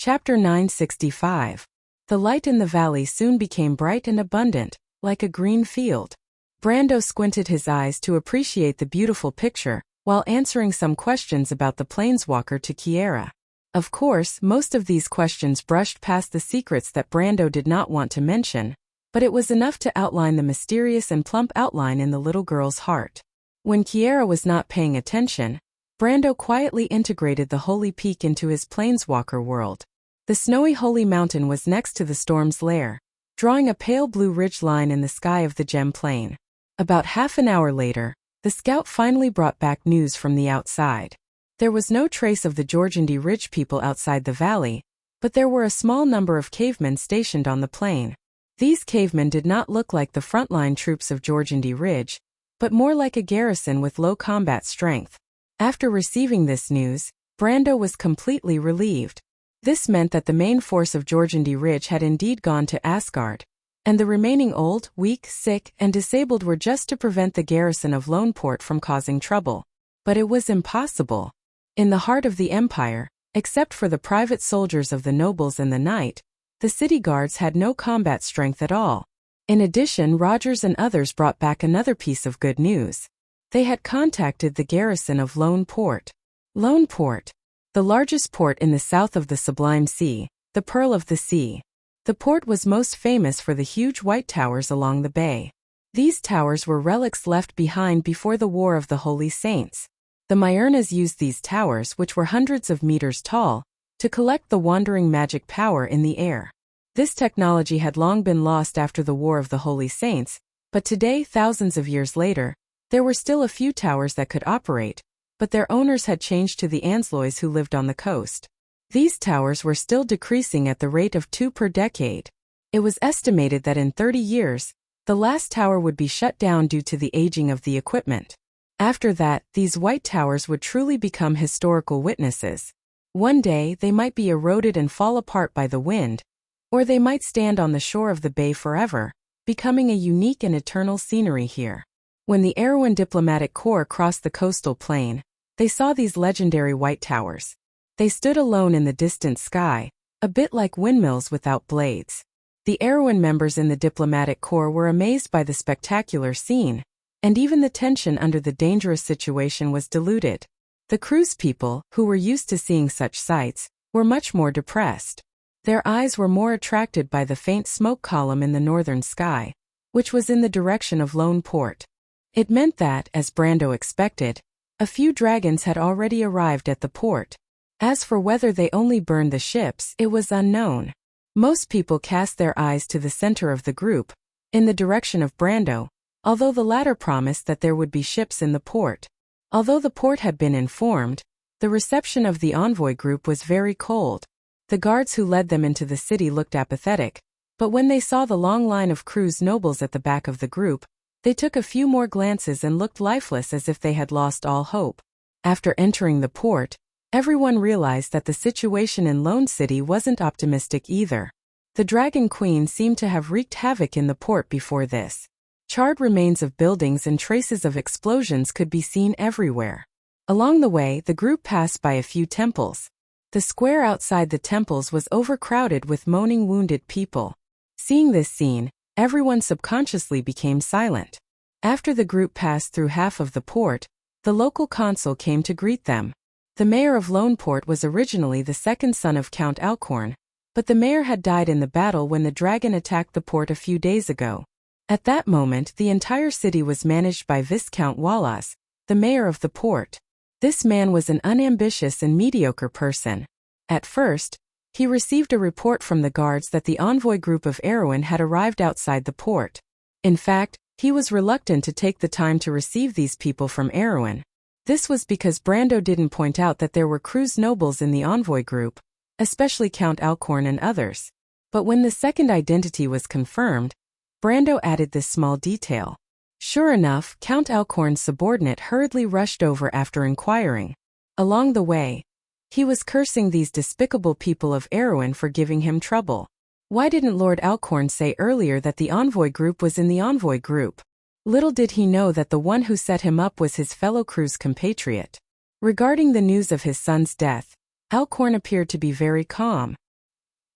Chapter 965. The light in the valley soon became bright and abundant, like a green field. Brando squinted his eyes to appreciate the beautiful picture, while answering some questions about the planeswalker to Kiera. Of course, most of these questions brushed past the secrets that Brando did not want to mention, but it was enough to outline the mysterious and plump outline in the little girl's heart. When Kiera was not paying attention, Brando quietly integrated the holy peak into his planeswalker world. The snowy holy mountain was next to the storm's lair, drawing a pale blue ridge line in the sky of the gem plain. About half an hour later, the scout finally brought back news from the outside. There was no trace of the Georgandy Ridge people outside the valley, but there were a small number of cavemen stationed on the plain. These cavemen did not look like the frontline troops of Georgandy Ridge, but more like a garrison with low combat strength. After receiving this news, Brando was completely relieved. This meant that the main force of Georgandy Ridge had indeed gone to Asgard, and the remaining old, weak, sick, and disabled were just to prevent the garrison of Loneport from causing trouble. But it was impossible. In the heart of the Empire, except for the private soldiers of the nobles and the knight, the city guards had no combat strength at all. In addition, Rogers and others brought back another piece of good news. They had contacted the garrison of Loneport. Loneport, the largest port in the south of the Sublime Sea, the Pearl of the Sea. The port was most famous for the huge white towers along the bay. These towers were relics left behind before the War of the Holy Saints. The Myrnas used these towers, which were hundreds of meters tall, to collect the wandering magic power in the air. This technology had long been lost after the War of the Holy Saints, but today, thousands of years later, there were still a few towers that could operate, but their owners had changed to the Ansloys who lived on the coast. These towers were still decreasing at the rate of 2 per decade. It was estimated that in 30 years, the last tower would be shut down due to the aging of the equipment. After that, these white towers would truly become historical witnesses. One day, they might be eroded and fall apart by the wind, or they might stand on the shore of the bay forever, becoming a unique and eternal scenery here. When the Erewhon diplomatic corps crossed the coastal plain, they saw these legendary white towers. They stood alone in the distant sky, a bit like windmills without blades. The Erewhon members in the diplomatic corps were amazed by the spectacular scene, and even the tension under the dangerous situation was diluted. The cruise people, who were used to seeing such sights, were much more depressed. Their eyes were more attracted by the faint smoke column in the northern sky, which was in the direction of Loneport. It meant that, as Brando expected, a few dragons had already arrived at the port. As for whether they only burned the ships, it was unknown. Most people cast their eyes to the center of the group, in the direction of Brando, although the latter promised that there would be ships in the port. Although the port had been informed, the reception of the envoy group was very cold. The guards who led them into the city looked apathetic, but when they saw the long line of cruise nobles at the back of the group, they took a few more glances and looked lifeless as if they had lost all hope. After entering the port, everyone realized that the situation in Lone City wasn't optimistic either. The Dragon Queen seemed to have wreaked havoc in the port before this. Charred remains of buildings and traces of explosions could be seen everywhere. Along the way, the group passed by a few temples. The square outside the temples was overcrowded with moaning wounded people. Seeing this scene, everyone subconsciously became silent. After the group passed through half of the port, the local consul came to greet them. The mayor of Loneport was originally the second son of Count Alcorn, but the mayor had died in the battle when the dragon attacked the port a few days ago. At that moment, the entire city was managed by Viscount Wallace, the mayor of the port. This man was an unambitious and mediocre person. At first, he received a report from the guards that the envoy group of Erewhon had arrived outside the port. In fact, he was reluctant to take the time to receive these people from Erewhon. This was because Brando didn't point out that there were cruise nobles in the envoy group, especially Count Alcorn and others. But when the second identity was confirmed, Brando added this small detail. Sure enough, Count Alcorn's subordinate hurriedly rushed over after inquiring. Along the way, he was cursing these despicable people of Erewhon for giving him trouble. Why didn't Lord Alcorn say earlier that the envoy group was in the envoy group? Little did he know that the one who set him up was his fellow cruise compatriot. Regarding the news of his son's death, Alcorn appeared to be very calm.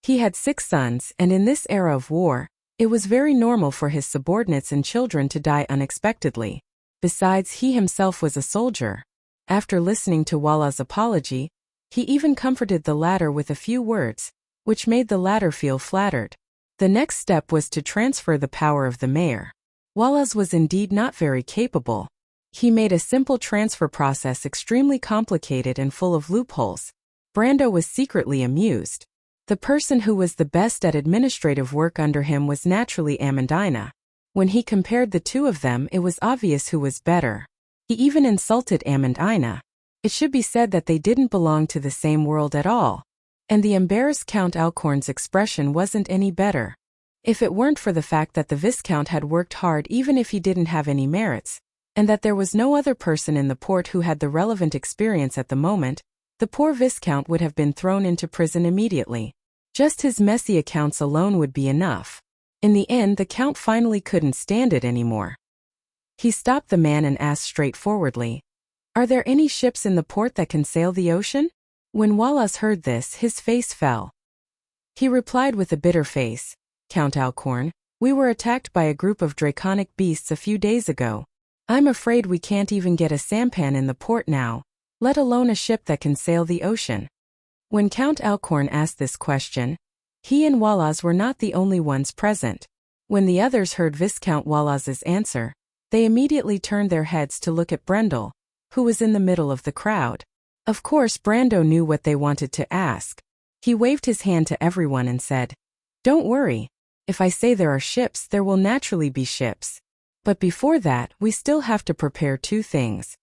He had 6 sons, and in this era of war, it was very normal for his subordinates and children to die unexpectedly. Besides, he himself was a soldier. After listening to Walla's apology, he even comforted the latter with a few words, which made the latter feel flattered. The next step was to transfer the power of the mayor. Wallace was indeed not very capable. He made a simple transfer process extremely complicated and full of loopholes. Brando was secretly amused. The person who was the best at administrative work under him was naturally Amandina. When he compared the two of them, it was obvious who was better. He even insulted Amandina. It should be said that they didn't belong to the same world at all. And the embarrassed Count Alcorn's expression wasn't any better. If it weren't for the fact that the Viscount had worked hard even if he didn't have any merits, and that there was no other person in the port who had the relevant experience at the moment, the poor Viscount would have been thrown into prison immediately. Just his messy accounts alone would be enough. In the end, the Count finally couldn't stand it anymore. He stopped the man and asked straightforwardly, "Are there any ships in the port that can sail the ocean?" When Wallace heard this, his face fell. He replied with a bitter face, "Count Alcorn, we were attacked by a group of draconic beasts a few days ago. I'm afraid we can't even get a sampan in the port now, let alone a ship that can sail the ocean." When Count Alcorn asked this question, he and Wallace were not the only ones present. When the others heard Viscount Wallace's answer, they immediately turned their heads to look at Brendel, who was in the middle of the crowd. Of course, Brando knew what they wanted to ask. He waved his hand to everyone and said, "Don't worry. If I say there are ships, there will naturally be ships. But before that, we still have to prepare 2 things.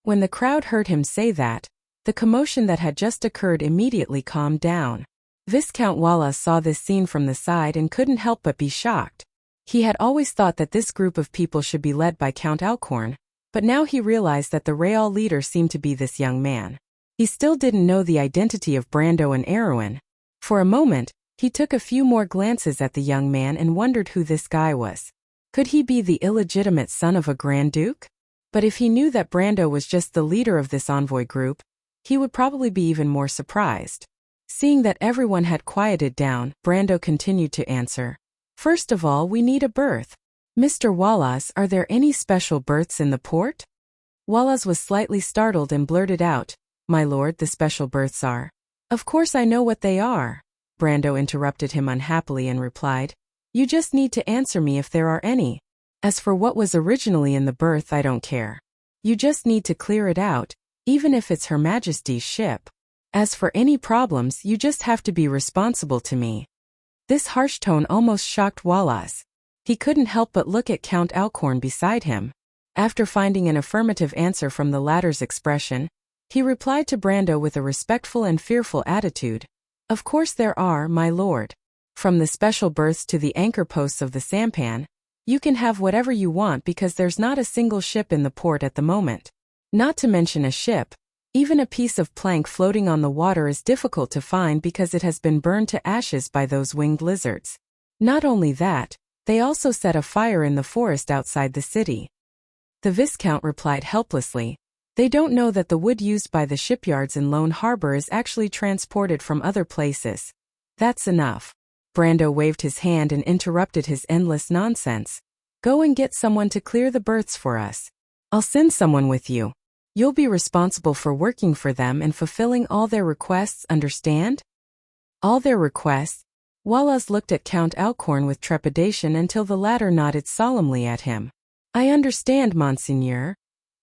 When the crowd heard him say that, the commotion that had just occurred immediately calmed down. Viscount Wallace saw this scene from the side and couldn't help but be shocked. He had always thought that this group of people should be led by Count Alcorn, but now he realized that the real leader seemed to be this young man. He still didn't know the identity of Brando and Erwin. For a moment, he took a few more glances at the young man and wondered who this guy was. Could he be the illegitimate son of a Grand Duke? But if he knew that Brando was just the leader of this envoy group, he would probably be even more surprised. Seeing that everyone had quieted down, Brando continued to answer, "First of all, we need a berth. Mr. Wallace, are there any special berths in the port?" Wallace was slightly startled and blurted out, "My lord, the special berths are—" "Of course I know what they are," Brando interrupted him unhappily and replied, "You just need to answer me if there are any. As for what was originally in the berth, I don't care. You just need to clear it out, even if it's Her Majesty's ship. As for any problems, you just have to be responsible to me." This harsh tone almost shocked Wallace. He couldn't help but look at Count Alcorn beside him. After finding an affirmative answer from the latter's expression, he replied to Brando with a respectful and fearful attitude, "Of course there are, my lord. From the special berths to the anchor posts of the sampan, you can have whatever you want because there's not a single ship in the port at the moment. Not to mention a ship, even a piece of plank floating on the water is difficult to find because it has been burned to ashes by those winged lizards. Not only that, they also set a fire in the forest outside the city." The Viscount replied helplessly, "They don't know that the wood used by the shipyards in Lone Harbor is actually transported from other places. That's enough." Brando waved his hand and interrupted his endless nonsense. "Go and get someone to clear the berths for us. I'll send someone with you. You'll be responsible for working for them and fulfilling all their requests, understand?" "All their requests?" Wallace looked at Count Alcorn with trepidation until the latter nodded solemnly at him. "I understand, Monseigneur,"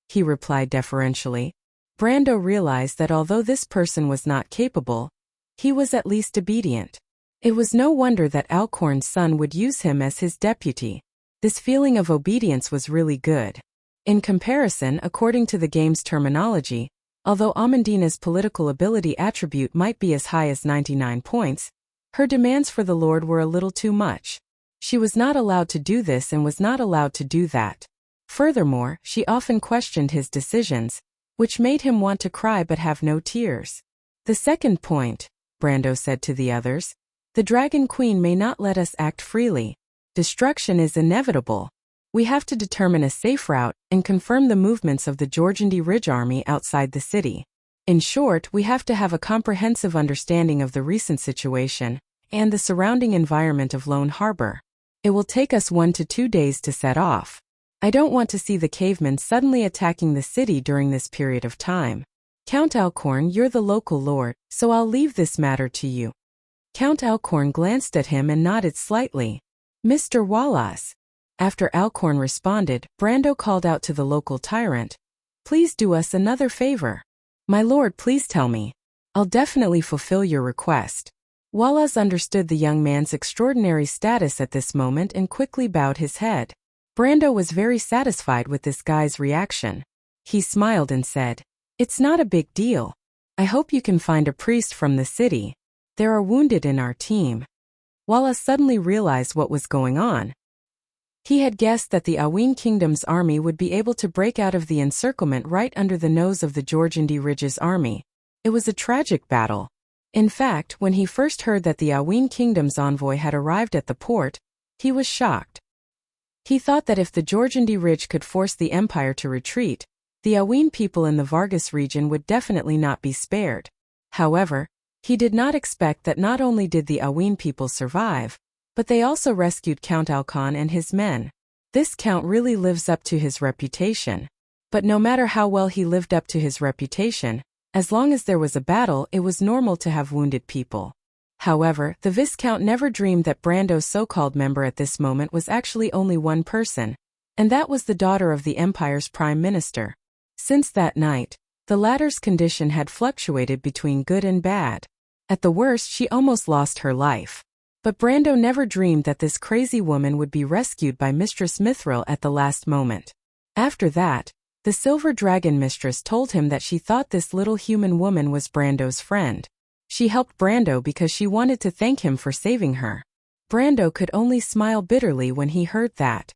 he replied deferentially. Brando realized that although this person was not capable, he was at least obedient. It was no wonder that Alcorn's son would use him as his deputy. This feeling of obedience was really good. In comparison, according to the game's terminology, although Amandina's political ability attribute might be as high as 99 points, her demands for the Lord were a little too much. She was not allowed to do this and was not allowed to do that. Furthermore, she often questioned his decisions, which made him want to cry but have no tears. "The second point," Brando said to the others, "the Dragon Queen may not let us act freely. Destruction is inevitable. We have to determine a safe route and confirm the movements of the Georgandy Ridge Army outside the city. In short, we have to have a comprehensive understanding of the recent situation and the surrounding environment of Lone Harbor. It will take us 1 to 2 days to set off. I don't want to see the cavemen suddenly attacking the city during this period of time. Count Alcorn, you're the local lord, so I'll leave this matter to you. Count Alcorn glanced at him and nodded slightly. Mr. Wallace. After Alcorn responded, Brando called out to the local tyrant. Please do us another favor. My lord, please tell me. I'll definitely fulfill your request. Wallace understood the young man's extraordinary status at this moment and quickly bowed his head. Brando was very satisfied with this guy's reaction. He smiled and said, It's not a big deal. I hope you can find a priest from the city. There are wounded in our team. Wallace suddenly realized what was going on. He had guessed that the Aween Kingdom's army would be able to break out of the encirclement right under the nose of the Jorgandi Ridge's army. It was a tragic battle. In fact, when he first heard that the Aween Kingdom's envoy had arrived at the port, he was shocked. He thought that if the Jorgandi Ridge could force the Empire to retreat, the Aween people in the Vargas region would definitely not be spared. However, he did not expect that not only did the Aween people survive, but they also rescued Count Alcorn and his men. This count really lives up to his reputation. But no matter how well he lived up to his reputation, as long as there was a battle, it was normal to have wounded people. However, the Viscount never dreamed that Brando's so-called member at this moment was actually only one person, and that was the daughter of the Empire's Prime Minister. Since that night, the latter's condition had fluctuated between good and bad. At the worst, she almost lost her life. But Brando never dreamed that this crazy woman would be rescued by Mistress Mithril at the last moment. After that, the Silver Dragon Mistress told him that she thought this little human woman was Brando's friend. She helped Brando because she wanted to thank him for saving her. Brando could only smile bitterly when he heard that.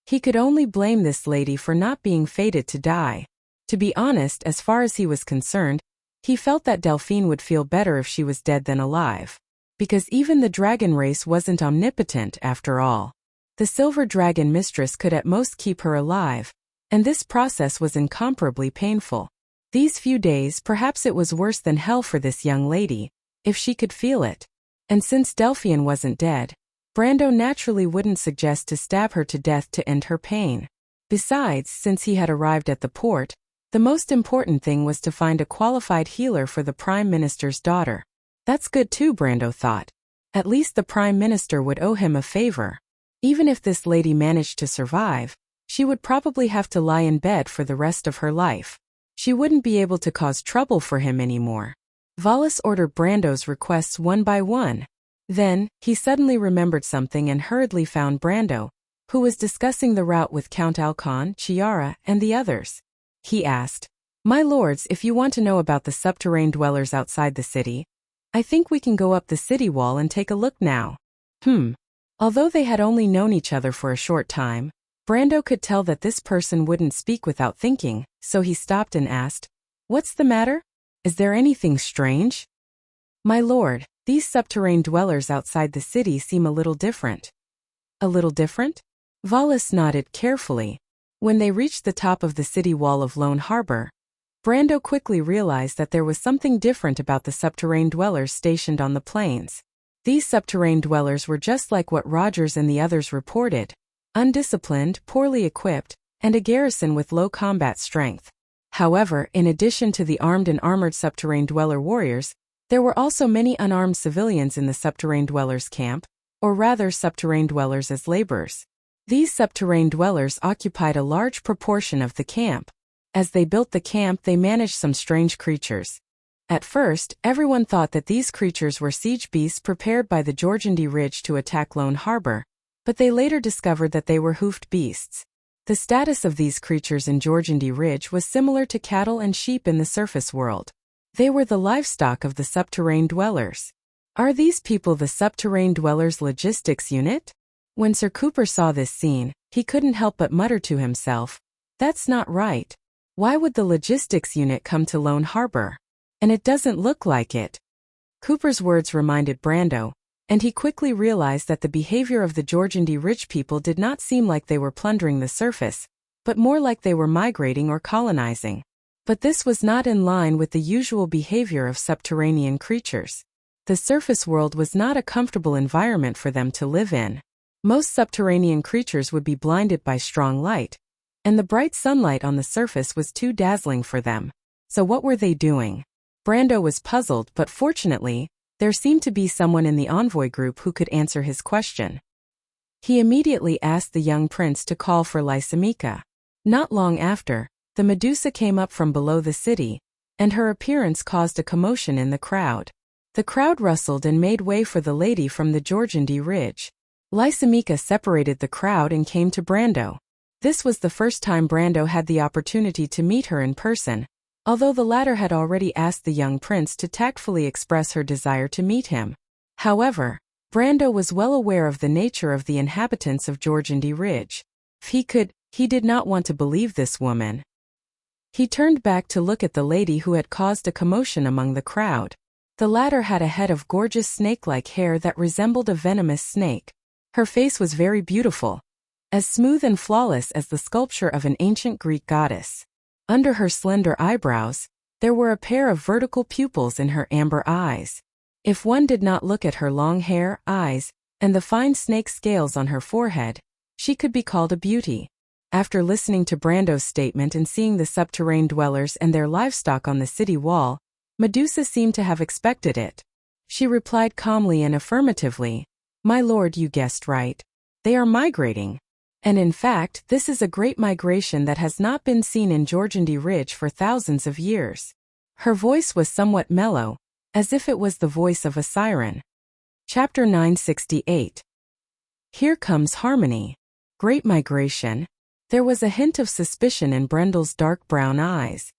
He could only blame this lady for not being fated to die. To be honest, as far as he was concerned, he felt that Delphine would feel better if she was dead than alive. Because even the dragon race wasn't omnipotent after all. The Silver Dragon Mistress could at most keep her alive, and this process was incomparably painful. These few days, perhaps it was worse than hell for this young lady, if she could feel it. And since Delphine wasn't dead, Brando naturally wouldn't suggest to stab her to death to end her pain. Besides, since he had arrived at the port, the most important thing was to find a qualified healer for the Prime Minister's daughter. That's good too, Brando thought. At least the Prime Minister would owe him a favor. Even if this lady managed to survive, she would probably have to lie in bed for the rest of her life. She wouldn't be able to cause trouble for him anymore. Wallace ordered Brando's requests one by one. Then, he suddenly remembered something and hurriedly found Brando, who was discussing the route with Count Alcorn, Chiara, and the others. He asked, My lords, if you want to know about the subterranean dwellers outside the city, I think we can go up the city wall and take a look now. Although they had only known each other for a short time, Brando could tell that this person wouldn't speak without thinking, so he stopped and asked, What's the matter? Is there anything strange? My lord, these subterranean dwellers outside the city seem a little different. A little different? Wallace nodded carefully. When they reached the top of the city wall of Lone Harbor, Brando quickly realized that there was something different about the subterranean dwellers stationed on the plains. These subterranean dwellers were just like what Rogers and the others reported. Undisciplined, poorly equipped, and a garrison with low combat strength. However, in addition to the armed and armored subterranean dweller warriors, there were also many unarmed civilians in the subterranean dwellers' camp, or rather subterranean dwellers as laborers. These subterranean dwellers occupied a large proportion of the camp. As they built the camp, they managed some strange creatures. At first, everyone thought that these creatures were siege beasts prepared by the Jorgandi Ridge to attack Lone Harbor, but they later discovered that they were hoofed beasts. The status of these creatures in Jorgandi Ridge was similar to cattle and sheep in the surface world. They were the livestock of the subterranean dwellers. Are these people the subterranean dwellers' logistics unit? When Sir Cooper saw this scene, he couldn't help but mutter to himself, That's not right. Why would the logistics unit come to Lone Harbor? And it doesn't look like it. Cooper's words reminded Brando, and he quickly realized that the behavior of the Jorgandi Ridge people did not seem like they were plundering the surface, but more like they were migrating or colonizing. But this was not in line with the usual behavior of subterranean creatures. The surface world was not a comfortable environment for them to live in. Most subterranean creatures would be blinded by strong light, and the bright sunlight on the surface was too dazzling for them. So what were they doing? Brando was puzzled, but fortunately, there seemed to be someone in the envoy group who could answer his question. He immediately asked the young prince to call for Lysimachia. Not long after, the Medusa came up from below the city, and her appearance caused a commotion in the crowd. The crowd rustled and made way for the lady from the Jorgandi Ridge. Lysimachia separated the crowd and came to Brando. This was the first time Brando had the opportunity to meet her in person, although the latter had already asked the young prince to tactfully express her desire to meet him. However, Brando was well aware of the nature of the inhabitants of Jorgandi Ridge. He did not want to believe this woman. He turned back to look at the lady who had caused a commotion among the crowd. The latter had a head of gorgeous snake-like hair that resembled a venomous snake. Her face was very beautiful, as smooth and flawless as the sculpture of an ancient Greek goddess. Under her slender eyebrows, there were a pair of vertical pupils in her amber eyes. If one did not look at her long hair, eyes, and the fine snake scales on her forehead, she could be called a beauty. After listening to Brando's statement and seeing the subterranean dwellers and their livestock on the city wall, Medusa seemed to have expected it. She replied calmly and affirmatively, "My lord, you guessed right. They are migrating. And in fact, this is a great migration that has not been seen in Jorgandi Ridge for thousands of years." Her voice was somewhat mellow, as if it was the voice of a siren. Chapter 968. Here comes harmony. Great migration. There was a hint of suspicion in Brendel's dark brown eyes.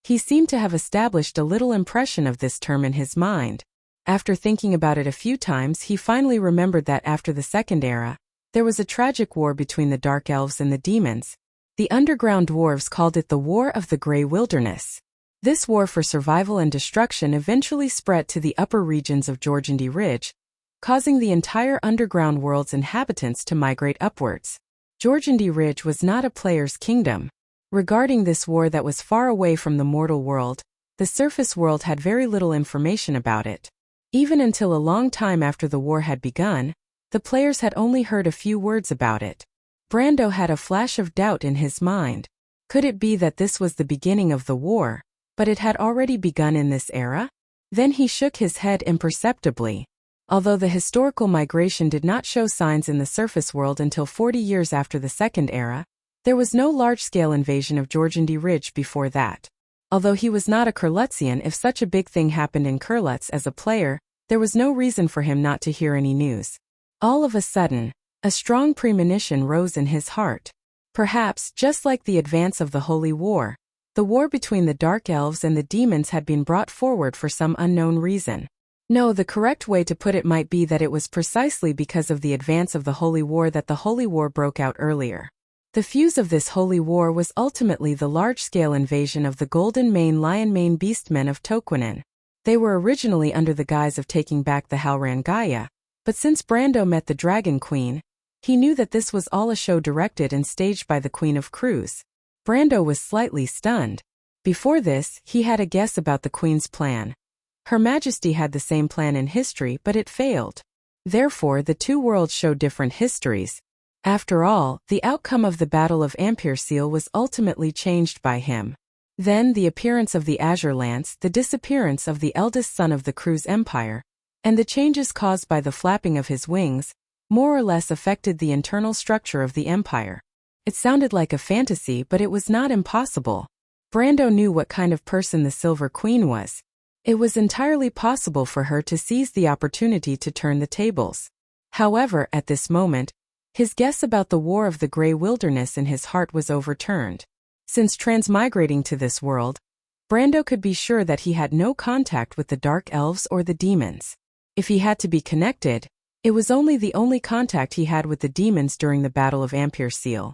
He seemed to have established a little impression of this term in his mind. After thinking about it a few times, he finally remembered that after the Second Era, there was a tragic war between the Dark Elves and the demons. The underground dwarves called it the War of the Grey Wilderness. This war for survival and destruction eventually spread to the upper regions of Jorgandi Ridge, causing the entire underground world's inhabitants to migrate upwards. Jorgandi Ridge was not a player's kingdom. Regarding this war that was far away from the mortal world, the surface world had very little information about it. Even until a long time after the war had begun, the players had only heard a few words about it. Brando had a flash of doubt in his mind. Could it be that this was the beginning of the war, but it had already begun in this era? Then he shook his head imperceptibly. Although the historical migration did not show signs in the surface world until 40 years after the Second Era, there was no large-scale invasion of Jorgandi Ridge before that. Although he was not a Kurlutzian, if such a big thing happened in Kurlutz as a player, there was no reason for him not to hear any news. All of a sudden, a strong premonition rose in his heart. Perhaps, just like the advance of the Holy War, the war between the Dark Elves and the demons had been brought forward for some unknown reason. No, the correct way to put it might be that it was precisely because of the advance of the Holy War that the Holy War broke out earlier. The fuse of this Holy War was ultimately the large-scale invasion of the Golden Mane Lion-Mane Beastmen of Toquinen. They were originally under the guise of taking back the Halran Gaia, but since Brando met the Dragon Queen, he knew that this was all a show directed and staged by the Queen of Crews. Brando was slightly stunned. Before this, he had a guess about the Queen's plan. Her Majesty had the same plan in history, but it failed. Therefore, the two worlds show different histories. After all, the outcome of the Battle of Ampere-Seal was ultimately changed by him. Then the appearance of the Azure Lance, the disappearance of the eldest son of the Crews Empire, and the changes caused by the flapping of his wings, more or less affected the internal structure of the Empire. It sounded like a fantasy, but it was not impossible. Brando knew what kind of person the Silver Queen was. It was entirely possible for her to seize the opportunity to turn the tables. However, at this moment, his guess about the War of the Grey Wilderness in his heart was overturned. Since transmigrating to this world, Brando could be sure that he had no contact with the Dark Elves or the demons. If he had to be connected, it was only the only contact he had with the demons during the Battle of Ampere-Seal.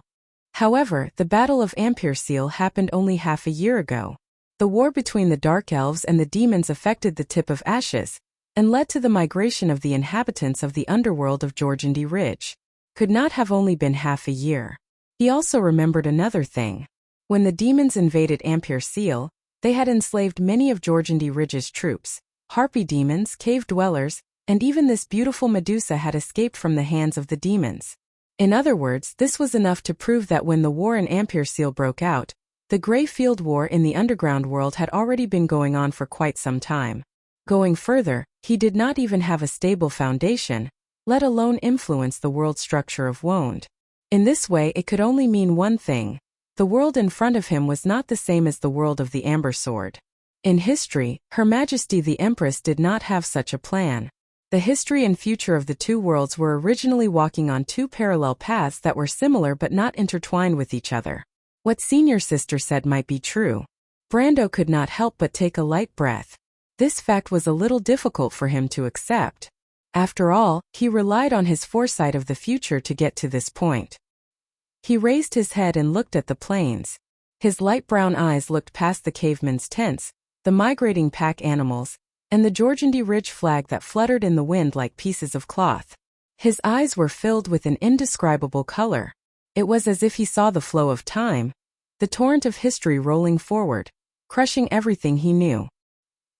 However, the Battle of Ampere-Seal happened only half a year ago. The war between the Dark Elves and the demons affected the Tip of Ashes, and led to the migration of the inhabitants of the underworld of Jorgandi Ridge. Could not have only been half a year. He also remembered another thing. When the demons invaded Ampere-Seal, they had enslaved many of Jorgandi Ridge's troops. Harpy demons, cave dwellers, and even this beautiful Medusa had escaped from the hands of the demons. In other words, this was enough to prove that when the war in Ampere broke out, the Grey Field War in the underground world had already been going on for quite some time. Going further, he did not even have a stable foundation, let alone influence the world structure of Wond. In this way it could only mean one thing: the world in front of him was not the same as the world of the Amber Sword. In history, Her Majesty the Empress did not have such a plan. The history and future of the two worlds were originally walking on two parallel paths that were similar but not intertwined with each other. What Senior Sister said might be true. Brando could not help but take a light breath. This fact was a little difficult for him to accept. After all, he relied on his foresight of the future to get to this point. He raised his head and looked at the plains. His light brown eyes looked past the cavemen's tents, the migrating pack animals, and the Jorgendi Ridge flag that fluttered in the wind like pieces of cloth. His eyes were filled with an indescribable color. It was as if he saw the flow of time, the torrent of history rolling forward, crushing everything he knew.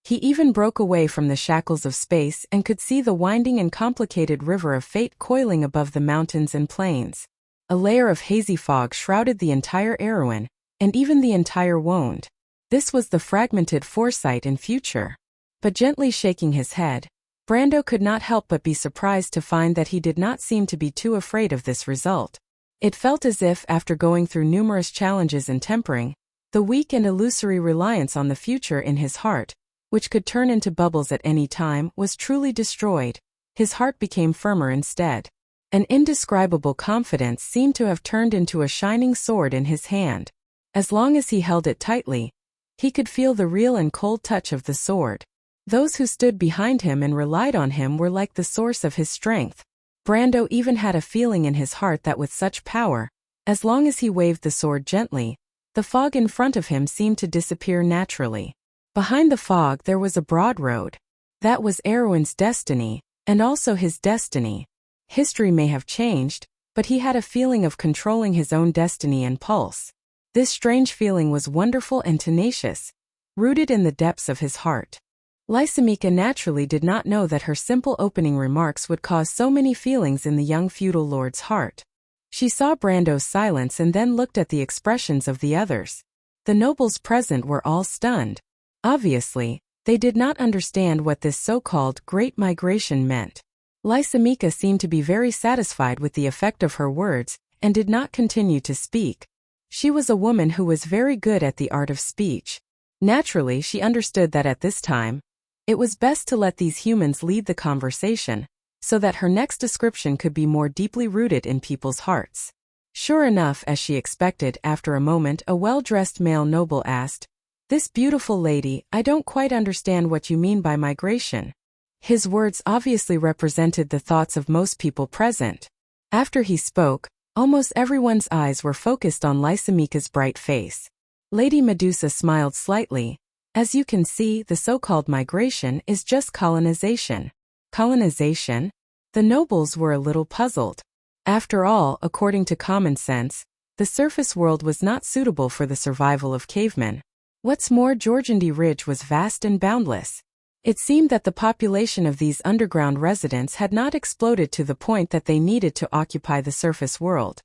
He even broke away from the shackles of space and could see the winding and complicated river of fate coiling above the mountains and plains. A layer of hazy fog shrouded the entire Erewhon, and even the entire Wond. This was the fragmented foresight and future. But gently shaking his head, Brando could not help but be surprised to find that he did not seem to be too afraid of this result. It felt as if, after going through numerous challenges and tempering, the weak and illusory reliance on the future in his heart, which could turn into bubbles at any time, was truly destroyed. His heart became firmer instead. An indescribable confidence seemed to have turned into a shining sword in his hand. As long as he held it tightly, he could feel the real and cold touch of the sword. Those who stood behind him and relied on him were like the source of his strength. Brando even had a feeling in his heart that with such power, as long as he waved the sword gently, the fog in front of him seemed to disappear naturally. Behind the fog there was a broad road. That was Erewhon's destiny, and also his destiny. History may have changed, but he had a feeling of controlling his own destiny and pulse. This strange feeling was wonderful and tenacious, rooted in the depths of his heart. Lysimachia naturally did not know that her simple opening remarks would cause so many feelings in the young feudal lord's heart. She saw Brando's silence and then looked at the expressions of the others. The nobles present were all stunned. Obviously, they did not understand what this so-called Great Migration meant. Lysimachia seemed to be very satisfied with the effect of her words, and did not continue to speak. She was a woman who was very good at the art of speech. Naturally, she understood that at this time, it was best to let these humans lead the conversation, so that her next description could be more deeply rooted in people's hearts. Sure enough, as she expected, after a moment a well-dressed male noble asked, "This beautiful lady, I don't quite understand what you mean by migration." His words obviously represented the thoughts of most people present. After he spoke, almost everyone's eyes were focused on Lysimachia's bright face. Lady Medusa smiled slightly. "As you can see, the so-called migration is just colonization." Colonization? The nobles were a little puzzled. After all, according to common sense, the surface world was not suitable for the survival of cavemen. What's more, Jorgendi Ridge was vast and boundless. It seemed that the population of these underground residents had not exploded to the point that they needed to occupy the surface world.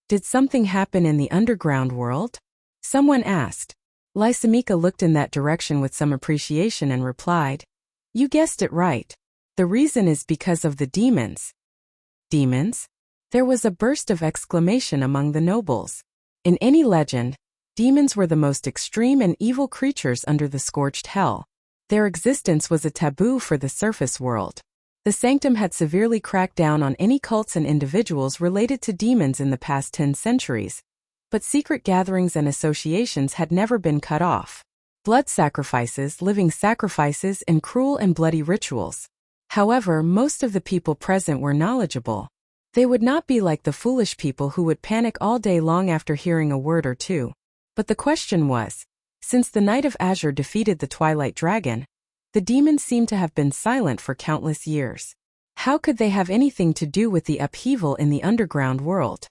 Did something happen in the underground world? Someone asked. Lysimachia looked in that direction with some appreciation and replied, "You guessed it right. The reason is because of the demons." Demons? There was a burst of exclamation among the nobles. In any legend, demons were the most extreme and evil creatures under the scorched hell. Their existence was a taboo for the surface world. The Sanctum had severely cracked down on any cults and individuals related to demons in the past 10 centuries. But secret gatherings and associations had never been cut off. Blood sacrifices, living sacrifices, and cruel and bloody rituals. However, most of the people present were knowledgeable. They would not be like the foolish people who would panic all day long after hearing a word or two. But the question was, since the Knight of Azure defeated the Twilight Dragon, the demons seemed to have been silent for countless years. How could they have anything to do with the upheaval in the underground world?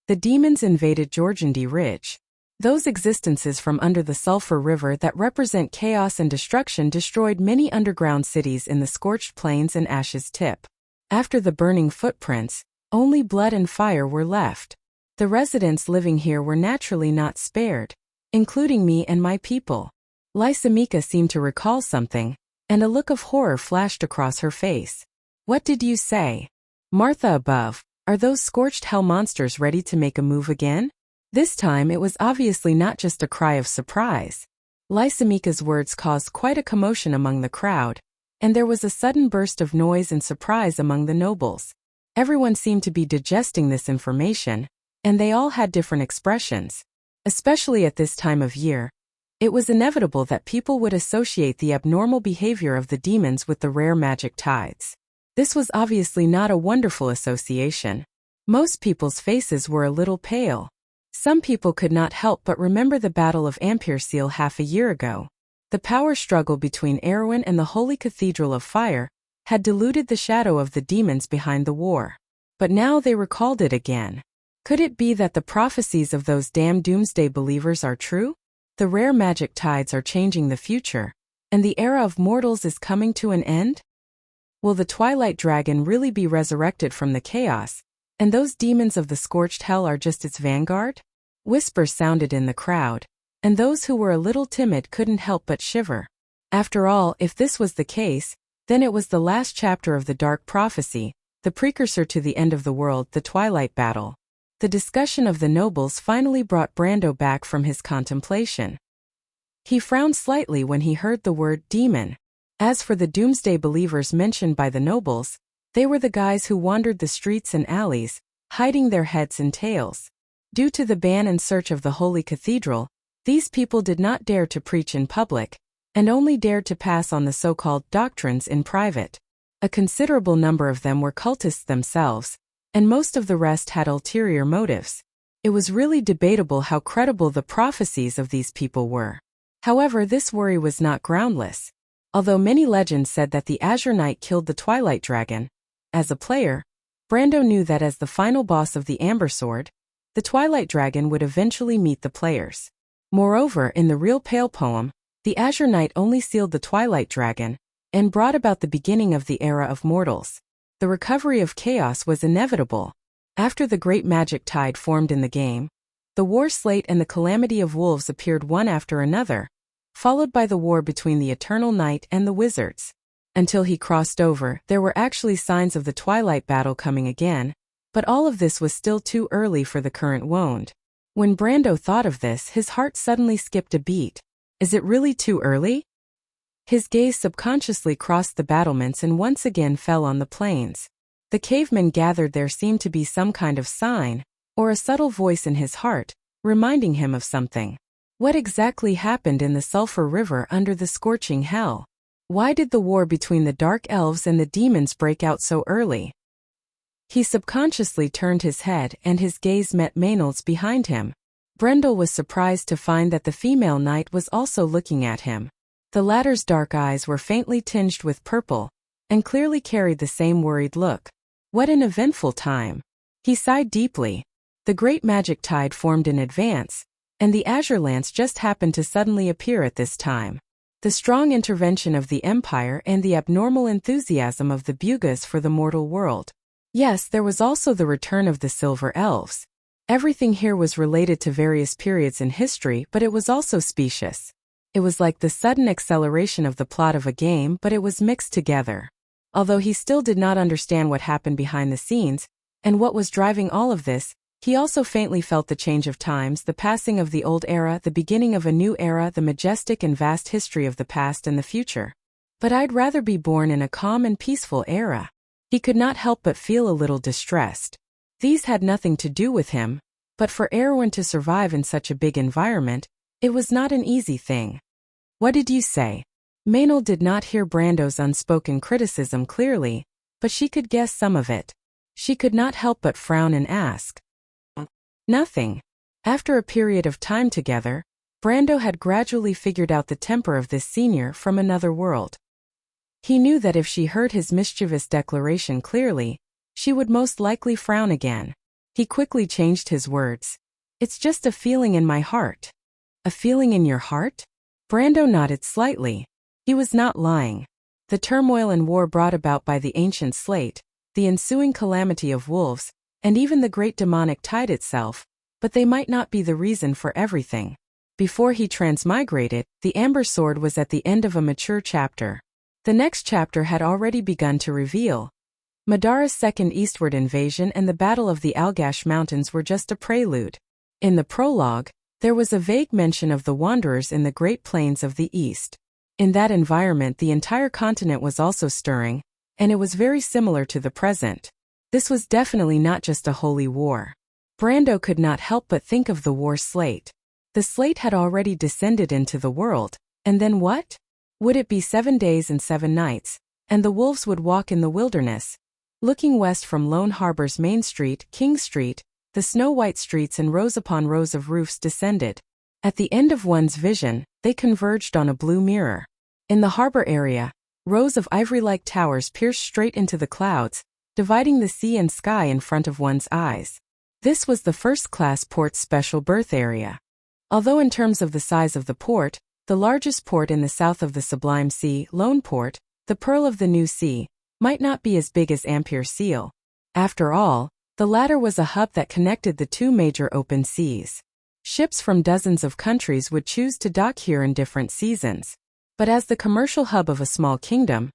The demons invaded Jorgendi Ridge. Those existences from under the Sulphur River that represent chaos and destruction destroyed many underground cities in the scorched plains and Ash's Tip. After the burning footprints, only blood and fire were left. The residents living here were naturally not spared, including me and my people. Lysimachia seemed to recall something, and a look of horror flashed across her face. What did you say? Martha above, are those scorched hell monsters ready to make a move again? This time it was obviously not just a cry of surprise. Lysimachia's words caused quite a commotion among the crowd, and there was a sudden burst of noise and surprise among the nobles. Everyone seemed to be digesting this information, and they all had different expressions. Especially at this time of year, it was inevitable that people would associate the abnormal behavior of the demons with the rare magic tides. This was obviously not a wonderful association. Most people's faces were a little pale. Some people could not help but remember the Battle of Ampere-Seal half a year ago. The power struggle between Erewhon and the Holy Cathedral of Fire had diluted the shadow of the demons behind the war. But now they recalled it again. Could it be that the prophecies of those damned doomsday believers are true? The rare magic tides are changing the future, and the era of mortals is coming to an end? Will the Twilight Dragon really be resurrected from the chaos, and those demons of the scorched hell are just its vanguard? Whispers sounded in the crowd, and those who were a little timid couldn't help but shiver. After all, if this was the case, then it was the last chapter of the Dark Prophecy, the precursor to the end of the world, the Twilight Battle. The discussion of the nobles finally brought Brando back from his contemplation. He frowned slightly when he heard the word demon. As for the doomsday believers mentioned by the nobles, they were the guys who wandered the streets and alleys, hiding their heads and tails. Due to the ban and search of the Holy Cathedral, these people did not dare to preach in public, and only dared to pass on the so-called doctrines in private. A considerable number of them were cultists themselves, and most of the rest had ulterior motives. It was really debatable how credible the prophecies of these people were. However, this worry was not groundless. Although many legends said that the Azure Knight killed the Twilight Dragon, as a player, Brando knew that as the final boss of the Amber Sword, the Twilight Dragon would eventually meet the players. Moreover, in the real Pale poem, the Azure Knight only sealed the Twilight Dragon, and brought about the beginning of the era of mortals. The recovery of chaos was inevitable. After the great magic tide formed in the game, the War Slate and the Calamity of Wolves appeared one after another, followed by the war between the Eternal Night and the Wizards. Until he crossed over, there were actually signs of the Twilight Battle coming again, but all of this was still too early for the current wound. When Brando thought of this, his heart suddenly skipped a beat. Is it really too early? His gaze subconsciously crossed the battlements and once again fell on the plains. The cavemen gathered there seemed to be some kind of sign, or a subtle voice in his heart, reminding him of something. What exactly happened in the Sulphur River under the scorching hell? Why did the war between the Dark Elves and the demons break out so early? He subconsciously turned his head and his gaze met Maynard's behind him. Brendel was surprised to find that the female knight was also looking at him. The latter's dark eyes were faintly tinged with purple, and clearly carried the same worried look. What an eventful time! He sighed deeply. The great magic tide formed in advance, and the Azure Lance just happened to suddenly appear at this time. The strong intervention of the Empire and the abnormal enthusiasm of the Bugas for the mortal world. Yes, there was also the return of the Silver Elves. Everything here was related to various periods in history, but it was also specious. It was like the sudden acceleration of the plot of a game, but it was mixed together. Although he still did not understand what happened behind the scenes, and what was driving all of this, he also faintly felt the change of times, the passing of the old era, the beginning of a new era, the majestic and vast history of the past and the future. But I'd rather be born in a calm and peaceful era. He could not help but feel a little distressed. These had nothing to do with him, but for Erewhon to survive in such a big environment, it was not an easy thing. What did you say? Maynard did not hear Brando's unspoken criticism clearly, but she could guess some of it. She could not help but frown and ask. Nothing. After a period of time together, Brando had gradually figured out the temper of this senior from another world. He knew that if she heard his mischievous declaration clearly, she would most likely frown again. He quickly changed his words. It's just a feeling in my heart. A feeling in your heart? Brando nodded slightly. He was not lying. The turmoil and war brought about by the ancient slate, the ensuing calamity of wolves, and even the great demonic tide itself, but they might not be the reason for everything. Before he transmigrated, the Amber Sword was at the end of a mature chapter. The next chapter had already begun to reveal. Madara's second eastward invasion and the Battle of the Algash Mountains were just a prelude. In the prologue, there was a vague mention of the wanderers in the Great Plains of the East. In that environment, the entire continent was also stirring, and it was very similar to the present. This was definitely not just a holy war. Brando could not help but think of the war slate. The slate had already descended into the world, and then what? Would it be 7 days and 7 nights, and the wolves would walk in the wilderness? Looking west from Lone Harbor's Main Street, King Street, the snow-white streets and rows upon rows of roofs descended. At the end of one's vision, they converged on a blue mirror. In the harbor area, rows of ivory-like towers pierced straight into the clouds, dividing the sea and sky in front of one's eyes. This was the first-class port's special berth area. Although in terms of the size of the port, the largest port in the south of the Sublime Sea, Lone Port, the Pearl of the New Sea, might not be as big as Ampere Seal. After all, the latter was a hub that connected the two major open seas. Ships from dozens of countries would choose to dock here in different seasons. But as the commercial hub of a small kingdom,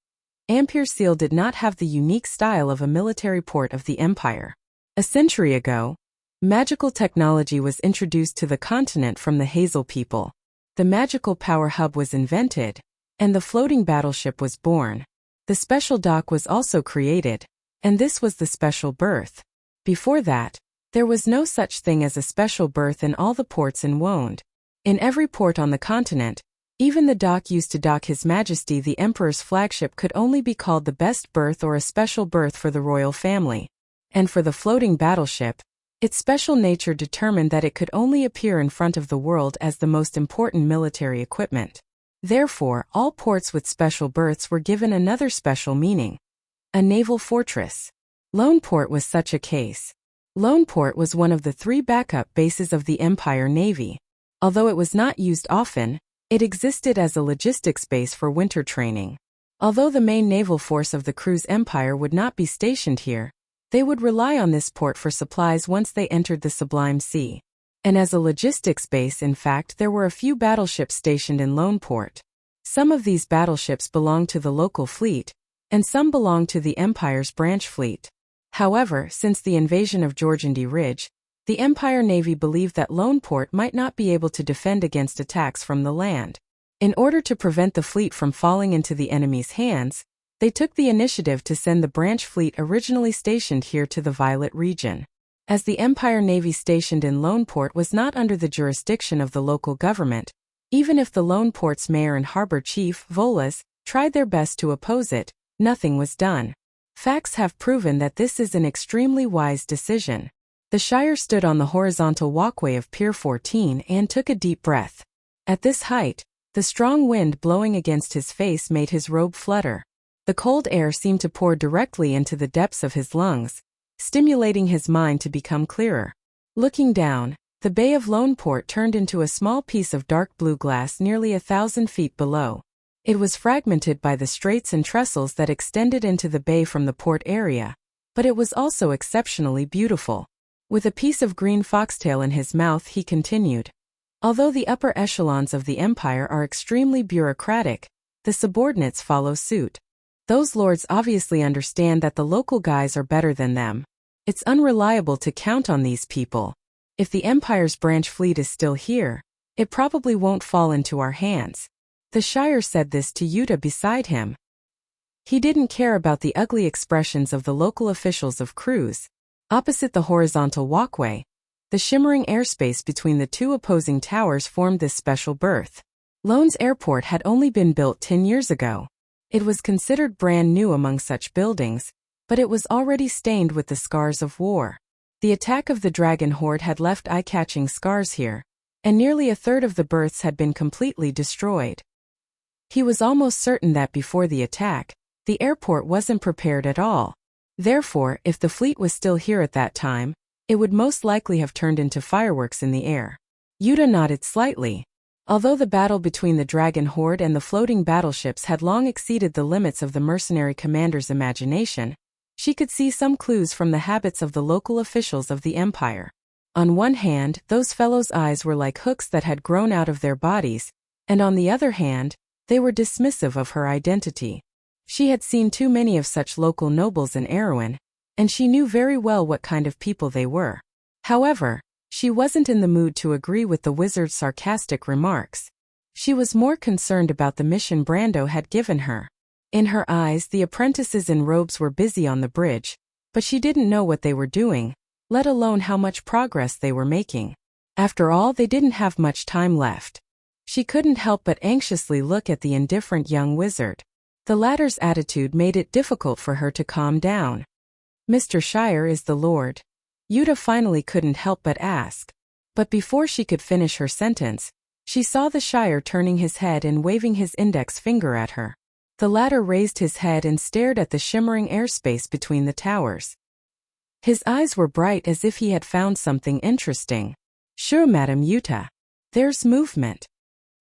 Ampere Seal did not have the unique style of a military port of the empire. A century ago, magical technology was introduced to the continent from the Hazel people. The magical power hub was invented, and the floating battleship was born. The special dock was also created, and this was the special berth. Before that, there was no such thing as a special berth in all the ports in Wonde. In every port on the continent, even the dock used to dock His Majesty the Emperor's flagship could only be called the best berth or a special berth for the royal family. And for the floating battleship, its special nature determined that it could only appear in front of the world as the most important military equipment. Therefore, all ports with special berths were given another special meaning. A naval fortress. Lone Port was such a case. Lone Port was one of the 3 backup bases of the Empire Navy. Although it was not used often, it existed as a logistics base for winter training. Although the main naval force of the Cruz Empire would not be stationed here, they would rely on this port for supplies once they entered the Sublime Sea. And as a logistics base, in fact, there were a few battleships stationed in Lone Port. Some of these battleships belonged to the local fleet, and some belonged to the Empire's branch fleet. However, since the invasion of Georgandy Ridge, the Empire Navy believed that Lone Port might not be able to defend against attacks from the land. In order to prevent the fleet from falling into the enemy's hands, they took the initiative to send the branch fleet originally stationed here to the Violet region. As the Empire Navy stationed in Lone Port was not under the jurisdiction of the local government, even if the Lone Port's mayor and harbor chief, Volas, tried their best to oppose it, nothing was done. Facts have proven that this is an extremely wise decision. The Shire stood on the horizontal walkway of Pier 14 and took a deep breath. At this height, the strong wind blowing against his face made his robe flutter. The cold air seemed to pour directly into the depths of his lungs, stimulating his mind to become clearer. Looking down, the Bay of Lone Port turned into a small piece of dark blue glass nearly 1,000 feet below. It was fragmented by the straits and trestles that extended into the bay from the port area, but it was also exceptionally beautiful. With a piece of green foxtail in his mouth, he continued. Although the upper echelons of the empire are extremely bureaucratic, the subordinates follow suit. Those lords obviously understand that the local guys are better than them. It's unreliable to count on these people. If the Empire's branch fleet is still here, it probably won't fall into our hands. The Shire said this to Yuta beside him. He didn't care about the ugly expressions of the local officials of Cruz. Opposite the horizontal walkway, the shimmering airspace between the 2 opposing towers formed this special berth. Lone's airport had only been built 10 years ago. It was considered brand new among such buildings, but it was already stained with the scars of war. The attack of the dragon horde had left eye-catching scars here, and nearly a third of the berths had been completely destroyed. He was almost certain that before the attack, the airport wasn't prepared at all. Therefore, if the fleet was still here at that time, it would most likely have turned into fireworks in the air. Yuta nodded slightly. Although the battle between the dragon horde and the floating battleships had long exceeded the limits of the mercenary commander's imagination, she could see some clues from the habits of the local officials of the empire. On one hand, those fellows' eyes were like hooks that had grown out of their bodies, and on the other hand, they were dismissive of her identity. She had seen too many of such local nobles in Erewhon, and she knew very well what kind of people they were. However, she wasn't in the mood to agree with the wizard's sarcastic remarks. She was more concerned about the mission Brando had given her. In her eyes, the apprentices in robes were busy on the bridge, but she didn't know what they were doing, let alone how much progress they were making. After all, they didn't have much time left. She couldn't help but anxiously look at the indifferent young wizard. The latter's attitude made it difficult for her to calm down. "Mr. Shire is the Lord?" Yuta finally couldn't help but ask. But before she could finish her sentence, she saw the Shire turning his head and waving his index finger at her. The latter raised his head and stared at the shimmering airspace between the towers. His eyes were bright as if he had found something interesting. "Sure, Madam Yuta. There's movement."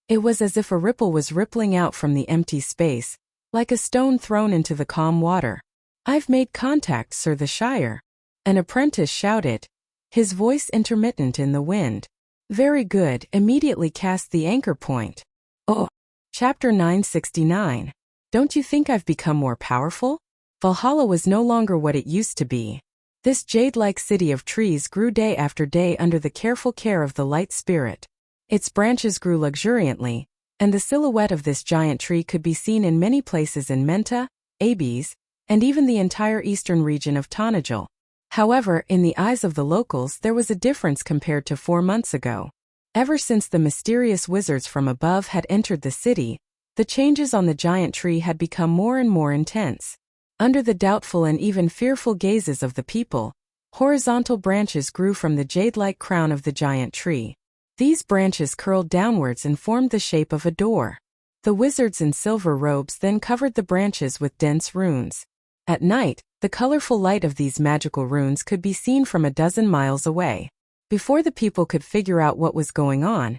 It was as if a ripple was rippling out from the empty space, like a stone thrown into the calm water. "I've made contact, Sir the Shire," an apprentice shouted, his voice intermittent in the wind. "Very good, immediately cast the anchor point." Oh. Chapter 969. Don't you think I've become more powerful? Valhalla was no longer what it used to be. This jade-like city of trees grew day after day under the careful care of the light spirit. Its branches grew luxuriantly, and the silhouette of this giant tree could be seen in many places in Menta, Abes, and even the entire eastern region of Tanajil. However, in the eyes of the locals there was a difference compared to 4 months ago. Ever since the mysterious wizards from above had entered the city, the changes on the giant tree had become more and more intense. Under the doubtful and even fearful gazes of the people, horizontal branches grew from the jade-like crown of the giant tree. These branches curled downwards and formed the shape of a door. The wizards in silver robes then covered the branches with dense runes. At night, the colorful light of these magical runes could be seen from a dozen miles away. Before the people could figure out what was going on,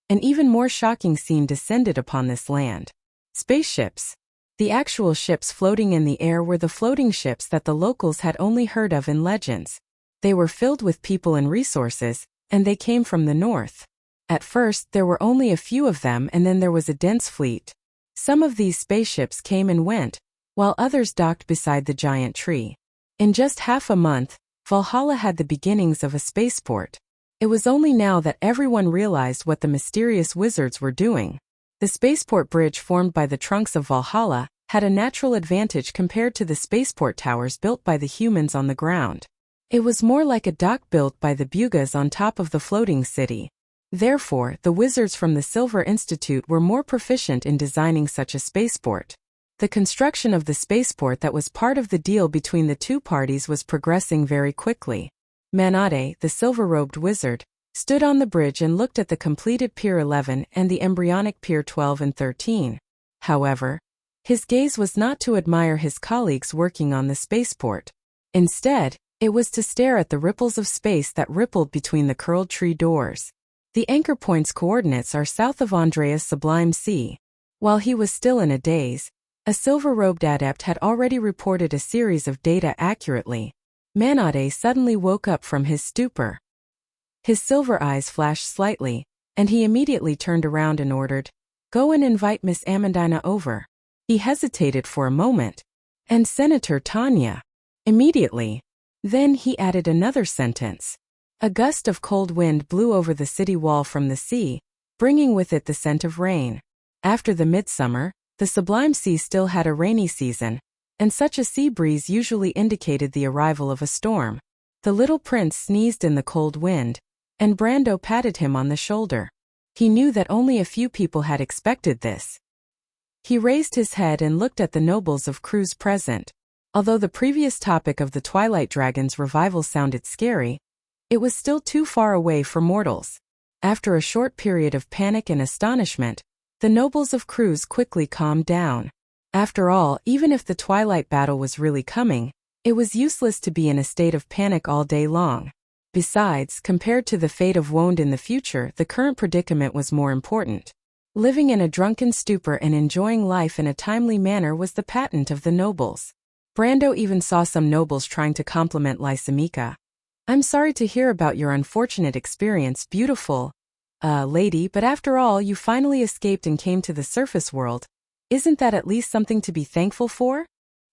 an even more shocking scene descended upon this land. Spaceships. The actual ships floating in the air were the floating ships that the locals had only heard of in legends. They were filled with people and resources, and they came from the north. At first, there were only a few of them, and then there was a dense fleet. Some of these spaceships came and went, while others docked beside the giant tree. In just half a month, Valhalla had the beginnings of a spaceport. It was only now that everyone realized what the mysterious wizards were doing. The spaceport bridge formed by the trunks of Valhalla had a natural advantage compared to the spaceport towers built by the humans on the ground. It was more like a dock built by the Bugas on top of the floating city. Therefore, the wizards from the Silver Institute were more proficient in designing such a spaceport. The construction of the spaceport that was part of the deal between the two parties was progressing very quickly. Manade, the silver-robed wizard, stood on the bridge and looked at the completed Pier 11 and the embryonic Pier 12 and 13. However, his gaze was not to admire his colleagues working on the spaceport. Instead, it was to stare at the ripples of space that rippled between the curled tree doors. The anchor point's coordinates are south of Andrea's Sublime Sea. While he was still in a daze, a silver-robed adept had already reported a series of data accurately. Manade suddenly woke up from his stupor. His silver eyes flashed slightly, and he immediately turned around and ordered, "Go and invite Miss Amandina over." He hesitated for a moment. "And Senator Tanya." Immediately. Then he added another sentence. A gust of cold wind blew over the city wall from the sea, bringing with it the scent of rain. After the midsummer, the Sublime Sea still had a rainy season, and such a sea breeze usually indicated the arrival of a storm. The little prince sneezed in the cold wind, and Brando patted him on the shoulder. He knew that only a few people had expected this. He raised his head and looked at the nobles of Cruz present. Although the previous topic of the Twilight Dragon's revival sounded scary, it was still too far away for mortals. After a short period of panic and astonishment, the nobles of Cruz quickly calmed down. After all, even if the Twilight battle was really coming, it was useless to be in a state of panic all day long. Besides, compared to the fate of Wond in the future, the current predicament was more important. Living in a drunken stupor and enjoying life in a timely manner was the patent of the nobles. Brando even saw some nobles trying to compliment Lysimachia. "I'm sorry to hear about your unfortunate experience, beautiful lady, but after all, you finally escaped and came to the surface world. Isn't that at least something to be thankful for?"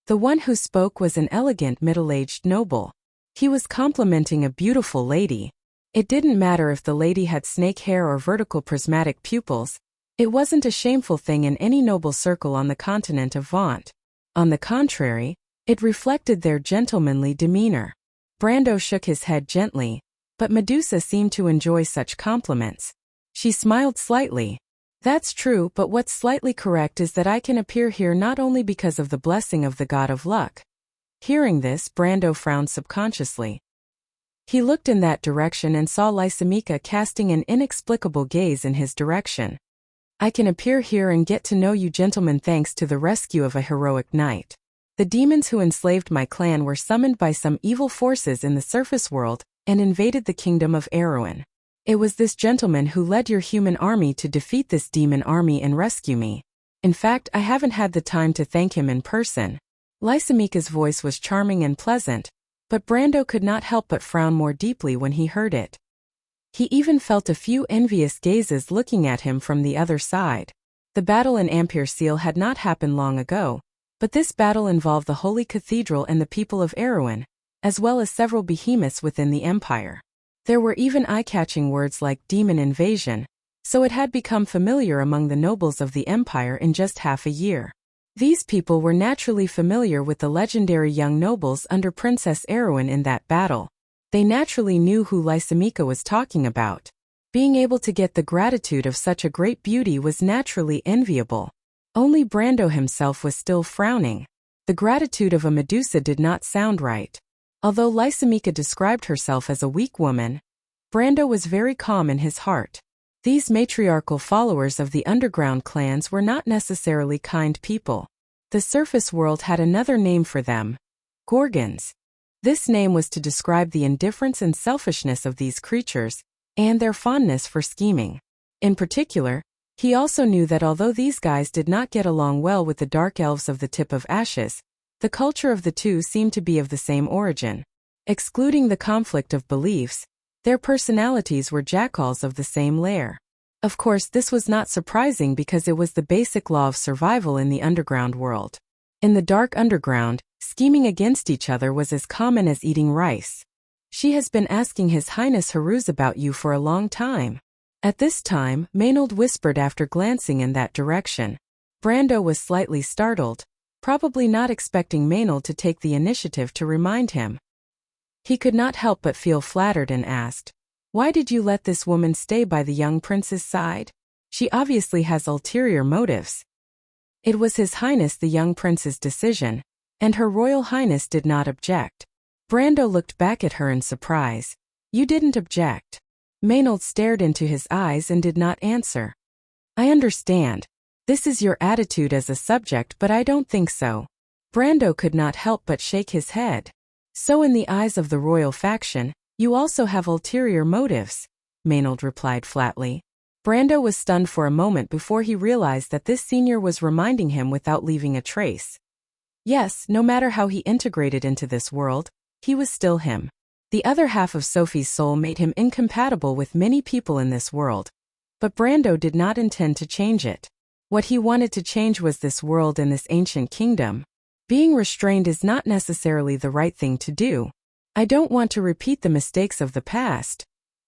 The one who spoke was an elegant middle-aged noble. He was complimenting a beautiful lady. It didn't matter if the lady had snake hair or vertical prismatic pupils. It wasn't a shameful thing in any noble circle on the continent of Vaunt. On the contrary, it reflected their gentlemanly demeanor. Brando shook his head gently, but Medusa seemed to enjoy such compliments. She smiled slightly. "That's true, but what's slightly correct is that I can appear here not only because of the blessing of the god of luck." Hearing this, Brando frowned subconsciously. He looked in that direction and saw Lysimachia casting an inexplicable gaze in his direction. "I can appear here and get to know you gentlemen thanks to the rescue of a heroic knight. The demons who enslaved my clan were summoned by some evil forces in the surface world and invaded the kingdom of Erewhon. It was this gentleman who led your human army to defeat this demon army and rescue me. In fact, I haven't had the time to thank him in person." Lysimachia's voice was charming and pleasant, but Brando could not help but frown more deeply when he heard it. He even felt a few envious gazes looking at him from the other side. The battle in Ampere Seal had not happened long ago, but this battle involved the Holy Cathedral and the people of Erewhon, as well as several behemoths within the empire. There were even eye-catching words like demon invasion, so it had become familiar among the nobles of the empire in just half a year. These people were naturally familiar with the legendary young nobles under Princess Erewhon in that battle. They naturally knew who Lysimachia was talking about. Being able to get the gratitude of such a great beauty was naturally enviable. Only Brando himself was still frowning. The gratitude of a Medusa did not sound right. Although Lysimachia described herself as a weak woman, Brando was very calm in his heart. These matriarchal followers of the underground clans were not necessarily kind people. The surface world had another name for them: Gorgons. This name was to describe the indifference and selfishness of these creatures, and their fondness for scheming. In particular, he also knew that although these guys did not get along well with the dark elves of the Tip of Ashes, the culture of the two seemed to be of the same origin. Excluding the conflict of beliefs, their personalities were jackals of the same lair. Of course, this was not surprising because it was the basic law of survival in the underground world. In the dark underground, scheming against each other was as common as eating rice. "She has been asking His Highness Haruz about you for a long time." At this time, Maynard whispered after glancing in that direction. Brando was slightly startled, probably not expecting Maynard to take the initiative to remind him. He could not help but feel flattered and asked, "Why did you let this woman stay by the young prince's side? She obviously has ulterior motives." It was His Highness the young prince's decision, and Her Royal Highness did not object. Brando looked back at her in surprise. "You didn't object?" Maynard stared into his eyes and did not answer. "I understand. This is your attitude as a subject, but I don't think so." Brando could not help but shake his head. "So in the eyes of the royal faction, you also have ulterior motives," Maynard replied flatly. Brando was stunned for a moment before he realized that this senior was reminding him without leaving a trace. Yes, no matter how he integrated into this world, he was still him. The other half of Sophie's soul made him incompatible with many people in this world. But Brando did not intend to change it. What he wanted to change was this world and this ancient kingdom. Being restrained is not necessarily the right thing to do. "I don't want to repeat the mistakes of the past,"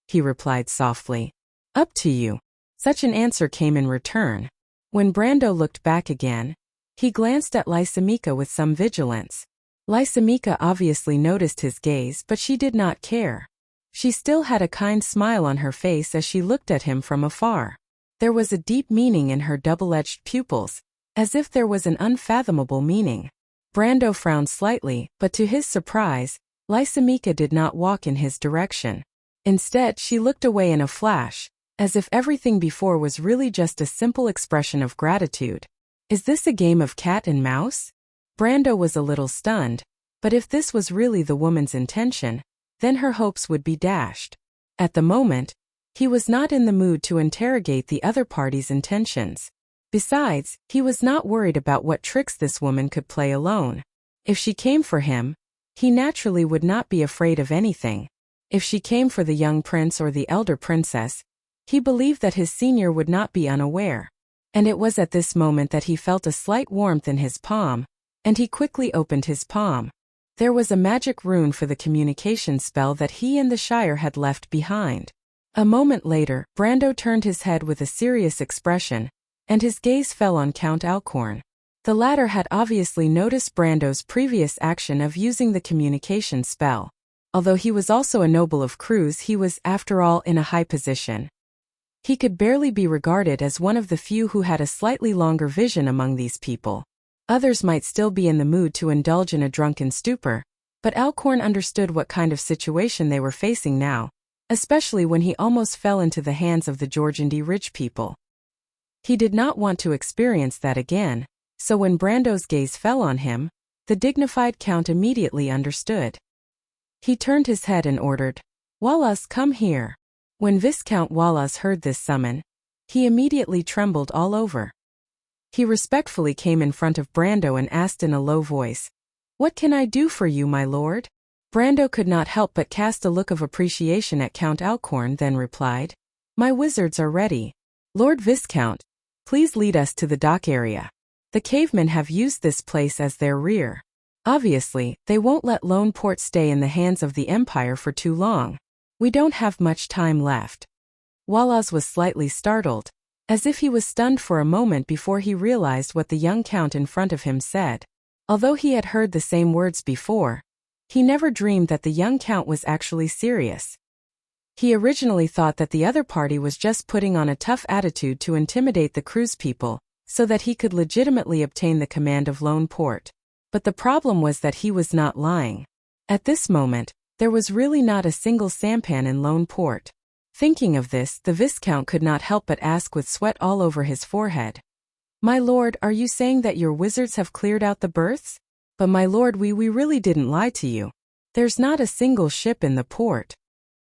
he replied softly. "Up to you." Such an answer came in return. When Brando looked back again, he glanced at Lysimachia with some vigilance. Lysimachia obviously noticed his gaze, but she did not care. She still had a kind smile on her face as she looked at him from afar. There was a deep meaning in her double-edged pupils, as if there was an unfathomable meaning. Brando frowned slightly, but to his surprise, Lysimachia did not walk in his direction. Instead, she looked away in a flash, as if everything before was really just a simple expression of gratitude. Is this a game of cat and mouse? Brando was a little stunned, but if this was really the woman's intention, then her hopes would be dashed. At the moment, he was not in the mood to interrogate the other party's intentions. Besides, he was not worried about what tricks this woman could play alone. If she came for him, he naturally would not be afraid of anything. If she came for the young prince or the elder princess, he believed that his senior would not be unaware. And it was at this moment that he felt a slight warmth in his palm, and he quickly opened his palm. There was a magic rune for the communication spell that he and the Shire had left behind. A moment later, Brando turned his head with a serious expression, and his gaze fell on Count Alcorn. The latter had obviously noticed Brando's previous action of using the communication spell. Although he was also a noble of Cruz, he was, after all, in a high position. He could barely be regarded as one of the few who had a slightly longer vision among these people. Others might still be in the mood to indulge in a drunken stupor, but Alcorn understood what kind of situation they were facing now, especially when he almost fell into the hands of the Georgiandy rich people. He did not want to experience that again, so when Brando's gaze fell on him, the dignified count immediately understood. He turned his head and ordered, "Wallace, come here." When Viscount Wallace heard this summon, he immediately trembled all over. He respectfully came in front of Brando and asked in a low voice, "What can I do for you, my lord?" Brando could not help but cast a look of appreciation at Count Alcorn, then replied, "My wizards are ready. Lord Viscount, please lead us to the dock area. The cavemen have used this place as their rear. Obviously, they won't let Lone Port stay in the hands of the Empire for too long. We don't have much time left." Wallace was slightly startled, as if he was stunned for a moment before he realized what the young count in front of him said. Although he had heard the same words before, he never dreamed that the young count was actually serious. He originally thought that the other party was just putting on a tough attitude to intimidate the Cruz people, so that he could legitimately obtain the command of Lone Port. But the problem was that he was not lying. At this moment, there was really not a single sampan in Lone Port. Thinking of this, the Viscount could not help but ask with sweat all over his forehead, "My lord, are you saying that your wizards have cleared out the berths? But my lord, we really didn't lie to you. There's not a single ship in the port."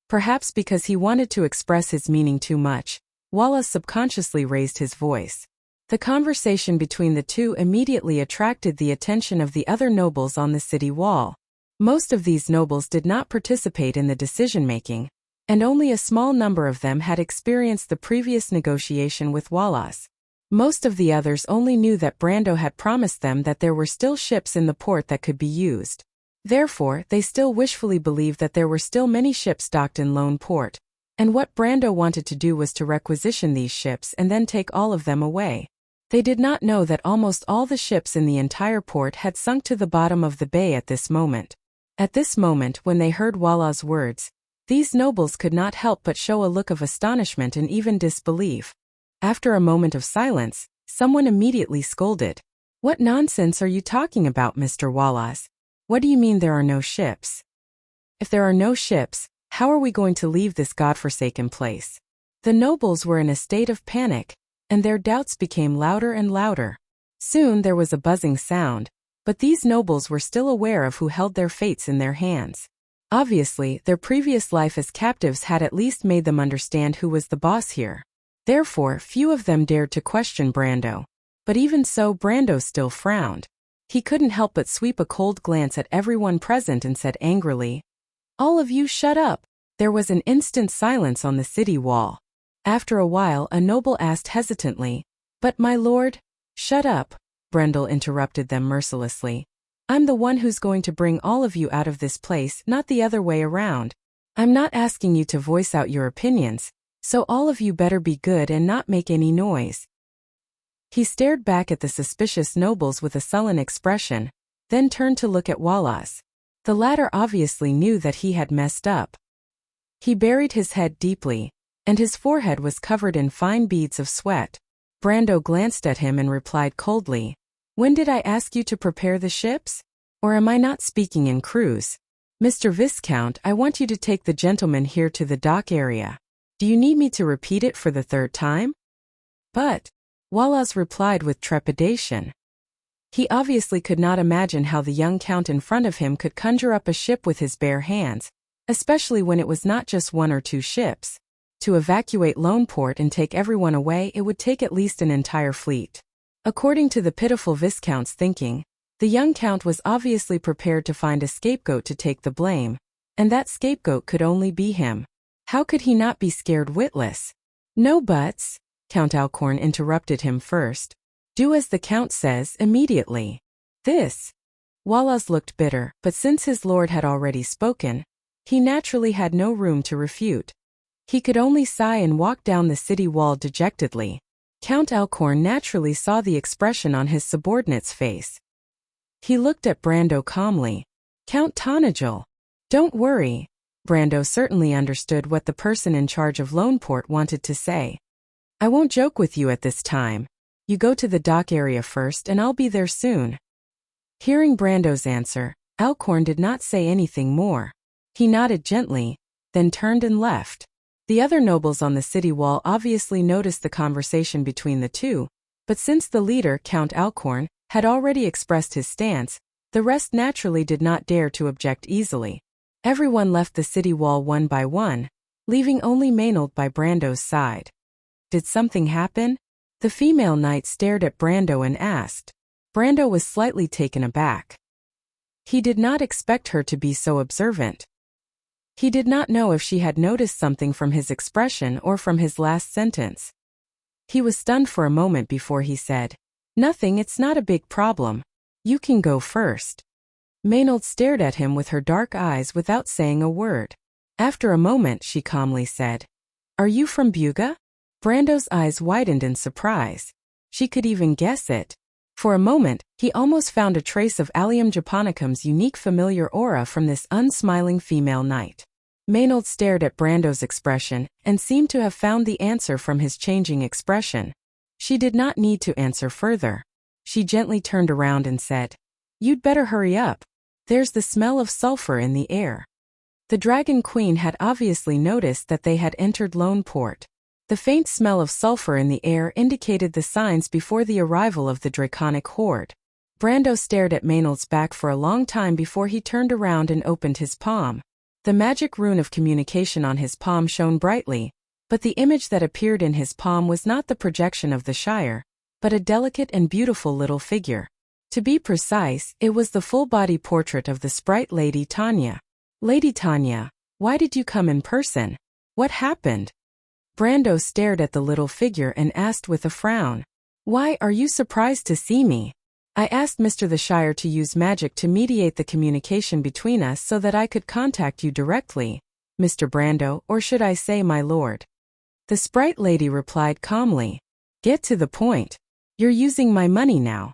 Perhaps because he wanted to express his meaning too much, Wallace subconsciously raised his voice. The conversation between the two immediately attracted the attention of the other nobles on the city wall. Most of these nobles did not participate in the decision-making, and only a small number of them had experienced the previous negotiation with Wallace. Most of the others only knew that Brando had promised them that there were still ships in the port that could be used. Therefore, they still wishfully believed that there were still many ships docked in Lone Port, and what Brando wanted to do was to requisition these ships and then take all of them away. They did not know that almost all the ships in the entire port had sunk to the bottom of the bay at this moment. At this moment, when they heard Wallace's words, these nobles could not help but show a look of astonishment and even disbelief. After a moment of silence, someone immediately scolded, "What nonsense are you talking about, Mr. Wallace? What do you mean there are no ships? If there are no ships, how are we going to leave this godforsaken place?" The nobles were in a state of panic, and their doubts became louder and louder. Soon there was a buzzing sound, but these nobles were still aware of who held their fates in their hands. Obviously, their previous life as captives had at least made them understand who was the boss here. Therefore, few of them dared to question Brando. But even so, Brando still frowned. He couldn't help but sweep a cold glance at everyone present and said angrily, "All of you shut up." There was an instant silence on the city wall. After a while, a noble asked hesitantly, "But my lord—" "Shut up," Brendel interrupted them mercilessly. "I'm the one who's going to bring all of you out of this place, not the other way around. I'm not asking you to voice out your opinions, so all of you better be good and not make any noise." He stared back at the suspicious nobles with a sullen expression, then turned to look at Wallace. The latter obviously knew that he had messed up. He buried his head deeply, and his forehead was covered in fine beads of sweat. Brando glanced at him and replied coldly, "When did I ask you to prepare the ships? Or am I not speaking in Cruz? Mr. Viscount, I want you to take the gentleman here to the dock area. Do you need me to repeat it for the third time?" "But," Wallace replied with trepidation. He obviously could not imagine how the young count in front of him could conjure up a ship with his bare hands, especially when it was not just one or two ships. To evacuate Loneport and take everyone away, it would take at least an entire fleet. According to the pitiful Viscount's thinking, the young Count was obviously prepared to find a scapegoat to take the blame, and that scapegoat could only be him. How could he not be scared witless? No buts, Count Alcorn interrupted him first. Do as the Count says immediately. This. Wallace looked bitter, but since his lord had already spoken, he naturally had no room to refute. He could only sigh and walk down the city wall dejectedly. Count Alcorn naturally saw the expression on his subordinate's face. He looked at Brando calmly. Count Tonagel. Don't worry. Brando certainly understood what the person in charge of Loneport wanted to say. I won't joke with you at this time. You go to the dock area first and I'll be there soon. Hearing Brando's answer, Alcorn did not say anything more. He nodded gently, then turned and left. The other nobles on the city wall obviously noticed the conversation between the two, but since the leader, Count Alcorn, had already expressed his stance, the rest naturally did not dare to object easily. Everyone left the city wall one by one, leaving only Maynard by Brando's side. Did something happen? The female knight stared at Brando and asked. Brando was slightly taken aback. He did not expect her to be so observant. He did not know if she had noticed something from his expression or from his last sentence. He was stunned for a moment before he said, Nothing, it's not a big problem. You can go first. Maynard stared at him with her dark eyes without saying a word. After a moment, she calmly said, Are you from Buga? Brando's eyes widened in surprise. She could even guess it. For a moment, he almost found a trace of Allium Japonicum's unique familiar aura from this unsmiling female knight. Maynard stared at Brando's expression and seemed to have found the answer from his changing expression. She did not need to answer further. She gently turned around and said, You'd better hurry up. There's the smell of sulfur in the air. The Dragon Queen had obviously noticed that they had entered Loneport. The faint smell of sulfur in the air indicated the signs before the arrival of the draconic horde. Brando stared at Maynard's back for a long time before he turned around and opened his palm. The magic rune of communication on his palm shone brightly, but the image that appeared in his palm was not the projection of the Shire, but a delicate and beautiful little figure. To be precise, it was the full-body portrait of the sprite Lady Tanya. Lady Tanya, why did you come in person? What happened? Brando stared at the little figure and asked with a frown. Why are you surprised to see me? I asked Mr. the Shire to use magic to mediate the communication between us so that I could contact you directly, Mr. Brando, or should I say my lord? The sprite lady replied calmly. Get to the point. You're using my money now.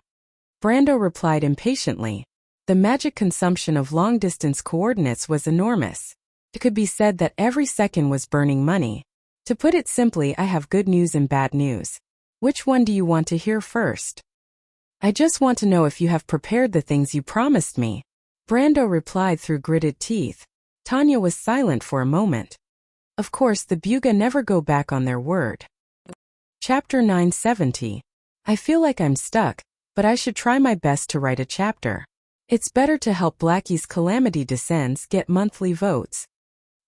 Brando replied impatiently. The magic consumption of long-distance coordinates was enormous. It could be said that every second was burning money. To put it simply, I have good news and bad news. Which one do you want to hear first? I just want to know if you have prepared the things you promised me. Brando replied through gritted teeth. Tanya was silent for a moment. Of course, the Buga never go back on their word. Chapter 970. I feel like I'm stuck, but I should try my best to write a chapter. It's better to help Blackie's Calamity Descends get monthly votes.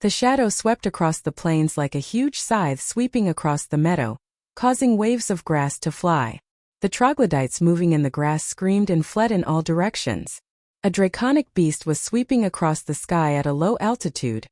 The shadow swept across the plains like a huge scythe sweeping across the meadow, causing waves of grass to fly. The troglodytes moving in the grass screamed and fled in all directions. A draconic beast was sweeping across the sky at a low altitude,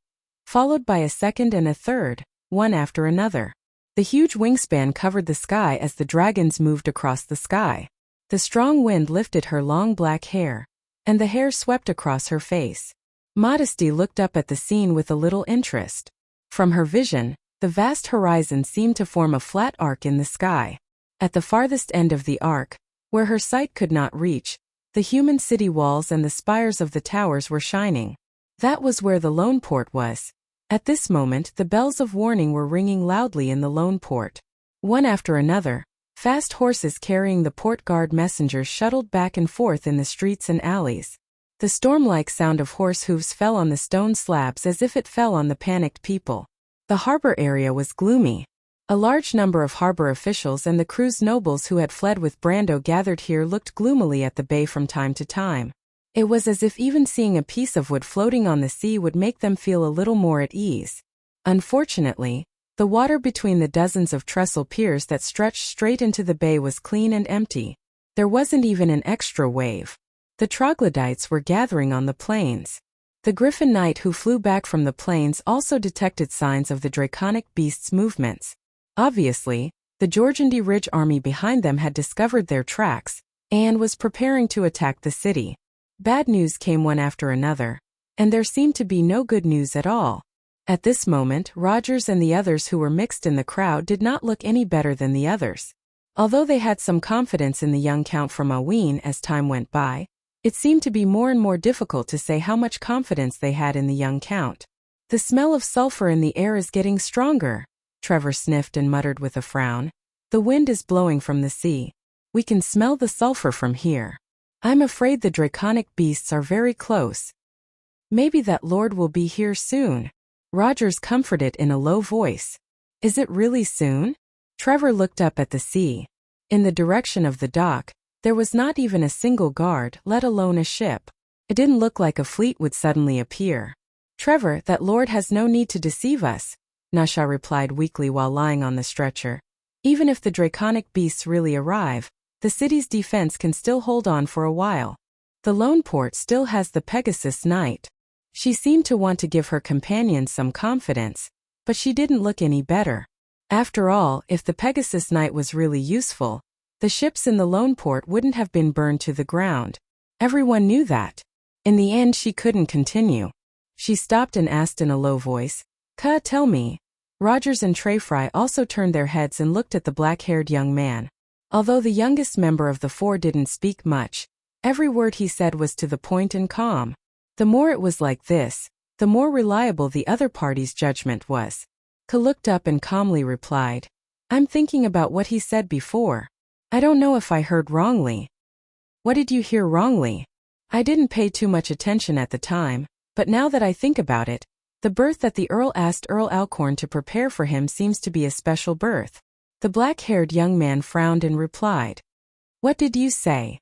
followed by a second and a third, one after another. The huge wingspan covered the sky as the dragons moved across the sky. The strong wind lifted her long black hair, and the hair swept across her face. Modesty looked up at the scene with a little interest. From her vision, the vast horizon seemed to form a flat arc in the sky. At the farthest end of the arc, where her sight could not reach, the human city walls and the spires of the towers were shining. That was where the Loneport was. At this moment, the bells of warning were ringing loudly in the Loneport. One after another, fast horses carrying the port guard messengers shuttled back and forth in the streets and alleys. The storm-like sound of horse hooves fell on the stone slabs as if it fell on the panicked people. The harbor area was gloomy. A large number of harbor officials and the crew's nobles who had fled with Brando gathered here looked gloomily at the bay from time to time. It was as if even seeing a piece of wood floating on the sea would make them feel a little more at ease. Unfortunately, the water between the dozens of trestle piers that stretched straight into the bay was clean and empty. There wasn't even an extra wave. The troglodytes were gathering on the plains. The Griffin Knight who flew back from the plains also detected signs of the draconic beast's movements. Obviously, the Jorgendi Ridge army behind them had discovered their tracks and was preparing to attack the city. Bad news came one after another, and there seemed to be no good news at all. At this moment, Rogers and the others who were mixed in the crowd did not look any better than the others. Although they had some confidence in the young Count from Aween as time went by, it seemed to be more and more difficult to say how much confidence they had in the young Count. The smell of sulfur in the air is getting stronger, Trevor sniffed and muttered with a frown. The wind is blowing from the sea. We can smell the sulfur from here. I'm afraid the draconic beasts are very close. Maybe that lord will be here soon. Rogers comforted in a low voice. Is it really soon? Trevor looked up at the sea. In the direction of the dock, there was not even a single guard, let alone a ship. It didn't look like a fleet would suddenly appear. Trevor, that lord has no need to deceive us, Nasha replied weakly while lying on the stretcher. Even if the draconic beasts really arrive, the city's defense can still hold on for a while. The lone port still has the Pegasus Knight. She seemed to want to give her companions some confidence, but she didn't look any better. After all, if the Pegasus Knight was really useful, the ships in the lone port wouldn't have been burned to the ground. Everyone knew that. In the end, she couldn't continue. She stopped and asked in a low voice, tell me. Rogers and Treyfry also turned their heads and looked at the black-haired young man. Although the youngest member of the four didn't speak much, every word he said was to the point and calm. The more it was like this, the more reliable the other party's judgment was. Ka looked up and calmly replied, I'm thinking about what he said before. I don't know if I heard wrongly. What did you hear wrongly? I didn't pay too much attention at the time, but now that I think about it, the berth that the Earl asked Earl Alcorn to prepare for him seems to be a special berth. The black-haired young man frowned and replied, What did you say?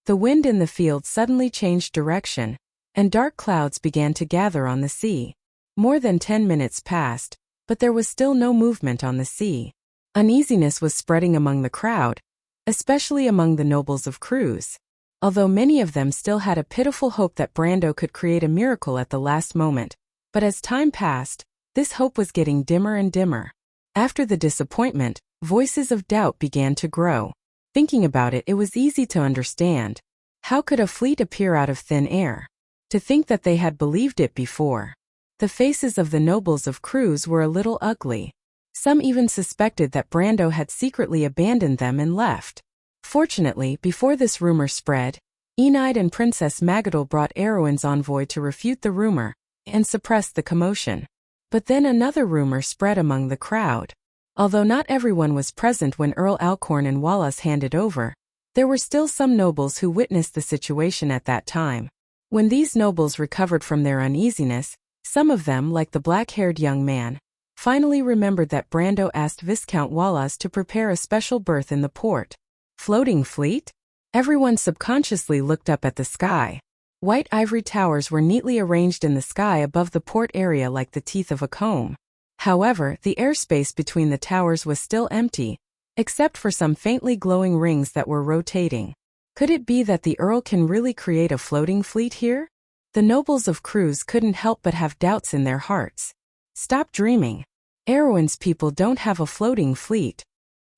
The wind in the field suddenly changed direction, and dark clouds began to gather on the sea. More than 10 minutes passed, but there was still no movement on the sea. Uneasiness was spreading among the crowd, especially among the nobles of Cruz. Although many of them still had a pitiful hope that Brando could create a miracle at the last moment, but as time passed, this hope was getting dimmer and dimmer. After the disappointment, voices of doubt began to grow. Thinking about it, it was easy to understand. How could a fleet appear out of thin air? To think that they had believed it before. The faces of the nobles of Cruz were a little ugly. Some even suspected that Brando had secretly abandoned them and left. Fortunately, before this rumor spread, Enide and Princess Magadol brought Erwin's envoy to refute the rumor and suppress the commotion. But then another rumor spread among the crowd. Although not everyone was present when Earl Alcorn and Wallace handed over, there were still some nobles who witnessed the situation at that time. When these nobles recovered from their uneasiness, some of them, like the black-haired young man, finally remembered that Brando asked Viscount Wallace to prepare a special berth in the port. Floating fleet? Everyone subconsciously looked up at the sky. White ivory towers were neatly arranged in the sky above the port area like the teeth of a comb. However, the airspace between the towers was still empty, except for some faintly glowing rings that were rotating. Could it be that the Earl can really create a floating fleet here? The nobles of Cruz couldn't help but have doubts in their hearts. Stop dreaming. Erwin's people don't have a floating fleet.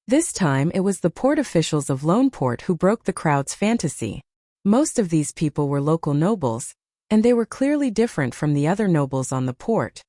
This time it was the port officials of Loneport who broke the crowd's fantasy. Most of these people were local nobles, and they were clearly different from the other nobles on the port.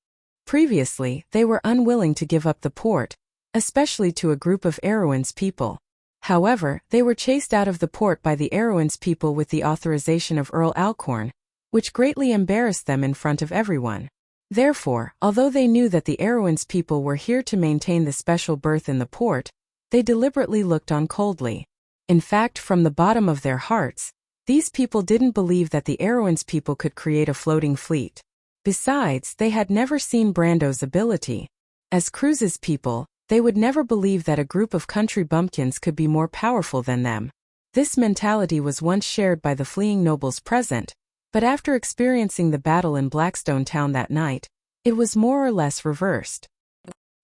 Previously, they were unwilling to give up the port, especially to a group of Erwin's people. However, they were chased out of the port by the Erwin's people with the authorization of Earl Alcorn, which greatly embarrassed them in front of everyone. Therefore, although they knew that the Erwin's people were here to maintain the special berth in the port, they deliberately looked on coldly. In fact, from the bottom of their hearts, these people didn't believe that the Erwin's people could create a floating fleet. Besides, they had never seen Brando's ability. As Cruz's people, they would never believe that a group of country bumpkins could be more powerful than them. This mentality was once shared by the fleeing nobles present, But after experiencing the battle in Blackstone Town that night, it was more or less reversed.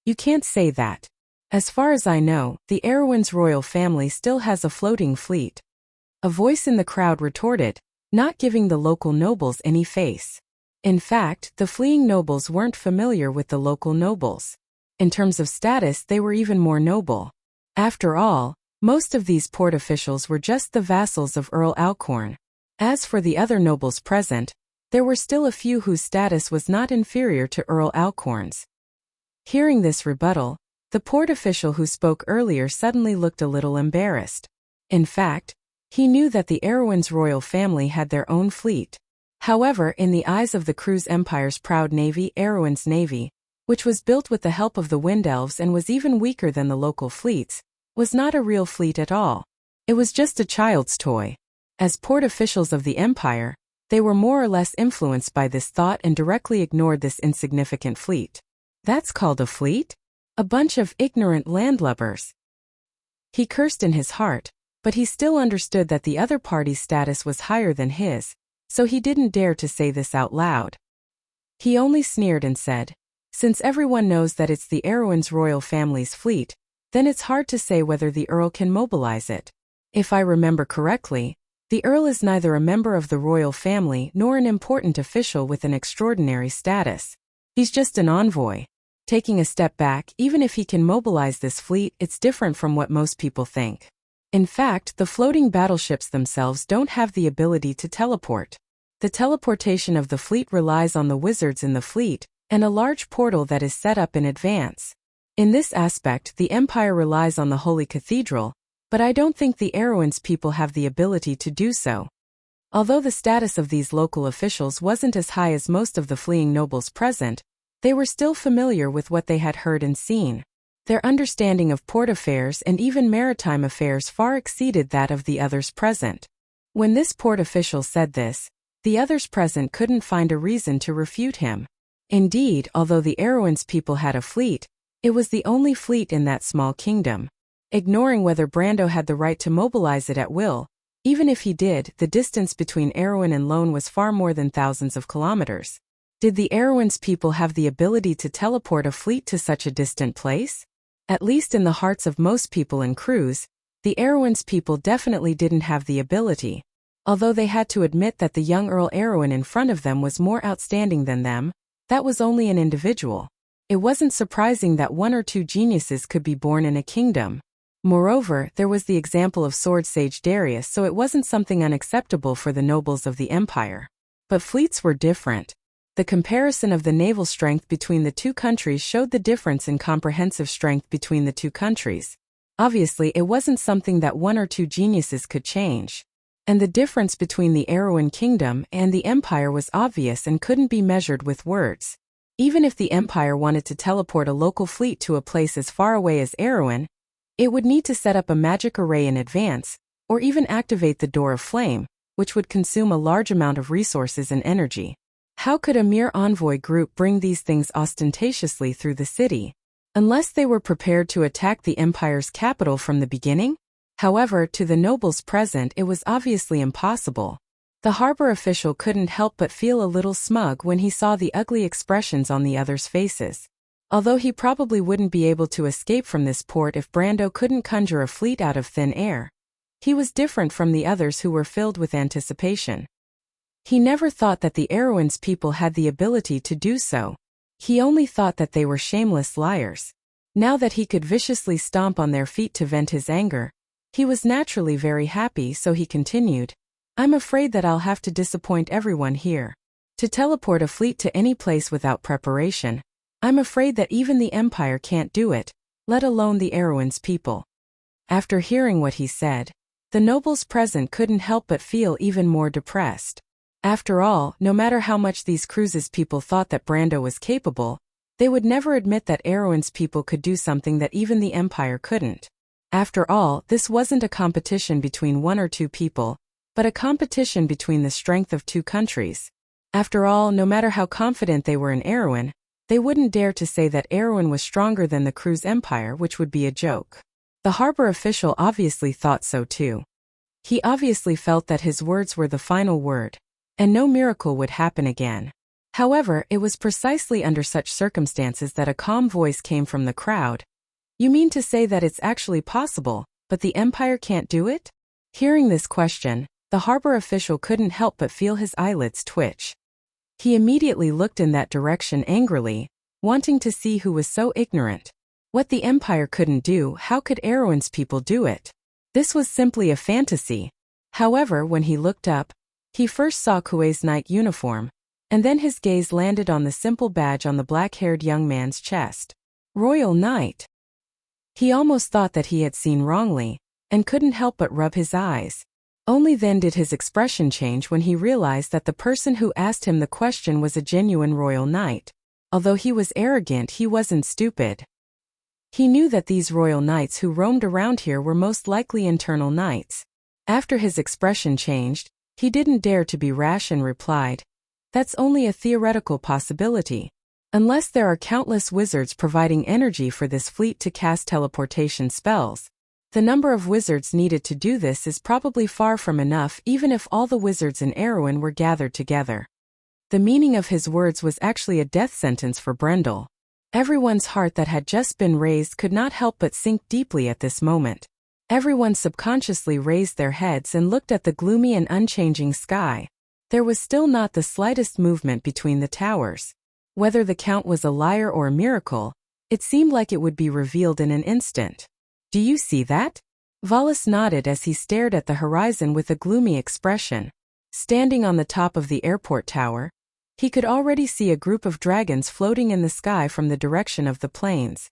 You can't say that. As far as I know, the Erewhon's royal family still has a floating fleet. A voice in the crowd retorted, not giving the local nobles any face. In fact, the fleeing nobles weren't familiar with the local nobles. In terms of status, they were even more noble. After all, most of these port officials were just the vassals of Earl Alcorn. As for the other nobles present, there were still a few whose status was not inferior to Earl Alcorn's. Hearing this rebuttal, the port official who spoke earlier suddenly looked a little embarrassed. In fact, he knew that the Erewhon's royal family had their own fleet. However, in the eyes of the Cruise Empire's proud navy, Erewhon's navy, which was built with the help of the Wind Elves and was even weaker than the local fleets, was not a real fleet at all. It was just a child's toy. As port officials of the Empire, they were more or less influenced by this thought and directly ignored this insignificant fleet. That's called a fleet? A bunch of ignorant landlubbers. He cursed in his heart, but he still understood that the other party's status was higher than his, so he didn't dare to say this out loud. He only sneered and said, "Since everyone knows that it's the Erewhon's royal family's fleet, then it's hard to say whether the Earl can mobilize it. If I remember correctly, the Earl is neither a member of the royal family nor an important official with an extraordinary status. He's just an envoy. Taking a step back, even if he can mobilize this fleet, it's different from what most people think. In fact, the floating battleships themselves don't have the ability to teleport. The teleportation of the fleet relies on the wizards in the fleet, and a large portal that is set up in advance. In this aspect, the Empire relies on the Holy Cathedral, but I don't think the Erewhon's people have the ability to do so." Although the status of these local officials wasn't as high as most of the fleeing nobles present, they were still familiar with what they had heard and seen. Their understanding of port affairs and even maritime affairs far exceeded that of the others present. When this port official said this, the others present couldn't find a reason to refute him. Indeed, although the Erewhon's people had a fleet, it was the only fleet in that small kingdom. Ignoring whether Brando had the right to mobilize it at will, even if he did, the distance between Erewhon and Lone was far more than thousands of kilometers. Did the Erewhon's people have the ability to teleport a fleet to such a distant place? At least in the hearts of most people in Cruise, the Erewhon's people definitely didn't have the ability. Although they had to admit that the young Earl Erewhon in front of them was more outstanding than them, that was only an individual. It wasn't surprising that one or two geniuses could be born in a kingdom. Moreover, there was the example of sword sage Darius, so it wasn't something unacceptable for the nobles of the Empire. But fleets were different. The comparison of the naval strength between the two countries showed the difference in comprehensive strength between the two countries. Obviously, it wasn't something that one or two geniuses could change. And the difference between the Erewhon Kingdom and the Empire was obvious and couldn't be measured with words. Even if the Empire wanted to teleport a local fleet to a place as far away as Erewhon, it would need to set up a magic array in advance, or even activate the Door of Flame, which would consume a large amount of resources and energy. How could a mere envoy group bring these things ostentatiously through the city? Unless they were prepared to attack the Empire's capital from the beginning? However, to the nobles present, it was obviously impossible. The harbor official couldn't help but feel a little smug when he saw the ugly expressions on the others' faces. Although he probably wouldn't be able to escape from this port if Brando couldn't conjure a fleet out of thin air, he was different from the others who were filled with anticipation. He never thought that the Erewhon's people had the ability to do so. He only thought that they were shameless liars. Now that he could viciously stomp on their feet to vent his anger, he was naturally very happy, so he continued, "I'm afraid that I'll have to disappoint everyone here. To teleport a fleet to any place without preparation, I'm afraid that even the Empire can't do it, let alone the Erewhon's people." After hearing what he said, the nobles present couldn't help but feel even more depressed. After all, no matter how much these Cruise's people thought that Brando was capable, they would never admit that Erewhon's people could do something that even the Empire couldn't. After all, this wasn't a competition between one or two people, but a competition between the strength of two countries. After all, no matter how confident they were in Erewhon, they wouldn't dare to say that Erewhon was stronger than the Cruise Empire, which would be a joke. The harbor official obviously thought so too. He obviously felt that his words were the final word. and no miracle would happen again. However, it was precisely under such circumstances that a calm voice came from the crowd. You mean to say that it's actually possible, but the Empire can't do it? Hearing this question, the harbor official couldn't help but feel his eyelids twitch. He immediately looked in that direction angrily, wanting to see who was so ignorant. What the Empire couldn't do, how could Erewhon's people do it? This was simply a fantasy. However, when he looked up, he first saw Kuei's knight uniform, and then his gaze landed on the simple badge on the black-haired young man's chest. Royal Knight. He almost thought that he had seen wrongly, and couldn't help but rub his eyes. Only then did his expression change when he realized that the person who asked him the question was a genuine royal knight. Although he was arrogant, he wasn't stupid. He knew that these royal knights who roamed around here were most likely internal knights. After his expression changed, he didn't dare to be rash and replied, "That's only a theoretical possibility. Unless there are countless wizards providing energy for this fleet to cast teleportation spells. The number of wizards needed to do this is probably far from enough even if all the wizards in Erewhon were gathered together." The meaning of his words was actually a death sentence for Brendel. Everyone's heart that had just been raised could not help but sink deeply at this moment. Everyone subconsciously raised their heads and looked at the gloomy and unchanging sky. There was still not the slightest movement between the towers. Whether the Count was a liar or a miracle, it seemed like it would be revealed in an instant. "Do you see that?" Valles nodded as he stared at the horizon with a gloomy expression. Standing on the top of the airport tower, he could already see a group of dragons floating in the sky from the direction of the plains.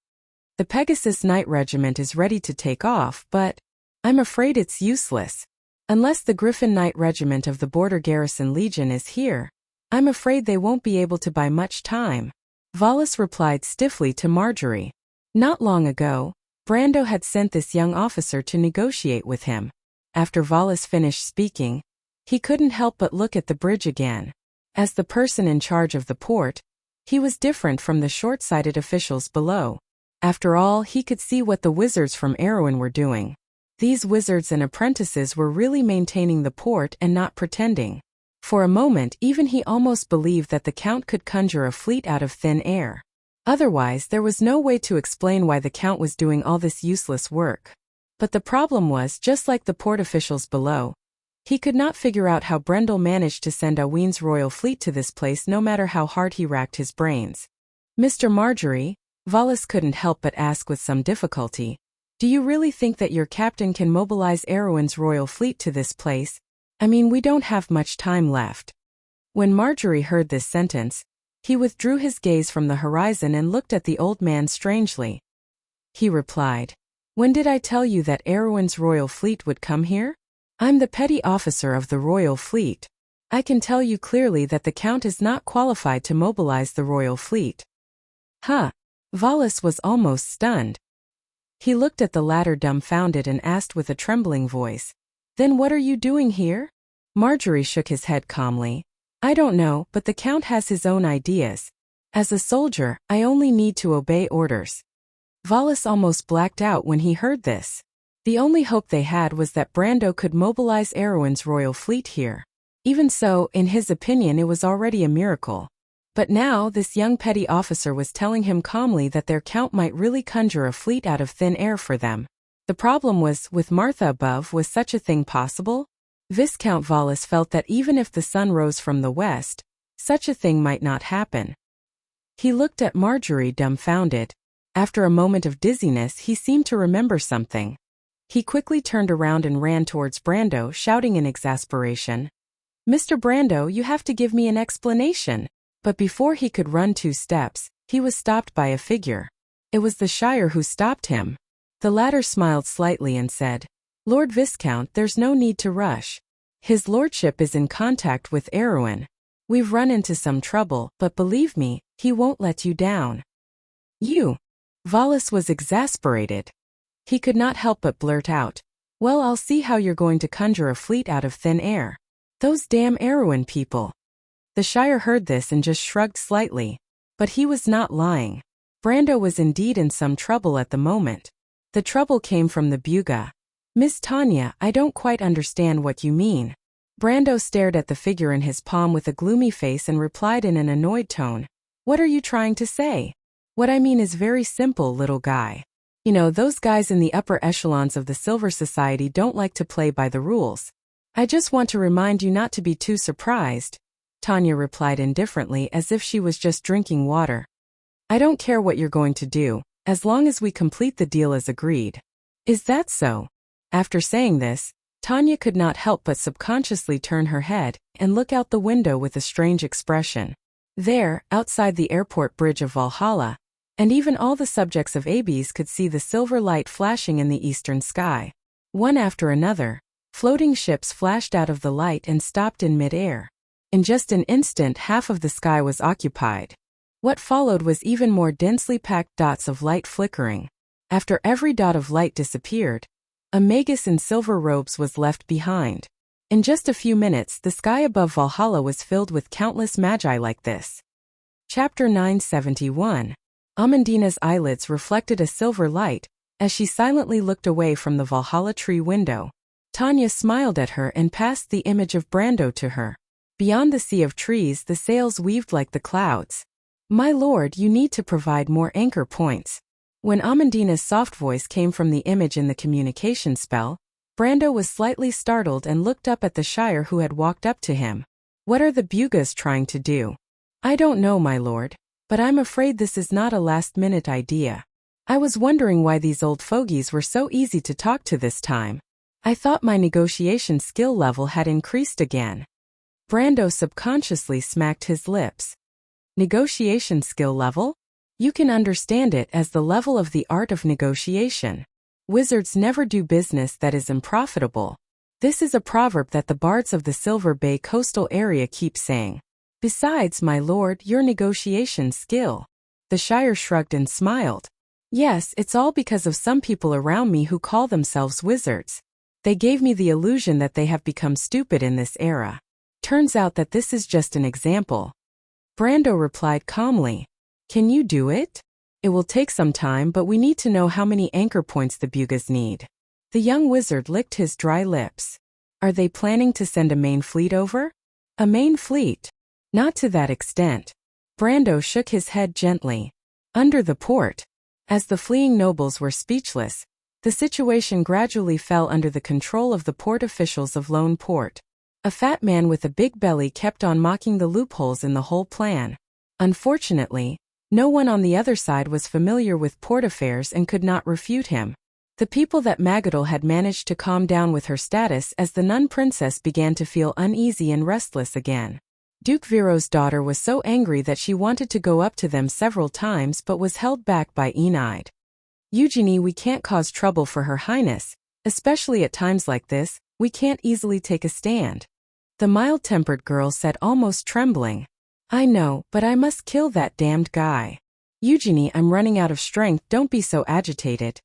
"The Pegasus Knight Regiment is ready to take off, but I'm afraid it's useless. Unless the Griffin Knight Regiment of the Border Garrison Legion is here, I'm afraid they won't be able to buy much time," Valles replied stiffly to Marjorie. Not long ago, Brando had sent this young officer to negotiate with him. After Valles finished speaking, he couldn't help but look at the bridge again. As the person in charge of the port, he was different from the short-sighted officials below. After all, he could see what the wizards from Erewhon were doing. These wizards and apprentices were really maintaining the port and not pretending. For a moment even he almost believed that the Count could conjure a fleet out of thin air. Otherwise, there was no way to explain why the Count was doing all this useless work. But the problem was, just like the port officials below, he could not figure out how Brendel managed to send Aween's royal fleet to this place no matter how hard he racked his brains. "Mr. Marjorie," Valles couldn't help but ask with some difficulty, "do you really think that your captain can mobilize Erewhon's royal fleet to this place? I mean, we don't have much time left." When Marjorie heard this sentence, he withdrew his gaze from the horizon and looked at the old man strangely. He replied, "When did I tell you that Erewhon's royal fleet would come here? I'm the petty officer of the royal fleet. I can tell you clearly that the Count is not qualified to mobilize the royal fleet." "Huh?" Valles was almost stunned. He looked at the latter dumbfounded and asked with a trembling voice, "Then what are you doing here?" Marjorie shook his head calmly. "I don't know, but the Count has his own ideas. As a soldier, I only need to obey orders." Valles almost blacked out when he heard this. The only hope they had was that Brando could mobilize Erewhon's royal fleet here. Even so, in his opinion, it was already a miracle. But now this young petty officer was telling him calmly that their Count might really conjure a fleet out of thin air for them. The problem was, with Martha above, was such a thing possible? Viscount Valles felt that even if the sun rose from the west, such a thing might not happen. He looked at Marjorie dumbfounded. After a moment of dizziness, he seemed to remember something. He quickly turned around and ran towards Brando, shouting in exasperation, "Mr. Brando, you have to give me an explanation." But before he could run 2 steps, he was stopped by a figure. It was the Shire who stopped him. The latter smiled slightly and said, "Lord Viscount, there's no need to rush. His lordship is in contact with Erewhon. We've run into some trouble, but believe me, he won't let you down." "You?" Valles was exasperated. He could not help but blurt out, "Well, I'll see how you're going to conjure a fleet out of thin air. Those damn Erewhon people." The Shire heard this and just shrugged slightly. But he was not lying. Brando was indeed in some trouble at the moment. The trouble came from the Buga. "Miss Tanya, I don't quite understand what you mean." Brando stared at the figure in his palm with a gloomy face and replied in an annoyed tone. What are you trying to say? What I mean is very simple, little guy. You know, those guys in the upper echelons of the Silver Society don't like to play by the rules. I just want to remind you not to be too surprised, Tanya replied indifferently as if she was just drinking water. I don't care what you're going to do, as long as we complete the deal as agreed. Is that so? After saying this, Tanya could not help but subconsciously turn her head and look out the window with a strange expression. There, outside the airport bridge of Valhalla, and even all the subjects of Abies could see the silver light flashing in the eastern sky. One after another, floating ships flashed out of the light and stopped in mid-air. In just an instant, half of the sky was occupied. What followed was even more densely packed dots of light flickering. After every dot of light disappeared, a magus in silver robes was left behind. In just a few minutes, the sky above Valhalla was filled with countless magi like this. Chapter 971. Amandina's eyelids reflected a silver light as she silently looked away from the Valhalla tree window. Tanya smiled at her and passed the image of Brando to her. Beyond the sea of trees, the sails weaved like the clouds. My lord, you need to provide more anchor points. When Amandina's soft voice came from the image in the communication spell, Brando was slightly startled and looked up at the Shire who had walked up to him. What are the Bugas trying to do? I don't know, my lord, but I'm afraid this is not a last-minute idea. I was wondering why these old fogies were so easy to talk to this time. I thought my negotiation skill level had increased again. Brando subconsciously smacked his lips. Negotiation skill level? You can understand it as the level of the art of negotiation. Wizards never do business that is unprofitable. This is a proverb that the bards of the Silver Bay coastal area keep saying. Besides, my lord, your negotiation skill. The Shire shrugged and smiled. Yes, it's all because of some people around me who call themselves wizards. They gave me the illusion that they have become stupid in this era. Turns out that this is just an example. Brando replied calmly. Can you do it? It will take some time, but we need to know how many anchor points the Bugas need. The young wizard licked his dry lips. Are they planning to send a main fleet over? A main fleet? Not to that extent. Brando shook his head gently. Under the port. As the fleeing nobles were speechless, the situation gradually fell under the control of the port officials of Lone Port. A fat man with a big belly kept on mocking the loopholes in the whole plan. Unfortunately, no one on the other side was familiar with port affairs and could not refute him. The people that Magadol had managed to calm down with her status as the nun princess began to feel uneasy and restless again. Duke Viro's daughter was so angry that she wanted to go up to them several times but was held back by Enide. Eugenie, we can't cause trouble for Her Highness, especially at times like this, we can't easily take a stand. The mild-tempered girl said, almost trembling. I know, but I must kill that damned guy. Eugenie, I'm running out of strength, don't be so agitated.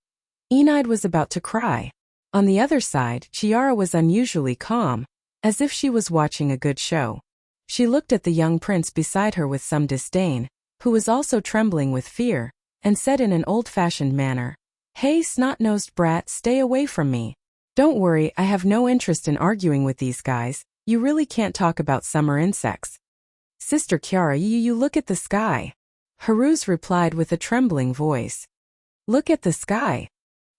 Enide was about to cry. On the other side, Chiara was unusually calm, as if she was watching a good show. She looked at the young prince beside her with some disdain, who was also trembling with fear, and said in an old-fashioned manner, Hey, snot-nosed brat, stay away from me. Don't worry, I have no interest in arguing with these guys, you really can't talk about summer insects. Sister Chiara, you look at the sky. Haruz replied with a trembling voice. Look at the sky.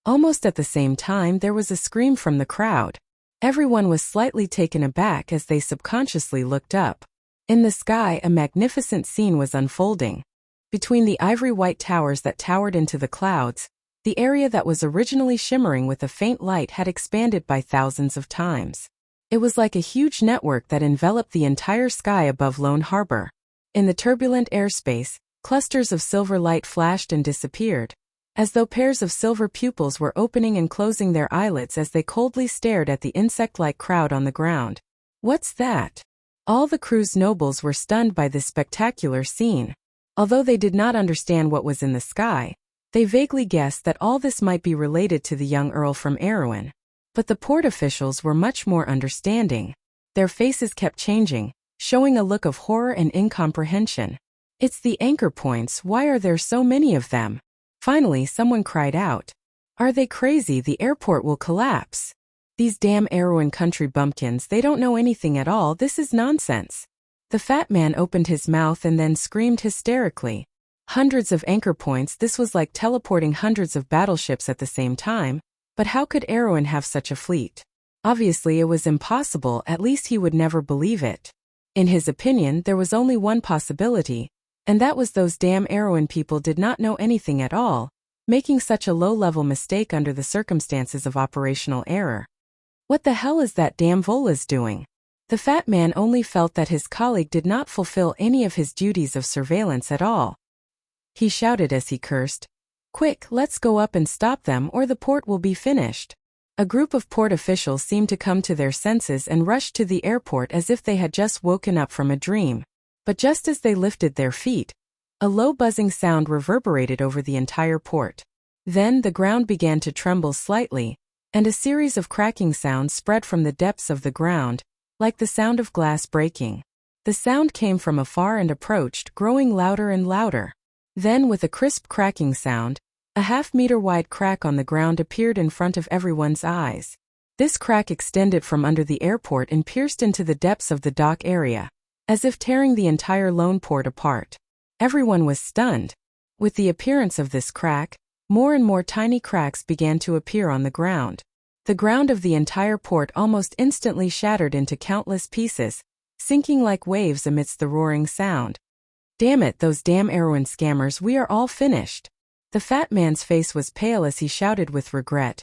Almost at the same time there was a scream from the crowd. Everyone was slightly taken aback as they subconsciously looked up. In the sky a magnificent scene was unfolding. Between the ivory-white towers that towered into the clouds, the area that was originally shimmering with a faint light had expanded by thousands of times. It was like a huge network that enveloped the entire sky above Lone Harbor. In the turbulent airspace, clusters of silver light flashed and disappeared, as though pairs of silver pupils were opening and closing their eyelids as they coldly stared at the insect-like crowd on the ground. What's that? All the crew's nobles were stunned by this spectacular scene. Although they did not understand what was in the sky, they vaguely guessed that all this might be related to the young earl from Erewhon. But the port officials were much more understanding. Their faces kept changing, showing a look of horror and incomprehension. It's the anchor points, why are there so many of them? Finally someone cried out. Are they crazy? The airport will collapse. These damn Erewhon country bumpkins, they don't know anything at all, this is nonsense. The fat man opened his mouth and then screamed hysterically. Hundreds of anchor points, this was like teleporting hundreds of battleships at the same time, but how could Erewhon have such a fleet? Obviously it was impossible, at least he would never believe it. In his opinion, there was only one possibility, and that was those damn Erewhon people did not know anything at all, making such a low-level mistake under the circumstances of operational error. What the hell is that damn Vola's doing? The fat man only felt that his colleague did not fulfill any of his duties of surveillance at all. He shouted as he cursed, "Quick, let's go up and stop them or the port will be finished." A group of port officials seemed to come to their senses and rushed to the airport as if they had just woken up from a dream. But just as they lifted their feet, a low buzzing sound reverberated over the entire port. Then the ground began to tremble slightly, and a series of cracking sounds spread from the depths of the ground, like the sound of glass breaking. The sound came from afar and approached, growing louder and louder. Then, with a crisp cracking sound, a half-meter-wide crack on the ground appeared in front of everyone's eyes. This crack extended from under the airport and pierced into the depths of the dock area, as if tearing the entire lone port apart. Everyone was stunned. With the appearance of this crack, more and more tiny cracks began to appear on the ground. The ground of the entire port almost instantly shattered into countless pieces, sinking like waves amidst the roaring sound. "Damn it, those damn Erewhon scammers, we are all finished." The fat man's face was pale as he shouted with regret.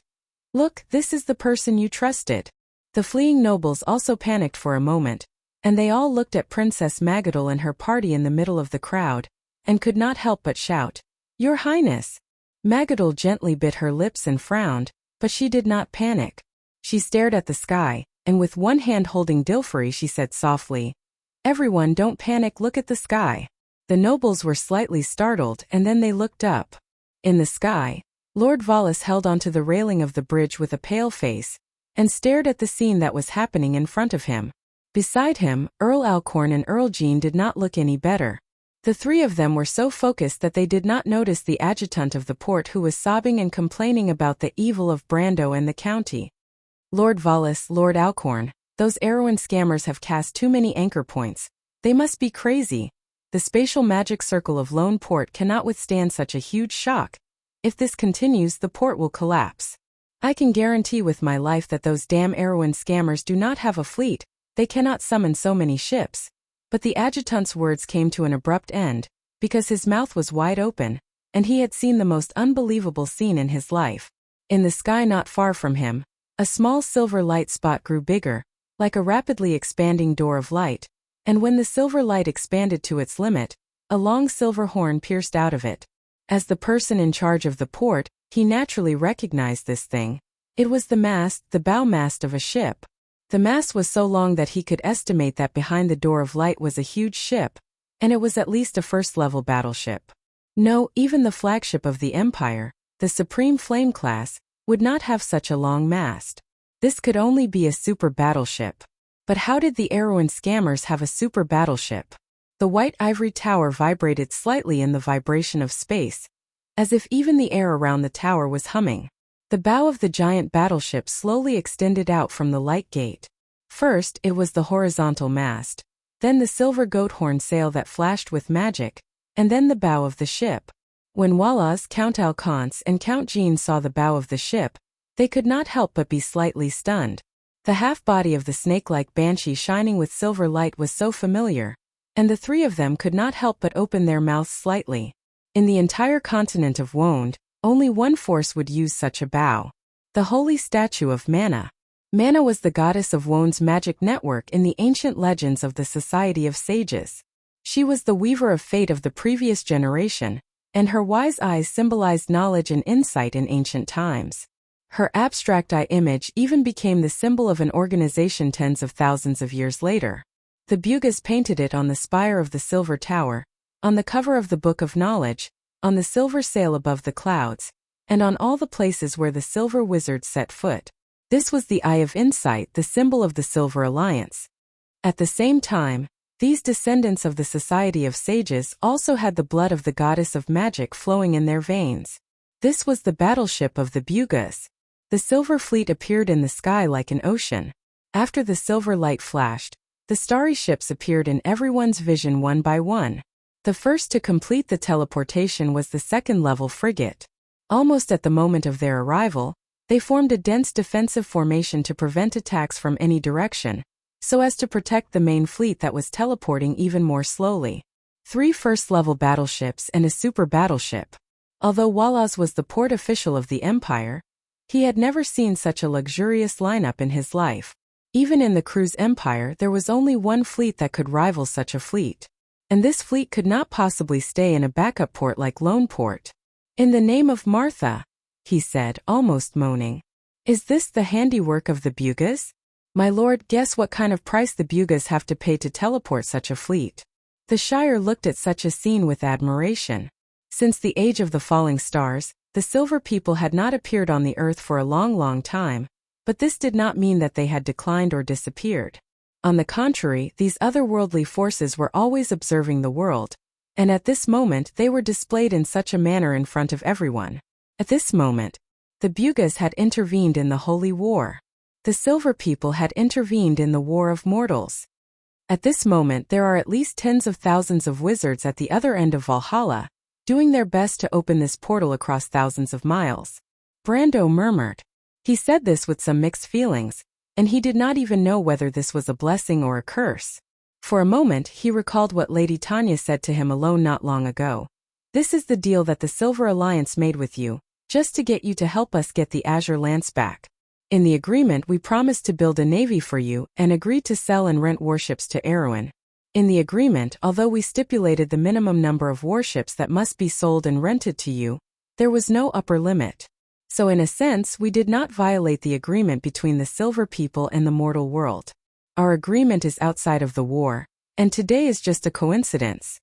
"Look, this is the person you trusted." The fleeing nobles also panicked for a moment, and they all looked at Princess Magadol and her party in the middle of the crowd, and could not help but shout, "Your Highness!" Magadol gently bit her lips and frowned, but she did not panic. She stared at the sky, and with one hand holding Dilfrey she said softly, "Everyone, don't panic, look at the sky." The nobles were slightly startled and then they looked up. In the sky, Lord Vallis held onto the railing of the bridge with a pale face, and stared at the scene that was happening in front of him. Beside him, Earl Alcorn and Earl Jean did not look any better. The three of them were so focused that they did not notice the adjutant of the port who was sobbing and complaining about the evil of Brando and the county. "Lord Vallis, Lord Alcorn, those Erewhon scammers have cast too many anchor points. They must be crazy. The spatial magic circle of Lone Port cannot withstand such a huge shock. If this continues, the port will collapse. I can guarantee with my life that those damn Erewhon scammers do not have a fleet, they cannot summon so many ships." But the adjutant's words came to an abrupt end, because his mouth was wide open, and he had seen the most unbelievable scene in his life. In the sky not far from him, a small silver light spot grew bigger, like a rapidly expanding door of light, and when the silver light expanded to its limit, a long silver horn pierced out of it. As the person in charge of the port, he naturally recognized this thing. It was the mast, the bow mast of a ship. The mast was so long that he could estimate that behind the door of light was a huge ship, and it was at least a first-level battleship. No, even the flagship of the Empire, the Supreme Flame class, would not have such a long mast. This could only be a super battleship. But how did the Erewhon scammers have a super battleship? The white ivory tower vibrated slightly in the vibration of space, as if even the air around the tower was humming. The bow of the giant battleship slowly extended out from the light gate. First, it was the horizontal mast, then the silver goat horn sail that flashed with magic, and then the bow of the ship. When Wallace, Count Alphonse, and Count Jean saw the bow of the ship, they could not help but be slightly stunned. The half-body of the snake-like banshee shining with silver light was so familiar, and the three of them could not help but open their mouths slightly. In the entire continent of Wonde, only one force would use such a bow. The holy statue of Mana. Mana was the goddess of Wonde's magic network in the ancient legends of the Society of Sages. She was the weaver of fate of the previous generation, and her wise eyes symbolized knowledge and insight in ancient times. Her abstract eye image even became the symbol of an organization tens of thousands of years later. The Bugas painted it on the spire of the silver tower, on the cover of the Book of Knowledge, on the silver sail above the clouds, and on all the places where the silver wizards set foot. This was the Eye of Insight, the symbol of the Silver Alliance. At the same time, these descendants of the Society of Sages also had the blood of the goddess of magic flowing in their veins. This was the battleship of the Bugas. The silver fleet appeared in the sky like an ocean. After the silver light flashed, the starry ships appeared in everyone's vision one by one. The first to complete the teleportation was the second-level frigate. Almost at the moment of their arrival, they formed a dense defensive formation to prevent attacks from any direction, so as to protect the main fleet that was teleporting even more slowly. 3 first-level battleships and a super battleship. Although Wallace was the port official of the Empire, he had never seen such a luxurious lineup in his life. Even in the cruise empire there was only one fleet that could rival such a fleet. And this fleet could not possibly stay in a backup port like Lone Port. "In the name of Martha," he said, almost moaning. "Is this the handiwork of the Bugas? My lord, guess what kind of price the Bugas have to pay to teleport such a fleet." The Shire looked at such a scene with admiration. Since the age of the falling stars, the Silver People had not appeared on the earth for a long time, but this did not mean that they had declined or disappeared. On the contrary, these otherworldly forces were always observing the world, and at this moment they were displayed in such a manner in front of everyone. At this moment, the Bugas had intervened in the Holy War. The Silver People had intervened in the War of Mortals. At this moment there are at least tens of thousands of wizards at the other end of Valhalla, doing their best to open this portal across thousands of miles. Brando murmured. He said this with some mixed feelings, and he did not even know whether this was a blessing or a curse. For a moment he recalled what Lady Tanya said to him alone not long ago. "This is the deal that the Silver Alliance made with you, just to get you to help us get the Azure Lance back. In the agreement we promised to build a navy for you and agreed to sell and rent warships to Erewhon. In the agreement, although we stipulated the minimum number of warships that must be sold and rented to you, there was no upper limit. So in a sense we did not violate the agreement between the Silver People and the mortal world. Our agreement is outside of the war, and today is just a coincidence."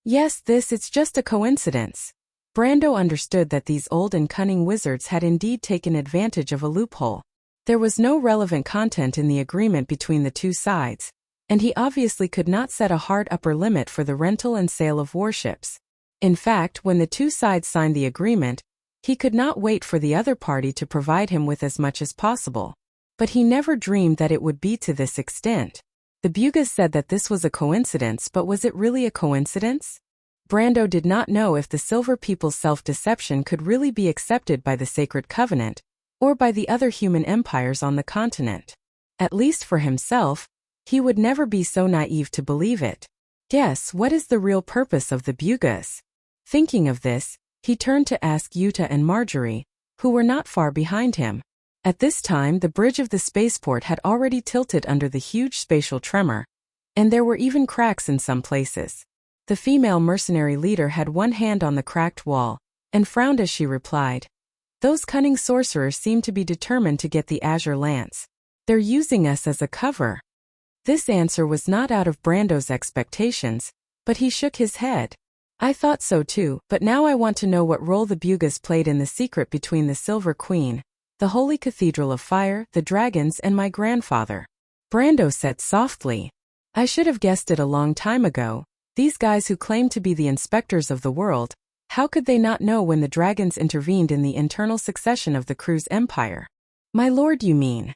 Yes, it's just a coincidence. Brando understood that these old and cunning wizards had indeed taken advantage of a loophole. There was no relevant content in the agreement between the two sides, and he obviously could not set a hard upper limit for the rental and sale of warships. In fact, when the two sides signed the agreement, he could not wait for the other party to provide him with as much as possible. But he never dreamed that it would be to this extent. The Bugas said that this was a coincidence, but was it really a coincidence? Brando did not know if the Silver People's self-deception could really be accepted by the Sacred Covenant, or by the other human empires on the continent. At least for himself, he would never be so naive to believe it. Guess what is the real purpose of the Bugas? Thinking of this, he turned to ask Yuta and Marjorie, who were not far behind him. At this time the bridge of the spaceport had already tilted under the huge spatial tremor, and there were even cracks in some places. The female mercenary leader had one hand on the cracked wall, and frowned as she replied. "Those cunning sorcerers seem to be determined to get the Azure Lance. They're using us as a cover." This answer was not out of Brando's expectations, but he shook his head. "I thought so too, but now I want to know what role the Bugas played in the secret between the Silver Queen, the Holy Cathedral of Fire, the dragons, and my grandfather." Brando said softly. "I should have guessed it a long time ago. These guys who claim to be the inspectors of the world, how could they not know when the dragons intervened in the internal succession of the Cruz Empire?" "My lord, you mean?"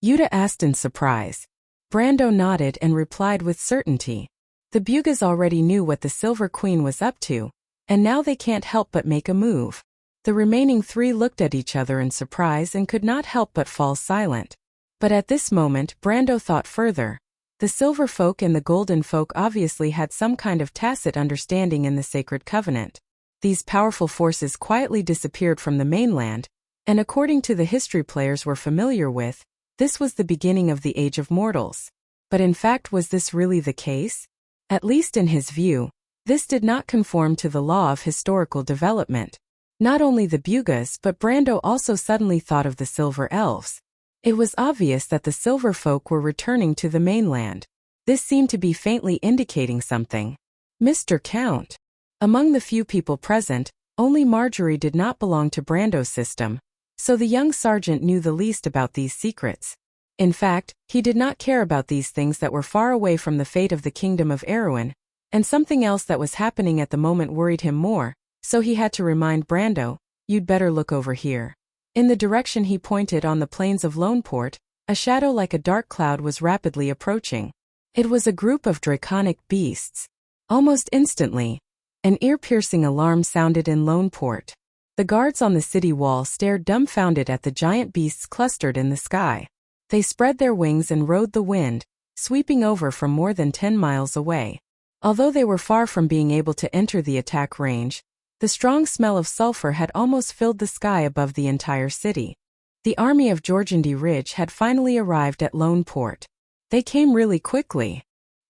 Yuta asked in surprise. Brando nodded and replied with certainty. "The Bugas already knew what the Silver Queen was up to, and now they can't help but make a move." The remaining three looked at each other in surprise and could not help but fall silent. But at this moment Brando thought further. The Silver Folk and the Golden Folk obviously had some kind of tacit understanding in the Sacred Covenant. These powerful forces quietly disappeared from the mainland, and according to the history players were familiar with, this was the beginning of the Age of Mortals. But in fact, was this really the case? At least in his view, this did not conform to the law of historical development. Not only the Bugas, but Brando also suddenly thought of the Silver Elves. It was obvious that the Silver Folk were returning to the mainland. This seemed to be faintly indicating something. "Mr. Count." Among the few people present, only Marjorie did not belong to Brando's system, so the young sergeant knew the least about these secrets. In fact, he did not care about these things that were far away from the fate of the kingdom of Erewhon, and something else that was happening at the moment worried him more, so he had to remind Brando, "You'd better look over here." In the direction he pointed on the plains of Loneport, a shadow like a dark cloud was rapidly approaching. It was a group of draconic beasts. Almost instantly, an ear-piercing alarm sounded in Loneport. The guards on the city wall stared dumbfounded at the giant beasts clustered in the sky. They spread their wings and rode the wind, sweeping over from more than 10 miles away. Although they were far from being able to enter the attack range, the strong smell of sulfur had almost filled the sky above the entire city. The army of Georgandy Ridge had finally arrived at Loneport. They came really quickly.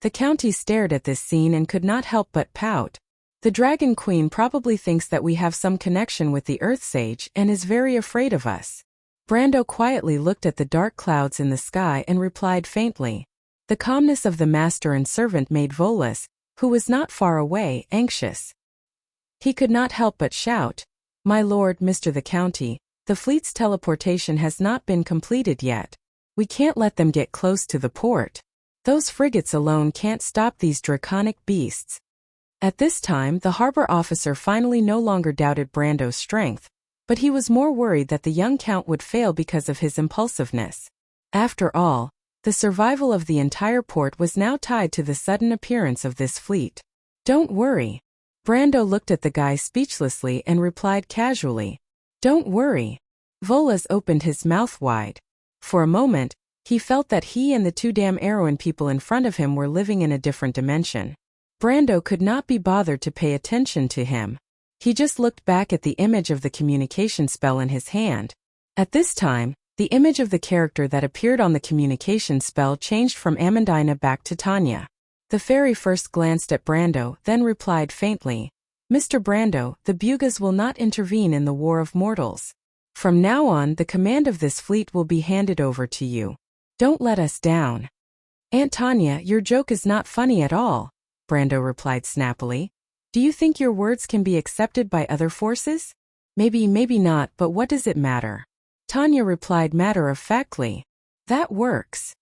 The county stared at this scene and could not help but pout. The Dragon Queen probably thinks that we have some connection with the Earth Sage and is very afraid of us. Brando quietly looked at the dark clouds in the sky and replied faintly. The calmness of the master and servant made Volus, who was not far away, anxious. He could not help but shout, "My lord, Mr. the County, the fleet's teleportation has not been completed yet. We can't let them get close to the port. Those frigates alone can't stop these draconic beasts." At this time, the harbor officer finally no longer doubted Brando's strength, but he was more worried that the young count would fail because of his impulsiveness. After all, the survival of the entire port was now tied to the sudden appearance of this fleet. "Don't worry." Brando looked at the guy speechlessly and replied casually, "Don't worry." Volus opened his mouth wide. For a moment, he felt that he and the two damn Arrowin people in front of him were living in a different dimension. Brando could not be bothered to pay attention to him. He just looked back at the image of the communication spell in his hand. At this time, the image of the character that appeared on the communication spell changed from Amandina back to Tanya. The fairy first glanced at Brando, then replied faintly, "Mr. Brando, the Bugas will not intervene in the War of Mortals. From now on, the command of this fleet will be handed over to you. Don't let us down." "Aunt Tanya, your joke is not funny at all," Brando replied snappily. "Do you think your words can be accepted by other forces?" Maybe not, but what does it matter?" Tanya replied matter-of-factly. "That works."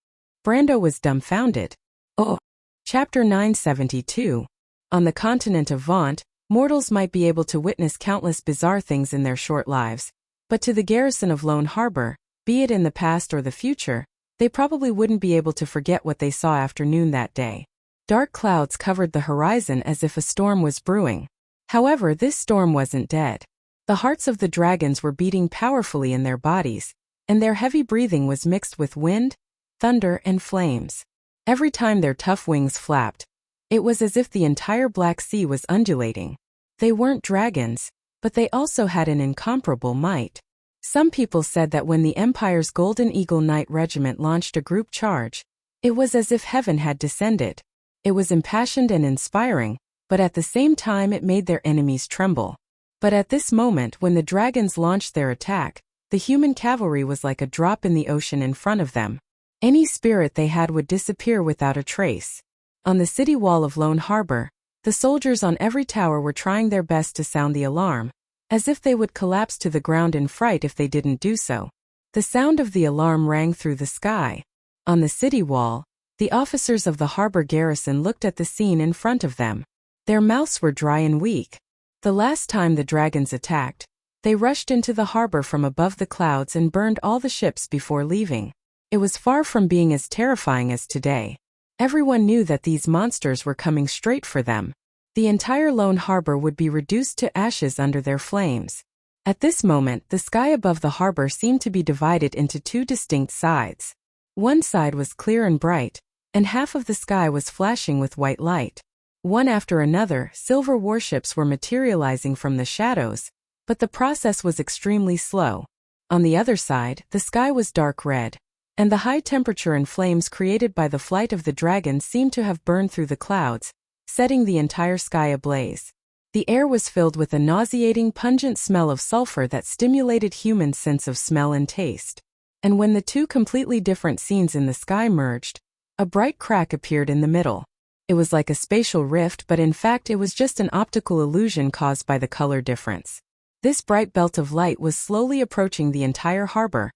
Brando was dumbfounded. Oh. Chapter 972. On the continent of Vaunt, mortals might be able to witness countless bizarre things in their short lives, but to the garrison of Lone Harbor, be it in the past or the future, they probably wouldn't be able to forget what they saw after noon that day. Dark clouds covered the horizon as if a storm was brewing. However, this storm wasn't dead. The hearts of the dragons were beating powerfully in their bodies, and their heavy breathing was mixed with wind, thunder, and flames. Every time their tough wings flapped, it was as if the entire Black Sea was undulating. They weren't dragons, but they also had an incomparable might. Some people said that when the Empire's Golden Eagle Knight Regiment launched a group charge, it was as if heaven had descended. It was impassioned and inspiring, but at the same time it made their enemies tremble. But at this moment when the dragons launched their attack, the human cavalry was like a drop in the ocean in front of them. Any spirit they had would disappear without a trace. On the city wall of Lone Harbor, the soldiers on every tower were trying their best to sound the alarm, as if they would collapse to the ground in fright if they didn't do so. The sound of the alarm rang through the sky. On the city wall, the officers of the harbor garrison looked at the scene in front of them. Their mouths were dry and weak. The last time the dragons attacked, they rushed into the harbor from above the clouds and burned all the ships before leaving. It was far from being as terrifying as today. Everyone knew that these monsters were coming straight for them. The entire Lone Harbor would be reduced to ashes under their flames. At this moment, the sky above the harbor seemed to be divided into two distinct sides. One side was clear and bright, and half of the sky was flashing with white light. One after another, silver warships were materializing from the shadows, but the process was extremely slow. On the other side, the sky was dark red, and the high temperature and flames created by the flight of the dragon seemed to have burned through the clouds, setting the entire sky ablaze. The air was filled with a nauseating, pungent smell of sulfur that stimulated human sense of smell and taste. And when the two completely different scenes in the sky merged, a bright crack appeared in the middle. It was like a spatial rift, but in fact it was just an optical illusion caused by the color difference. This bright belt of light was slowly approaching the entire harbor,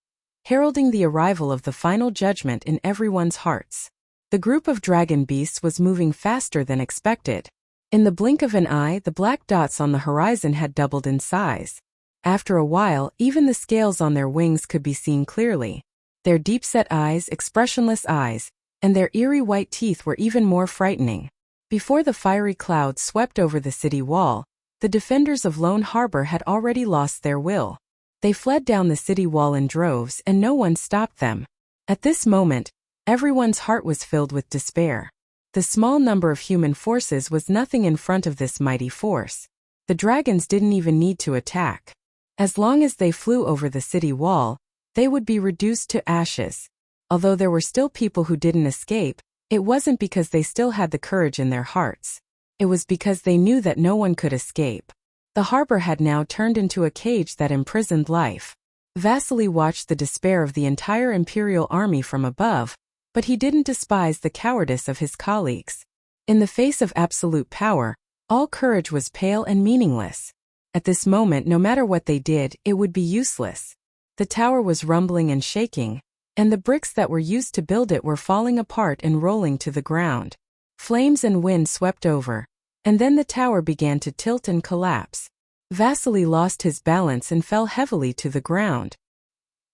heralding the arrival of the final judgment in everyone's hearts. The group of dragon beasts was moving faster than expected. In the blink of an eye, the black dots on the horizon had doubled in size. After a while, even the scales on their wings could be seen clearly. Their deep-set eyes, expressionless eyes, and their eerie white teeth were even more frightening. Before the fiery clouds swept over the city wall, the defenders of Lone Harbor had already lost their will. They fled down the city wall in droves and no one stopped them. At this moment, everyone's heart was filled with despair. The small number of human forces was nothing in front of this mighty force. The dragons didn't even need to attack. As long as they flew over the city wall, they would be reduced to ashes. Although there were still people who didn't escape, it wasn't because they still had the courage in their hearts. It was because they knew that no one could escape. The harbor had now turned into a cage that imprisoned life. Vasily watched the despair of the entire imperial army from above, but he didn't despise the cowardice of his colleagues. In the face of absolute power, all courage was pale and meaningless. At this moment, no matter what they did, it would be useless. The tower was rumbling and shaking, and the bricks that were used to build it were falling apart and rolling to the ground. Flames and wind swept over, and then the tower began to tilt and collapse. Vasily lost his balance and fell heavily to the ground.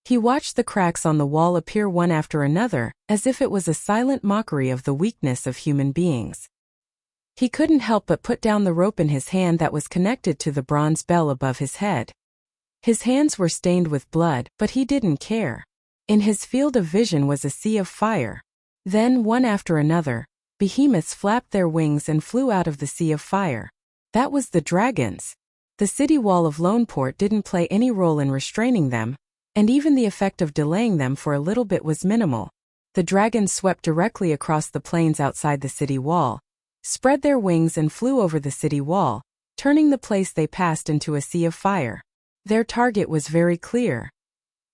He watched the cracks on the wall appear one after another, as if it was a silent mockery of the weakness of human beings. He couldn't help but put down the rope in his hand that was connected to the bronze bell above his head. His hands were stained with blood, but he didn't care. In his field of vision was a sea of fire. Then, one after another, behemoths flapped their wings and flew out of the sea of fire. That was the dragons. The city wall of Loneport didn't play any role in restraining them, and even the effect of delaying them for a little bit was minimal. The dragons swept directly across the plains outside the city wall, spread their wings and flew over the city wall, turning the place they passed into a sea of fire. Their target was very clear.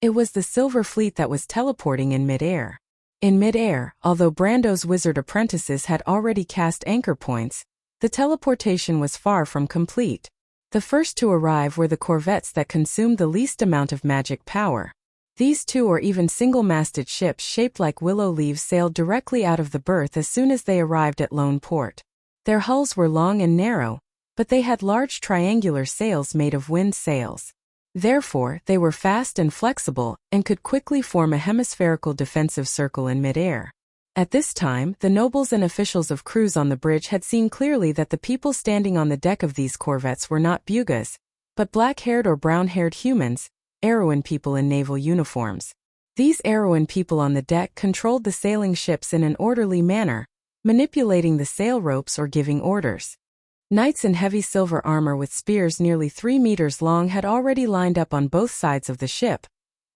It was the Silver Fleet that was teleporting in mid-air. In mid-air, although Brando's wizard apprentices had already cast anchor points, the teleportation was far from complete. The first to arrive were the corvettes that consumed the least amount of magic power. These two or even single-masted ships shaped like willow leaves sailed directly out of the berth as soon as they arrived at Lone Port. Their hulls were long and narrow, but they had large triangular sails made of wind sails. Therefore, they were fast and flexible, and could quickly form a hemispherical defensive circle in mid-air. At this time, the nobles and officials of crews on the bridge had seen clearly that the people standing on the deck of these corvettes were not Bugas, but black-haired or brown-haired humans, Arrowan people in naval uniforms. These Arrowan people on the deck controlled the sailing ships in an orderly manner, manipulating the sail ropes or giving orders. Knights in heavy silver armor with spears nearly 3 meters long had already lined up on both sides of the ship,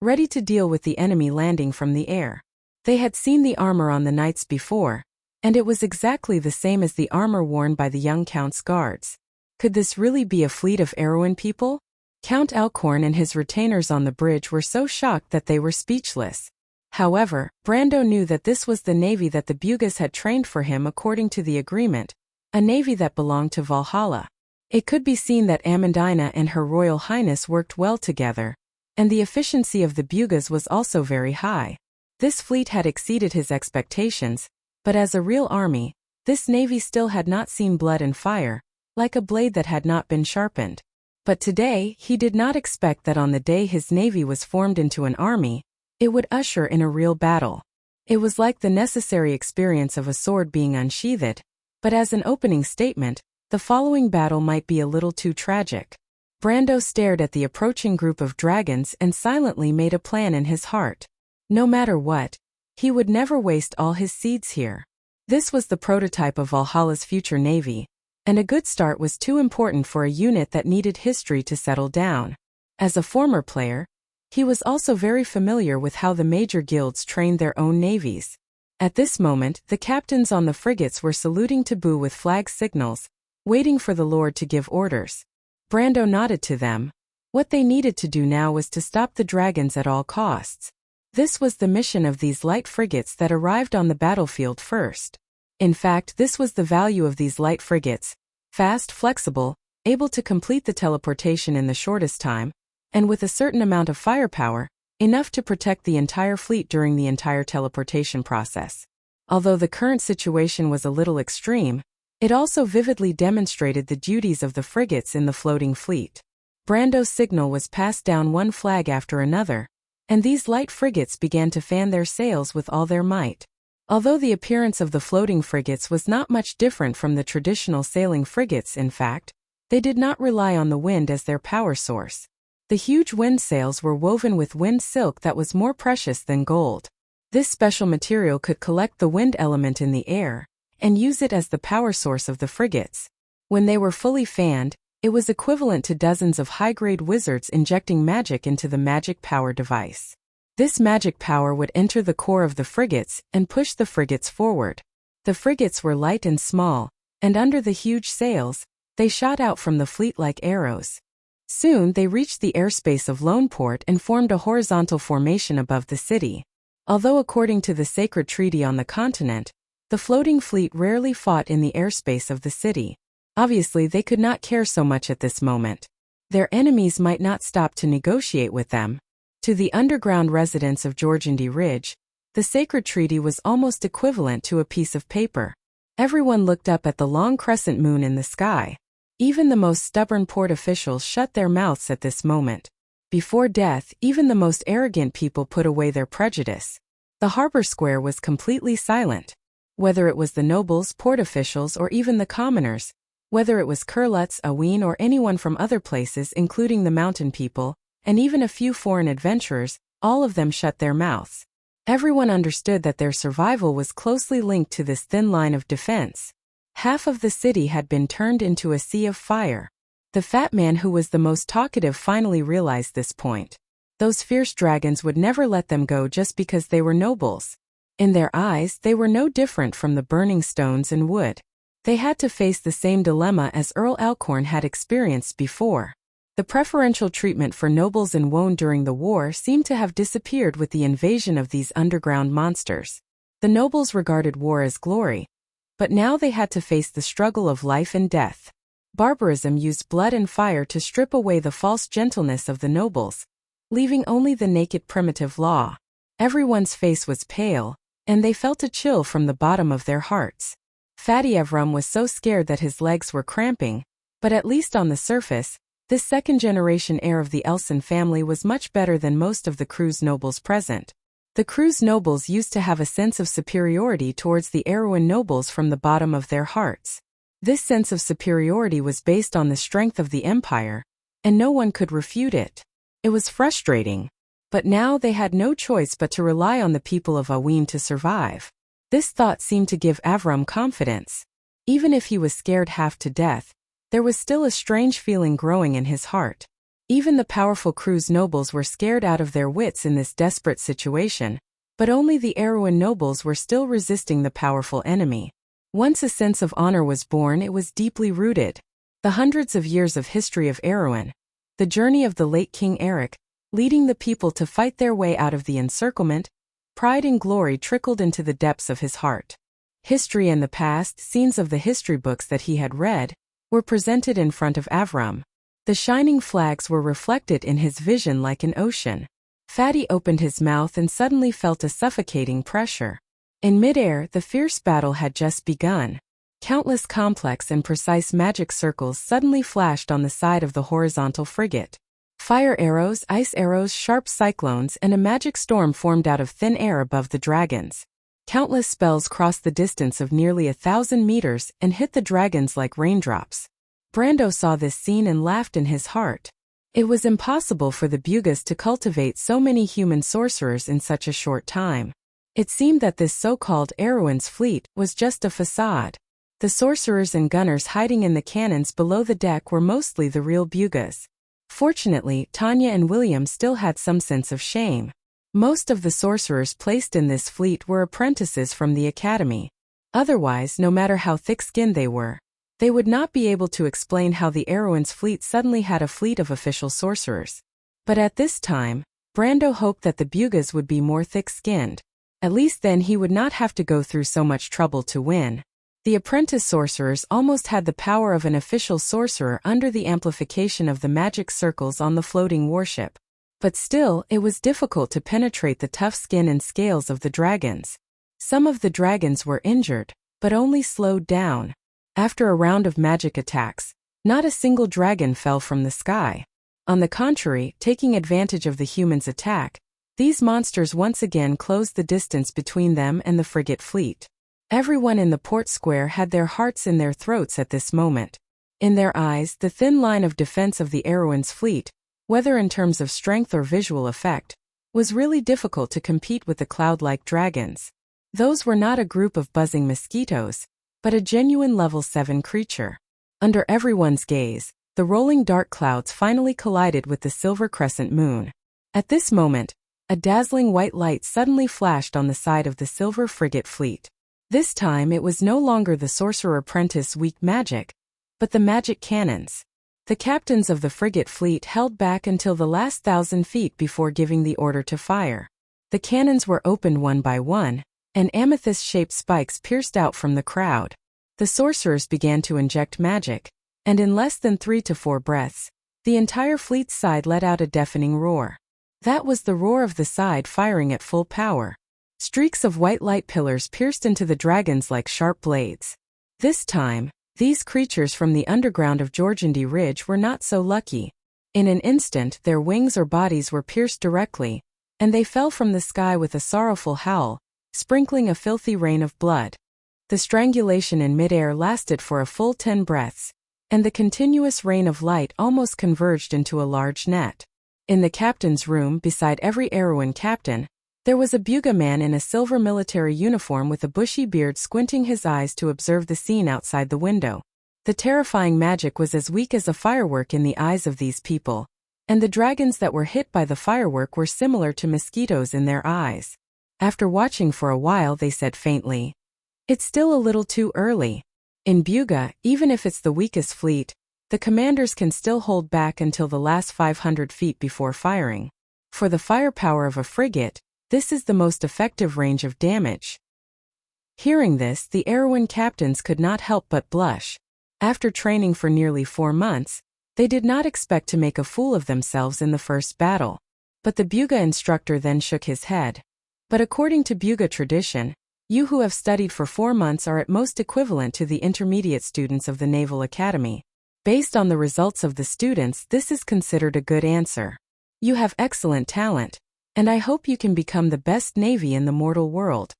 ready to deal with the enemy landing from the air. They had seen the armor on the knights before, and it was exactly the same as the armor worn by the young count's guards. Could this really be a fleet of Arrowan people? Count Alcorn and his retainers on the bridge were so shocked that they were speechless. However, Brando knew that this was the navy that the Bugas had trained for him according to the agreement, a navy that belonged to Valhalla. It could be seen that Amandina and Her Royal Highness worked well together, and the efficiency of the Bugas was also very high. This fleet had exceeded his expectations, but as a real army, this navy still had not seen blood and fire, like a blade that had not been sharpened. But today, he did not expect that on the day his navy was formed into an army, it would usher in a real battle. It was like the necessary experience of a sword being unsheathed, but as an opening statement, the following battle might be a little too tragic. Brando stared at the approaching group of dragons and silently made a plan in his heart. No matter what, he would never waste all his seeds here. This was the prototype of Valhalla's future navy, and a good start was too important for a unit that needed history to settle down. As a former player, he was also very familiar with how the major guilds trained their own navies. At this moment, the captains on the frigates were saluting Taboo with flag signals, waiting for the Lord to give orders. Brando nodded to them. What they needed to do now was to stop the dragons at all costs. This was the mission of these light frigates that arrived on the battlefield first. In fact, this was the value of these light frigates: fast, flexible, able to complete the teleportation in the shortest time, and with a certain amount of firepower, enough to protect the entire fleet during the entire teleportation process. Although the current situation was a little extreme, it also vividly demonstrated the duties of the frigates in the floating fleet. Brando's signal was passed down one flag after another, and these light frigates began to fan their sails with all their might. Although the appearance of the floating frigates was not much different from the traditional sailing frigates, in fact, they did not rely on the wind as their power source. The huge wind sails were woven with wind silk that was more precious than gold. This special material could collect the wind element in the air and use it as the power source of the frigates. When they were fully fanned, it was equivalent to dozens of high-grade wizards injecting magic into the magic power device. This magic power would enter the core of the frigates and push the frigates forward. The frigates were light and small, and under the huge sails, they shot out from the fleet like arrows. Soon they reached the airspace of Loneport and formed a horizontal formation above the city. Although according to the sacred treaty on the continent, the floating fleet rarely fought in the airspace of the city. Obviously they could not care so much at this moment. Their enemies might not stop to negotiate with them. To the underground residents of Georgandy Ridge, the sacred treaty was almost equivalent to a piece of paper. Everyone looked up at the long crescent moon in the sky. Even the most stubborn port officials shut their mouths at this moment. Before death, even the most arrogant people put away their prejudice. The harbor square was completely silent. Whether it was the nobles, port officials, or even the commoners, whether it was Kurlutz, Aween, or anyone from other places including the mountain people, and even a few foreign adventurers, all of them shut their mouths. Everyone understood that their survival was closely linked to this thin line of defense. Half of the city had been turned into a sea of fire. The fat man who was the most talkative finally realized this point. Those fierce dragons would never let them go just because they were nobles. In their eyes, they were no different from the burning stones and wood. They had to face the same dilemma as Earl Alcorn had experienced before. The preferential treatment for nobles in Wone during the war seemed to have disappeared with the invasion of these underground monsters. The nobles regarded war as glory, but now they had to face the struggle of life and death. Barbarism used blood and fire to strip away the false gentleness of the nobles, leaving only the naked primitive law. Everyone's face was pale, and they felt a chill from the bottom of their hearts. Fatty Evram was so scared that his legs were cramping, but at least on the surface, this second-generation heir of the Elson family was much better than most of the crew's nobles present. The crew's nobles used to have a sense of superiority towards the Erewhon nobles from the bottom of their hearts. This sense of superiority was based on the strength of the empire, and no one could refute it. It was frustrating, but now they had no choice but to rely on the people of Aween to survive. This thought seemed to give Avram confidence. Even if he was scared half to death, there was still a strange feeling growing in his heart. Even the powerful crew's nobles were scared out of their wits in this desperate situation, but only the Erewhon nobles were still resisting the powerful enemy. Once a sense of honor was born, it was deeply rooted. The hundreds of years of history of Erewhon, the journey of the late King Eric, leading the people to fight their way out of the encirclement, pride and glory trickled into the depths of his heart. History and the past, scenes of the history books that he had read, were presented in front of Avram. The shining flags were reflected in his vision like an ocean. Fatty opened his mouth and suddenly felt a suffocating pressure. In midair, the fierce battle had just begun. Countless complex and precise magic circles suddenly flashed on the side of the horizontal frigate. Fire arrows, ice arrows, sharp cyclones, and a magic storm formed out of thin air above the dragons. Countless spells crossed the distance of nearly 1,000 meters and hit the dragons like raindrops. Brando saw this scene and laughed in his heart. It was impossible for the Bugas to cultivate so many human sorcerers in such a short time. It seemed that this so-called Erewhon's fleet was just a facade. The sorcerers and gunners hiding in the cannons below the deck were mostly the real Bugas. Fortunately, Tanya and William still had some sense of shame. Most of the sorcerers placed in this fleet were apprentices from the academy. Otherwise, no matter how thick-skinned they were, they would not be able to explain how the Erewhon's fleet suddenly had a fleet of official sorcerers. But at this time, Brando hoped that the Bugas would be more thick-skinned. At least then he would not have to go through so much trouble to win. The apprentice sorcerers almost had the power of an official sorcerer under the amplification of the magic circles on the floating warship. But still, it was difficult to penetrate the tough skin and scales of the dragons. Some of the dragons were injured, but only slowed down. After a round of magic attacks, not a single dragon fell from the sky. On the contrary, taking advantage of the humans' attack, these monsters once again closed the distance between them and the frigate fleet. Everyone in the port square had their hearts in their throats at this moment. In their eyes, the thin line of defense of the Erewhon's fleet, whether in terms of strength or visual effect, was really difficult to compete with the cloud-like dragons. Those were not a group of buzzing mosquitoes, but a genuine level 7 creature. Under everyone's gaze, the rolling dark clouds finally collided with the silver crescent moon. At this moment, a dazzling white light suddenly flashed on the side of the silver frigate fleet. This time it was no longer the sorcerer apprentice's weak magic, but the magic cannons. The captains of the frigate fleet held back until the last 1,000 feet before giving the order to fire. The cannons were opened one by one, and amethyst-shaped spikes pierced out from the crowd. The sorcerers began to inject magic, and in less than 3 to 4 breaths, the entire fleet's side let out a deafening roar. That was the roar of the side firing at full power. Streaks of white light pillars pierced into the dragons like sharp blades. This time, these creatures from the underground of Jorgendy Ridge were not so lucky. In an instant their wings or bodies were pierced directly, and they fell from the sky with a sorrowful howl, sprinkling a filthy rain of blood. The strangulation in midair lasted for a full 10 breaths, and the continuous rain of light almost converged into a large net. In the captain's room beside every Erewhon captain, there was a Buga man in a silver military uniform with a bushy beard squinting his eyes to observe the scene outside the window. The terrifying magic was as weak as a firework in the eyes of these people, and the dragons that were hit by the firework were similar to mosquitoes in their eyes. After watching for a while they said faintly, "It's still a little too early. In Buga, even if it's the weakest fleet, the commanders can still hold back until the last 500 feet before firing. For the firepower of a frigate, this is the most effective range of damage." Hearing this, the Erewhon captains could not help but blush. After training for nearly 4 months, they did not expect to make a fool of themselves in the first battle. But the Buga instructor then shook his head. "But according to Buga tradition, you who have studied for 4 months are at most equivalent to the intermediate students of the Naval Academy. Based on the results of the students, this is considered a good answer. You have excellent talent, and I hope you can become the best navy in the mortal world."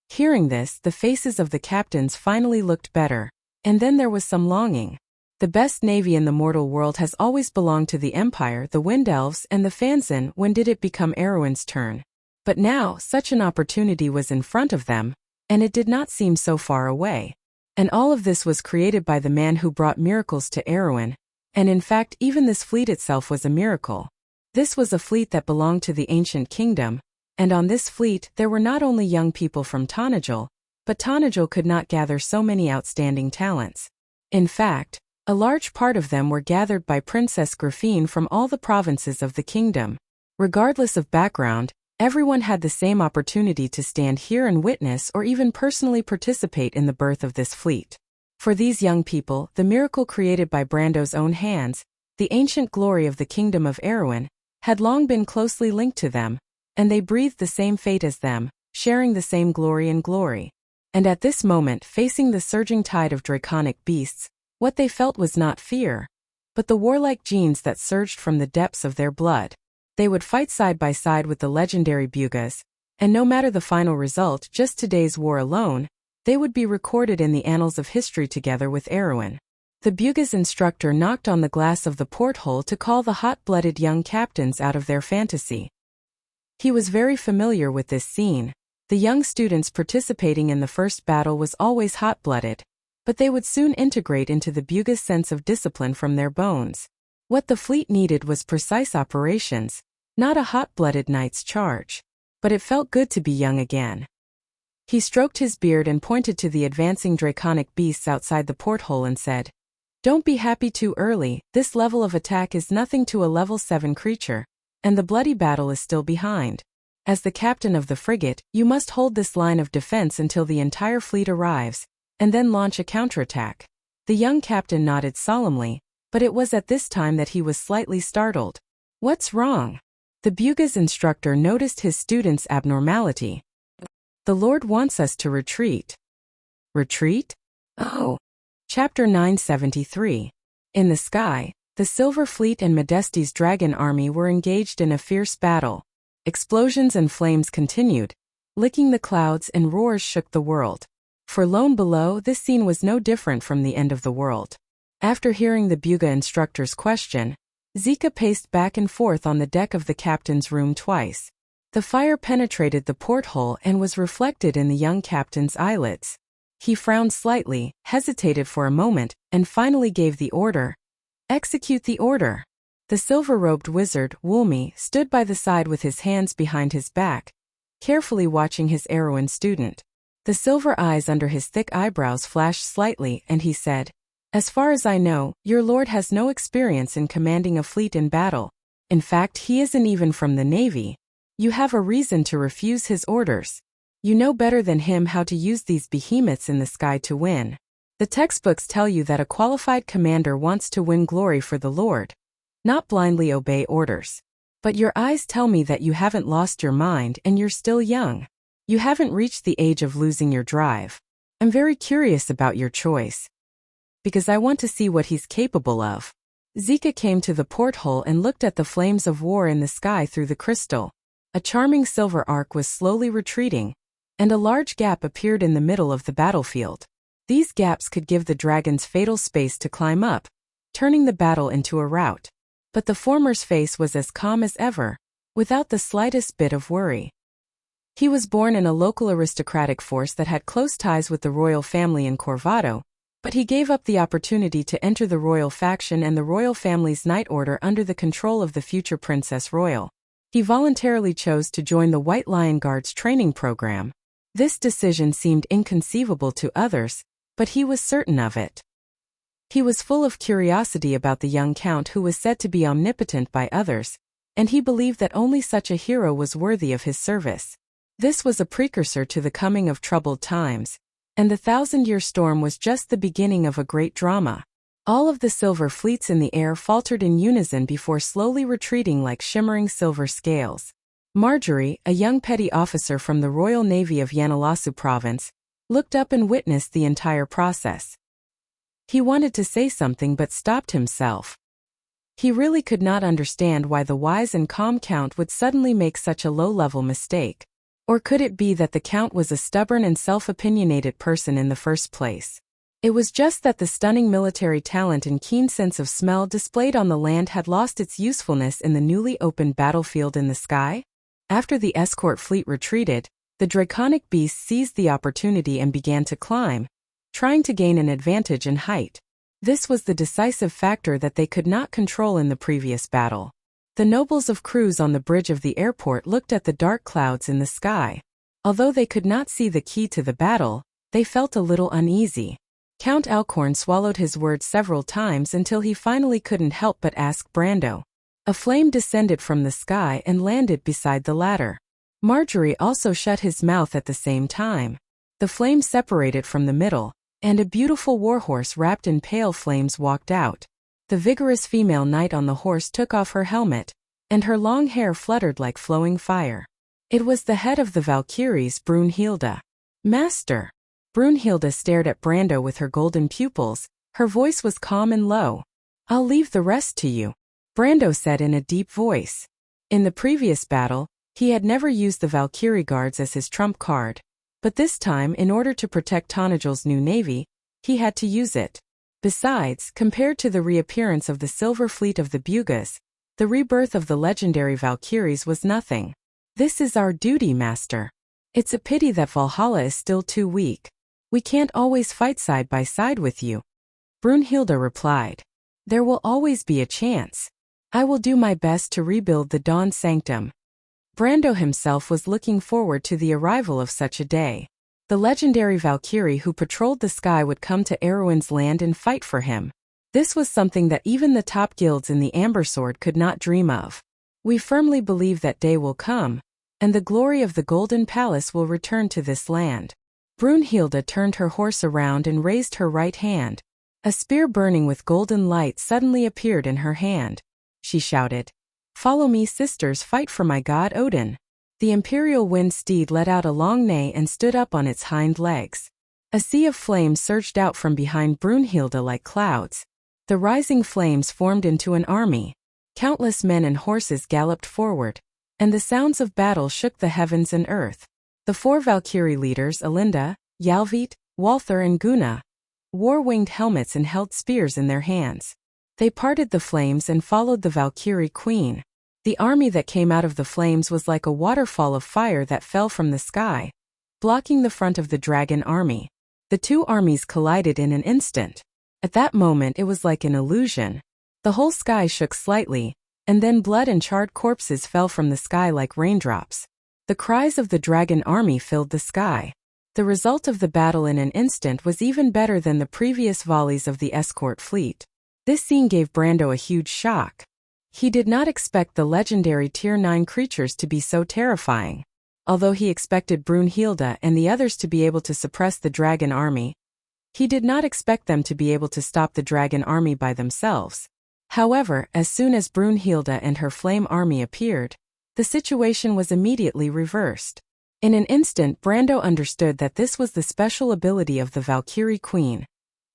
Hearing this, the faces of the captains finally looked better, and then there was some longing. The best navy in the mortal world has always belonged to the Empire, the Wind Elves, and the Fanzin. When did it become Erewhon's turn? But now, such an opportunity was in front of them, and it did not seem so far away. And all of this was created by the man who brought miracles to Erewhon, and in fact even this fleet itself was a miracle. This was a fleet that belonged to the ancient kingdom, and on this fleet there were not only young people from Tonajal, but Tonajal could not gather so many outstanding talents. In fact, a large part of them were gathered by Princess Griffine from all the provinces of the kingdom. Regardless of background, everyone had the same opportunity to stand here and witness or even personally participate in the birth of this fleet. For these young people, the miracle created by Brando's own hands, the ancient glory of the kingdom of Erewhon, had long been closely linked to them, and they breathed the same fate as them, sharing the same glory and glory. And at this moment, facing the surging tide of draconic beasts, what they felt was not fear, but the warlike genes that surged from the depths of their blood. They would fight side by side with the legendary Bugas, and no matter the final result, just today's war alone, they would be recorded in the annals of history together with Erewhon. The Buga's instructor knocked on the glass of the porthole to call the hot-blooded young captains out of their fantasy. He was very familiar with this scene. The young students participating in the first battle was always hot-blooded, but they would soon integrate into the Buga's sense of discipline from their bones. What the fleet needed was precise operations, not a hot-blooded knight's charge. But it felt good to be young again. He stroked his beard and pointed to the advancing draconic beasts outside the porthole and said, "Don't be happy too early, this level of attack is nothing to a level 7 creature, and the bloody battle is still behind. As the captain of the frigate, you must hold this line of defense until the entire fleet arrives, and then launch a counterattack." The young captain nodded solemnly, but it was at this time that he was slightly startled. "What's wrong?" The Buga's instructor noticed his student's abnormality. "The Lord wants us to retreat." "Retreat? Oh." Chapter 973. In the sky, The Silver Fleet and Modesti's dragon army were engaged in a fierce battle. Explosions and flames continued, licking the clouds, and roars shook the world. For lone below, this scene was no different from the end of the world. After hearing the Buga instructor's question, Zika paced back and forth on the deck of the captain's room twice. The fire penetrated the porthole and was reflected in the young captain's eyelids. He frowned slightly, hesitated for a moment, and finally gave the order. Execute the order. The silver-robed wizard, Wulmi, stood by the side with his hands behind his back, carefully watching his Erewhon student. The silver eyes under his thick eyebrows flashed slightly, and he said, "As far as I know, your lord has no experience in commanding a fleet in battle. In fact, he isn't even from the navy. You have a reason to refuse his orders. You know better than him how to use these behemoths in the sky to win. The textbooks tell you that a qualified commander wants to win glory for the Lord, not blindly obey orders. But your eyes tell me that you haven't lost your mind and you're still young. You haven't reached the age of losing your drive. I'm very curious about your choice, because I want to see what he's capable of." Zika came to the porthole and looked at the flames of war in the sky through the crystal. A charming silver arc was slowly retreating, and a large gap appeared in the middle of the battlefield. These gaps could give the dragons fatal space to climb up, turning the battle into a rout. But the former's face was as calm as ever, without the slightest bit of worry. He was born in a local aristocratic force that had close ties with the royal family in Corvado, but he gave up the opportunity to enter the royal faction and the royal family's Knight Order under the control of the future Princess Royal. He voluntarily chose to join the White Lion Guard's training program. This decision seemed inconceivable to others, but he was certain of it. He was full of curiosity about the young count who was said to be omnipotent by others, and he believed that only such a hero was worthy of his service. This was a precursor to the coming of troubled times, and the 1,000-year storm was just the beginning of a great drama. All of the silver fleets in the air faltered in unison before slowly retreating like shimmering silver scales. Marjorie, a young petty officer from the Royal Navy of Yanalasu Province, looked up and witnessed the entire process. He wanted to say something but stopped himself. He really could not understand why the wise and calm Count would suddenly make such a low-level mistake. Or could it be that the Count was a stubborn and self-opinionated person in the first place? It was just that the stunning military talent and keen sense of smell displayed on the land had lost its usefulness in the newly opened battlefield in the sky. After the escort fleet retreated, the draconic beasts seized the opportunity and began to climb, trying to gain an advantage in height. This was the decisive factor that they could not control in the previous battle. The nobles of crews on the bridge of the airport looked at the dark clouds in the sky. Although they could not see the key to the battle, they felt a little uneasy. Count Alcorn swallowed his words several times until he finally couldn't help but ask Brando. A flame descended from the sky and landed beside the latter. Marjorie also shut his mouth at the same time. The flame separated from the middle, and a beautiful warhorse wrapped in pale flames walked out. The vigorous female knight on the horse took off her helmet, and her long hair fluttered like flowing fire. It was the head of the Valkyries, Brunhilde. "Master!" Brunhilde stared at Brando with her golden pupils. Her voice was calm and low. "I'll leave the rest to you," Brando said in a deep voice. In the previous battle, he had never used the Valkyrie Guards as his trump card, but this time, in order to protect Tanajal's new navy, he had to use it. Besides, compared to the reappearance of the silver fleet of the Bugas, the rebirth of the legendary Valkyries was nothing. "This is our duty, Master. It's a pity that Valhalla is still too weak. We can't always fight side by side with you," Brunhilde replied. "There will always be a chance. I will do my best to rebuild the Dawn Sanctum." Brando himself was looking forward to the arrival of such a day. The legendary Valkyrie who patrolled the sky would come to Erewhon's land and fight for him. This was something that even the top guilds in the Amber Sword could not dream of. "We firmly believe that day will come, and the glory of the Golden Palace will return to this land." Brunhilde turned her horse around and raised her right hand. A spear burning with golden light suddenly appeared in her hand. She shouted, "Follow me, sisters, fight for my god Odin." The imperial wind steed let out a long neigh and stood up on its hind legs. A sea of flames surged out from behind Brunhilde like clouds. The rising flames formed into an army. Countless men and horses galloped forward, and the sounds of battle shook the heavens and earth. The 4 Valkyrie leaders, Alinda, Yalvit, Walther and Gunna, wore winged helmets and held spears in their hands. They parted the flames and followed the Valkyrie queen. The army that came out of the flames was like a waterfall of fire that fell from the sky, blocking the front of the dragon army. The 2 armies collided in an instant. At that moment it was like an illusion. The whole sky shook slightly, and then blood and charred corpses fell from the sky like raindrops. The cries of the dragon army filled the sky. The result of the battle in an instant was even better than the previous volleys of the escort fleet. This scene gave Brando a huge shock. He did not expect the legendary Tier 9 creatures to be so terrifying. Although he expected Brunhilde and the others to be able to suppress the dragon army, he did not expect them to be able to stop the dragon army by themselves. However, as soon as Brunhilde and her flame army appeared, the situation was immediately reversed. In an instant, Brando understood that this was the special ability of the Valkyrie Queen.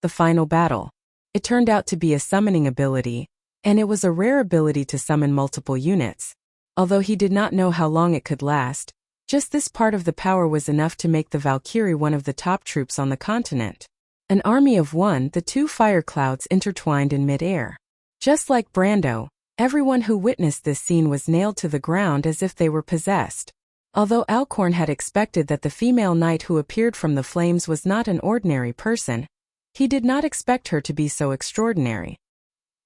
The final battle. It turned out to be a summoning ability, and it was a rare ability to summon multiple units. Although he did not know how long it could last, just this part of the power was enough to make the Valkyrie one of the top troops on the continent. An army of one, the 2 fire clouds intertwined in mid-air. Just like Brando, everyone who witnessed this scene was nailed to the ground as if they were possessed. Although Alcorn had expected that the female knight who appeared from the flames was not an ordinary person, he did not expect her to be so extraordinary.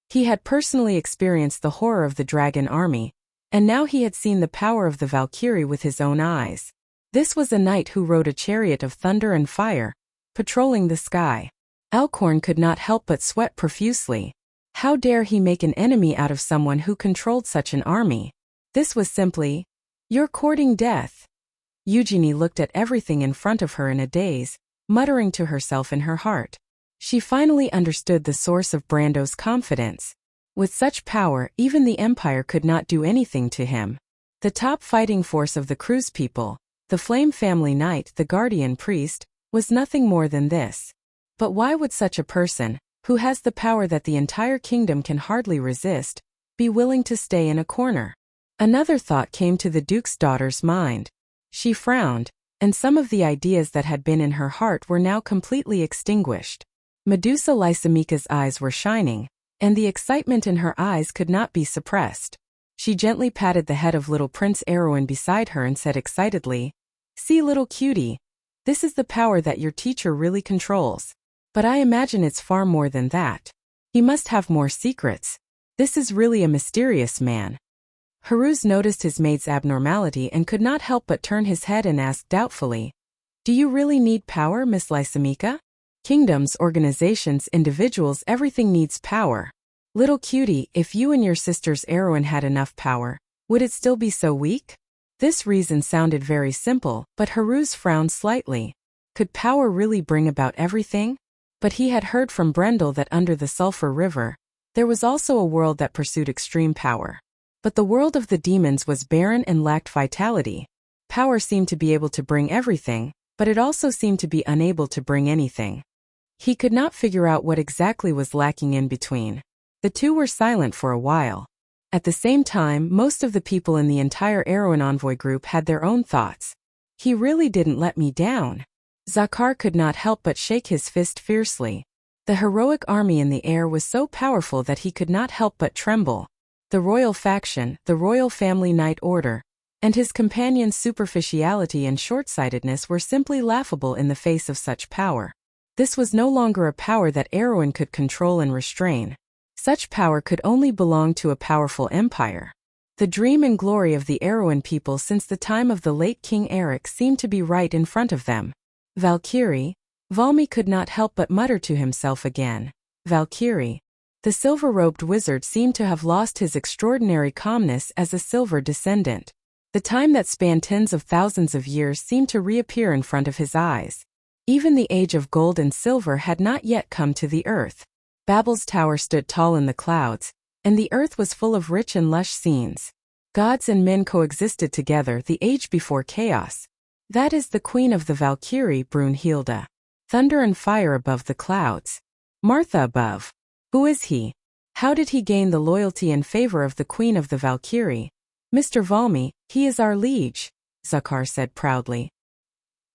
He had personally experienced the horror of the dragon army, and now he had seen the power of the Valkyrie with his own eyes. This was a knight who rode a chariot of thunder and fire, patrolling the sky. Alcorn could not help but sweat profusely. How dare he make an enemy out of someone who controlled such an army? This was simply, "You're courting death." Eugenie looked at everything in front of her in a daze, muttering to herself in her heart. She finally understood the source of Brando's confidence. With such power, even the Empire could not do anything to him. The top fighting force of the Cruz people, the Flame Family Knight, the Guardian Priest, was nothing more than this. But why would such a person, who has the power that the entire kingdom can hardly resist, be willing to stay in a corner? Another thought came to the Duke's daughter's mind. She frowned, and some of the ideas that had been in her heart were now completely extinguished. Medusa Lysimeka's eyes were shining, and the excitement in her eyes could not be suppressed. She gently patted the head of little Prince Erwin beside her and said excitedly, "See, little cutie, this is the power that your teacher really controls. But I imagine it's far more than that. He must have more secrets. This is really a mysterious man." Haruz noticed his maid's abnormality and could not help but turn his head and ask doubtfully, "Do you really need power, Miss Lysimeka?" "Kingdoms, organizations, individuals, everything needs power. Little cutie, if you and your sister's Erwin had enough power, would it still be so weak?" This reason sounded very simple, but Haruz frowned slightly. Could power really bring about everything? But he had heard from Brendel that under the Sulphur River, there was also a world that pursued extreme power. But the world of the demons was barren and lacked vitality. Power seemed to be able to bring everything, but it also seemed to be unable to bring anything. He could not figure out what exactly was lacking in between. The two were silent for a while. At the same time, most of the people in the entire Erwin Envoy group had their own thoughts. He really didn't let me down. Zakar could not help but shake his fist fiercely. The heroic army in the air was so powerful that he could not help but tremble. The royal faction, the royal family knight order, and his companion's superficiality and short-sightedness were simply laughable in the face of such power. This was no longer a power that Erwin could control and restrain. Such power could only belong to a powerful empire. The dream and glory of the Erwin people since the time of the late King Eric seemed to be right in front of them. Valkyrie? Valmy could not help but mutter to himself again. Valkyrie. The silver-robed wizard seemed to have lost his extraordinary calmness as a silver descendant. The time that spanned tens of thousands of years seemed to reappear in front of his eyes. Even the age of gold and silver had not yet come to the earth. Babel's tower stood tall in the clouds, and the earth was full of rich and lush scenes. Gods and men coexisted together, the age before chaos. That is the queen of the Valkyrie, Brunhilde. Thunder and fire above the clouds. Martha above. Who is he? How did he gain the loyalty and favor of the Queen of the Valkyrie? Mr. Valmy, he is our liege, Zakar said proudly.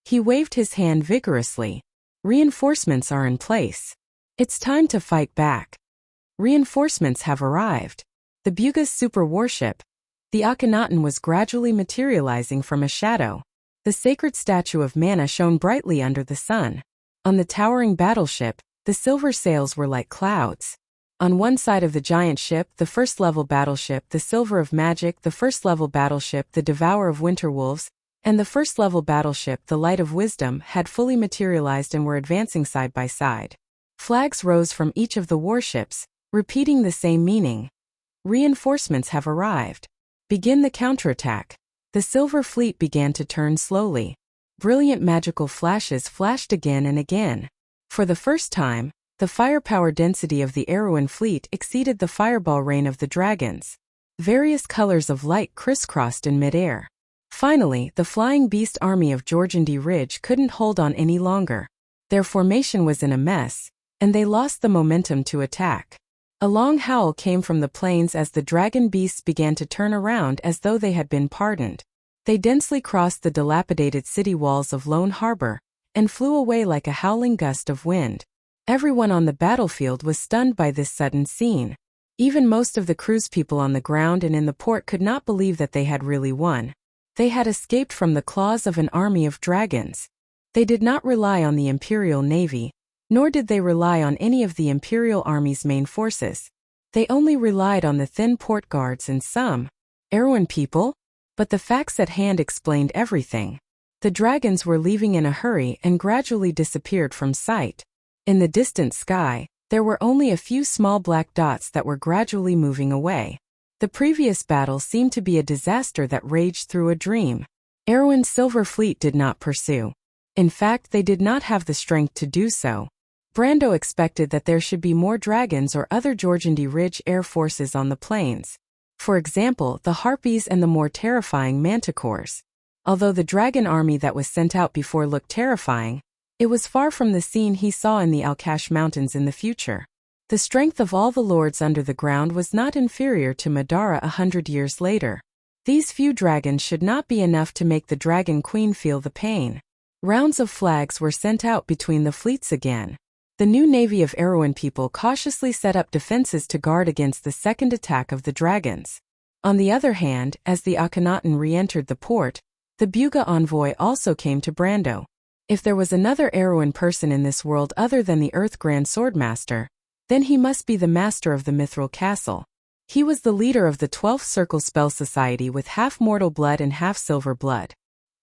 He waved his hand vigorously. Reinforcements are in place. It's time to fight back. Reinforcements have arrived. The Buga's super warship, the Akhenaten, was gradually materializing from a shadow. The sacred statue of Mana shone brightly under the sun. On the towering battleship, the silver sails were like clouds. On one side of the giant ship, the first-level battleship, the Silver of Magic, the first-level battleship, the Devourer of Winterwolves, and the first-level battleship, the Light of Wisdom, had fully materialized and were advancing side by side. Flags rose from each of the warships, repeating the same meaning. Reinforcements have arrived. Begin the counterattack. The Silver Fleet began to turn slowly. Brilliant magical flashes flashed again and again. For the first time, the firepower density of the Erewhon fleet exceeded the fireball rain of the dragons. Various colors of light crisscrossed in midair. Finally, the flying beast army of Jorgendi Ridge couldn't hold on any longer. Their formation was in a mess, and they lost the momentum to attack. A long howl came from the plains as the dragon beasts began to turn around as though they had been pardoned. They densely crossed the dilapidated city walls of Lone Harbor and flew away like a howling gust of wind. Everyone on the battlefield was stunned by this sudden scene. Even most of the cruise people on the ground and in the port could not believe that they had really won. They had escaped from the claws of an army of dragons. They did not rely on the Imperial Navy, nor did they rely on any of the Imperial Army's main forces. They only relied on the thin port guards and some Erewhon people. But the facts at hand explained everything. The dragons were leaving in a hurry and gradually disappeared from sight. In the distant sky, there were only a few small black dots that were gradually moving away. The previous battle seemed to be a disaster that raged through a dream. Erewhon's Silver Fleet did not pursue. In fact, they did not have the strength to do so. Brando expected that there should be more dragons or other Jorgendi Ridge air forces on the plains. For example, the Harpies and the more terrifying Manticores. Although the dragon army that was sent out before looked terrifying, it was far from the scene he saw in the Alkash Mountains in the future. The strength of all the lords under the ground was not inferior to Madara 100 years later. These few dragons should not be enough to make the Dragon Queen feel the pain. Rounds of flags were sent out between the fleets again. The new navy of Erewhon people cautiously set up defenses to guard against the second attack of the dragons. On the other hand, as the Akhenaten re-entered the port, the Buga envoy also came to Brando. If there was another Erewhon person in this world other than the Earth Grand Swordmaster, then he must be the master of the Mithril Castle. He was the leader of the 12th Circle Spell Society with half mortal blood and half silver blood.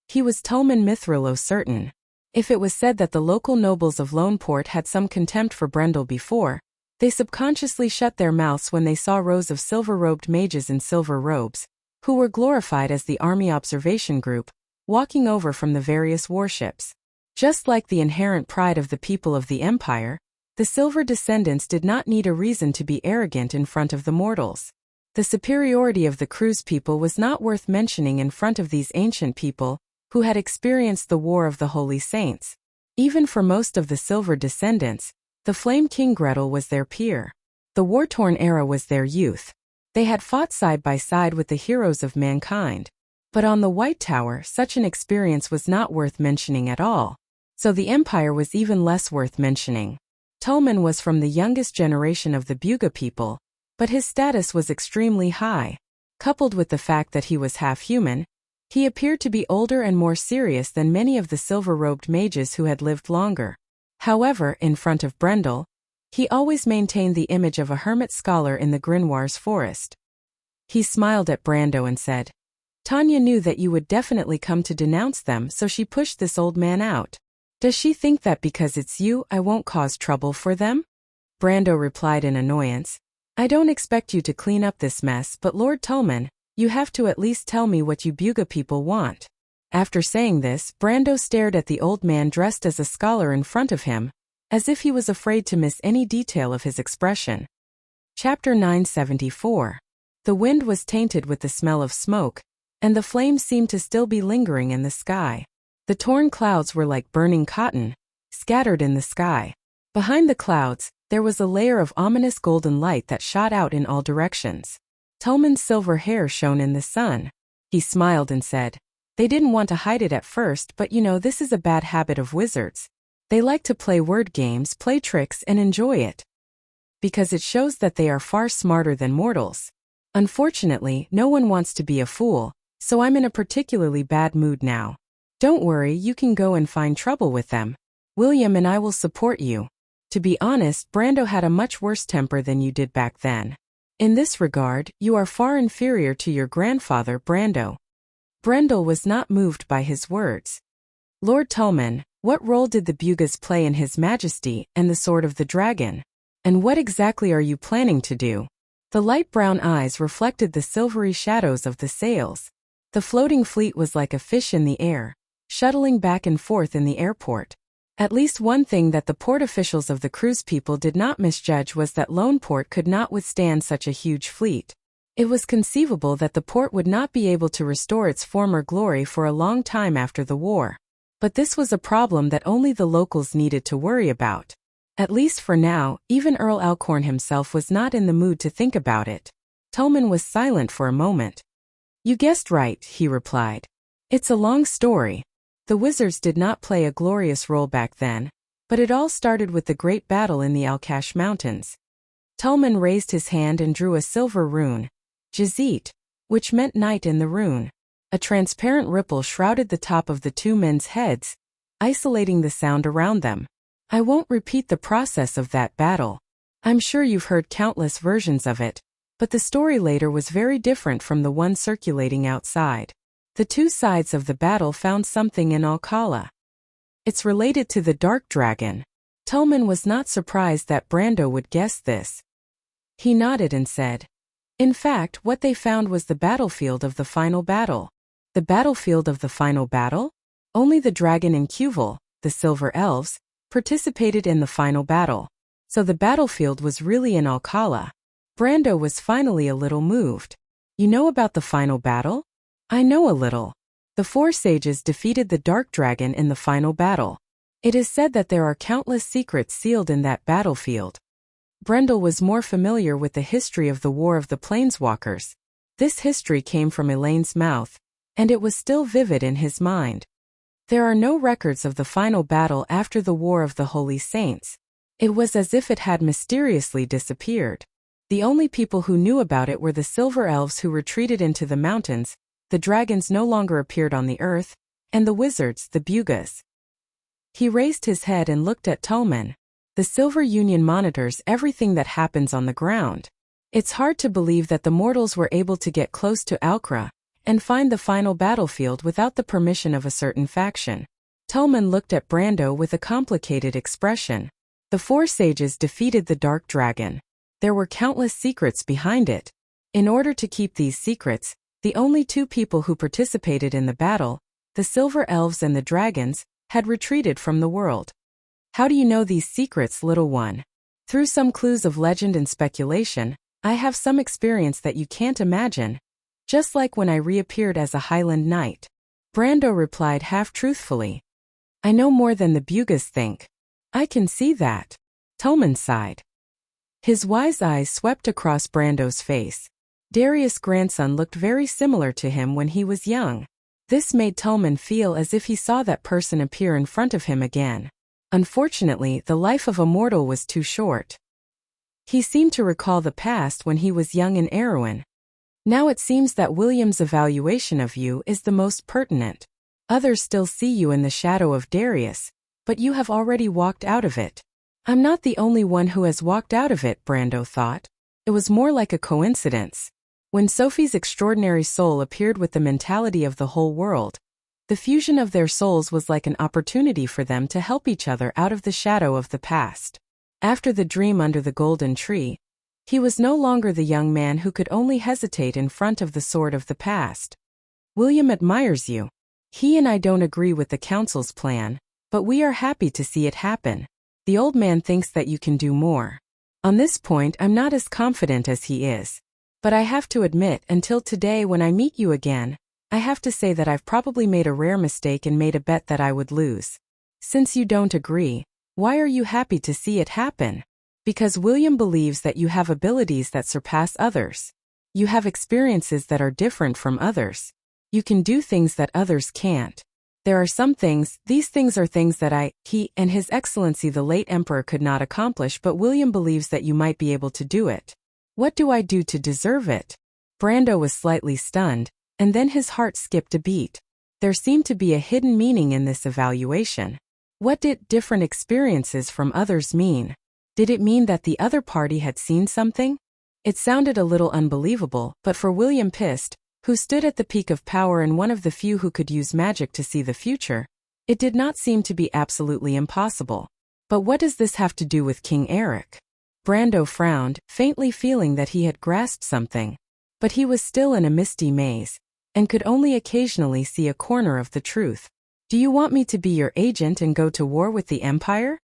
He was Tolman Mithrilo certain. If it was said that the local nobles of Loneport had some contempt for Brendel before, they subconsciously shut their mouths when they saw rows of silver-robed mages in silver robes, who were glorified as the Army Observation Group, walking over from the various warships. Just like the inherent pride of the people of the Empire, the Silver Descendants did not need a reason to be arrogant in front of the mortals. The superiority of the cruise people was not worth mentioning in front of these ancient people, who had experienced the War of the Holy Saints. Even for most of the Silver Descendants, the Flame King Gretel was their peer. The war-torn era was their youth. They had fought side by side with the heroes of mankind. But on the White Tower, such an experience was not worth mentioning at all. So the Empire was even less worth mentioning. Tolman was from the youngest generation of the Buga people, but his status was extremely high. Coupled with the fact that he was half-human, he appeared to be older and more serious than many of the silver-robed mages who had lived longer. However, in front of Brendel, he always maintained the image of a hermit scholar in the Grimoires forest. He smiled at Brando and said, "Tanya knew that you would definitely come to denounce them, so she pushed this old man out. Does she think that because it's you, I won't cause trouble for them?" Brando replied in annoyance, "I don't expect you to clean up this mess, but Lord Tolman, you have to at least tell me what you Buga people want." After saying this, Brando stared at the old man dressed as a scholar in front of him, as if he was afraid to miss any detail of his expression. Chapter 974. The wind was tainted with the smell of smoke, and the flames seemed to still be lingering in the sky. The torn clouds were like burning cotton, scattered in the sky. Behind the clouds, there was a layer of ominous golden light that shot out in all directions. Tolman's silver hair shone in the sun. He smiled and said, "They didn't want to hide it at first, but this is a bad habit of wizards. They like to play word games, play tricks, and enjoy it. Because it shows that they are far smarter than mortals. Unfortunately, no one wants to be a fool, so I'm in a particularly bad mood now. Don't worry, you can go and find trouble with them. William and I will support you." To be honest, Brando had a much worse temper than you did back then. In this regard, you are far inferior to your grandfather, Brando. Brendel was not moved by his words. "Lord Tolman, what role did the Bugas play in His Majesty and the Sword of the Dragon? And what exactly are you planning to do?" The light brown eyes reflected the silvery shadows of the sails. The floating fleet was like a fish in the air, shuttling back and forth in the airport. At least one thing that the port officials of the cruise people did not misjudge was that Lone Port could not withstand such a huge fleet. It was conceivable that the port would not be able to restore its former glory for a long time after the war. But this was a problem that only the locals needed to worry about. At least for now, even Earl Alcorn himself was not in the mood to think about it. Tolman was silent for a moment. "You guessed right," he replied. "It's a long story. The wizards did not play a glorious role back then, but it all started with the great battle in the Alcash Mountains." Tolman raised his hand and drew a silver rune, Jazit, which meant night in the rune. A transparent ripple shrouded the top of the two men's heads, isolating the sound around them. "I won't repeat the process of that battle. I'm sure you've heard countless versions of it, but the story later was very different from the one circulating outside. The two sides of the battle found something in Alcala. It's related to the Dark Dragon." Tolman was not surprised that Brando would guess this. He nodded and said, "In fact, what they found was the battlefield of the final battle." "The battlefield of the final battle?" Only the dragon and Cuval, the Silver Elves, participated in the final battle. So the battlefield was really in Alcala. Brando was finally a little moved. "You know about the final battle?" "I know a little. The four sages defeated the Dark Dragon in the final battle. It is said that there are countless secrets sealed in that battlefield." Brendel was more familiar with the history of the War of the Planeswalkers. This history came from Elaine's mouth, and it was still vivid in his mind. There are no records of the final battle after the War of the Holy Saints. It was as if it had mysteriously disappeared. The only people who knew about it were the Silver Elves who retreated into the mountains, the dragons no longer appeared on the earth, and the wizards, the Bugas. He raised his head and looked at Tolman. "The Silver Union monitors everything that happens on the ground. It's hard to believe that the mortals were able to get close to Alcra and find the final battlefield without the permission of a certain faction." Tolman looked at Brando with a complicated expression. "The four sages defeated the Dark Dragon. There were countless secrets behind it. In order to keep these secrets, the only two people who participated in the battle, the Silver Elves and the dragons, had retreated from the world." "How do you know these secrets, little one?" "Through some clues of legend and speculation, I have some experience that you can't imagine. Just like when I reappeared as a Highland Knight." Brando replied half-truthfully. "I know more than the Bugas think." "I can see that." Tolman sighed. His wise eyes swept across Brando's face. Darius' grandson looked very similar to him when he was young. This made Tolman feel as if he saw that person appear in front of him again. Unfortunately, the life of a mortal was too short. He seemed to recall the past when he was young in Erewhon. "Now it seems that William's evaluation of you is the most pertinent. Others still see you in the shadow of Darius, but you have already walked out of it." "I'm not the only one who has walked out of it," Brando thought. It was more like a coincidence. When Sophie's extraordinary soul appeared with the mentality of the whole world, the fusion of their souls was like an opportunity for them to help each other out of the shadow of the past. After the dream under the golden tree, he was no longer the young man who could only hesitate in front of the sword of the past. "William admires you. He and I don't agree with the council's plan, but we are happy to see it happen. The old man thinks that you can do more. On this point, I'm not as confident as he is. But I have to admit, until today when I meet you again, I have to say that I've probably made a rare mistake and made a bet that I would lose. Since you don't agree, Why are you happy to see it happen? Because William believes that you have abilities that surpass others. You have experiences that are different from others. You can do things that others can't. There are some things, these things are things that he, and His Excellency the late Emperor could not accomplish, but William believes that you might be able to do it. What do I do to deserve it? Brando was slightly stunned, and then his heart skipped a beat. There seemed to be a hidden meaning in this evaluation. What did different experiences from others mean? Did it mean that the other party had seen something? It sounded a little unbelievable, but for William Pist, who stood at the peak of power and one of the few who could use magic to see the future, it did not seem to be absolutely impossible. But what does this have to do with King Eric? Brando frowned, faintly feeling that he had grasped something. But he was still in a misty maze, and could only occasionally see a corner of the truth. Do you want me to be your agent and go to war with the Empire?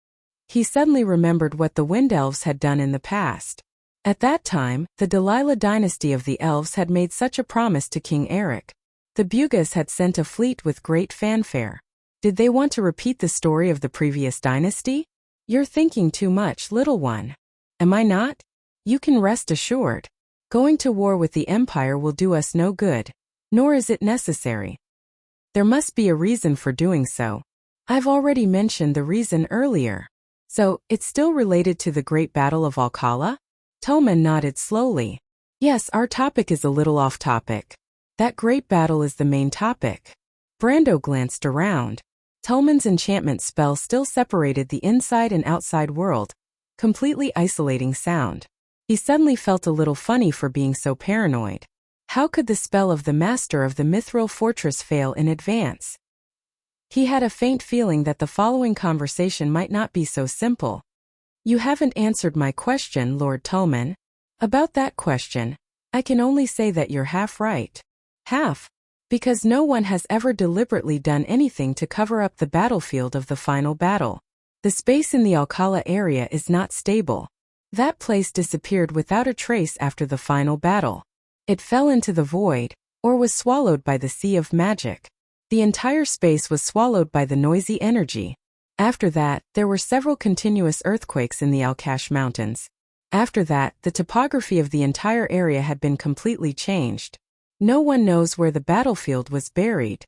He suddenly remembered what the Wind Elves had done in the past. At that time, the Delilah dynasty of the Elves had made such a promise to King Eric. The Bugas had sent a fleet with great fanfare. Did they want to repeat the story of the previous dynasty? You're thinking too much, little one. Am I not? You can rest assured. Going to war with the Empire will do us no good, nor is it necessary. There must be a reason for doing so. I've already mentioned the reason earlier. So, it's still related to the Great Battle of Alcala? Tolman nodded slowly. Yes, our topic is a little off topic. That great battle is the main topic. Brando glanced around. Tolman's enchantment spell still separated the inside and outside world, completely isolating sound. He suddenly felt a little funny for being so paranoid. How could the spell of the master of the Mithril Fortress fail in advance? He had a faint feeling that the following conversation might not be so simple. You haven't answered my question, Lord Tolman. About that question, I can only say that you're half right. Half? Because no one has ever deliberately done anything to cover up the battlefield of the final battle. The space in the Alcala area is not stable. That place disappeared without a trace after the final battle. It fell into the void, or was swallowed by the sea of magic. The entire space was swallowed by the noisy energy. After that, there were several continuous earthquakes in the Alcash Mountains. After that, the topography of the entire area had been completely changed. No one knows where the battlefield was buried.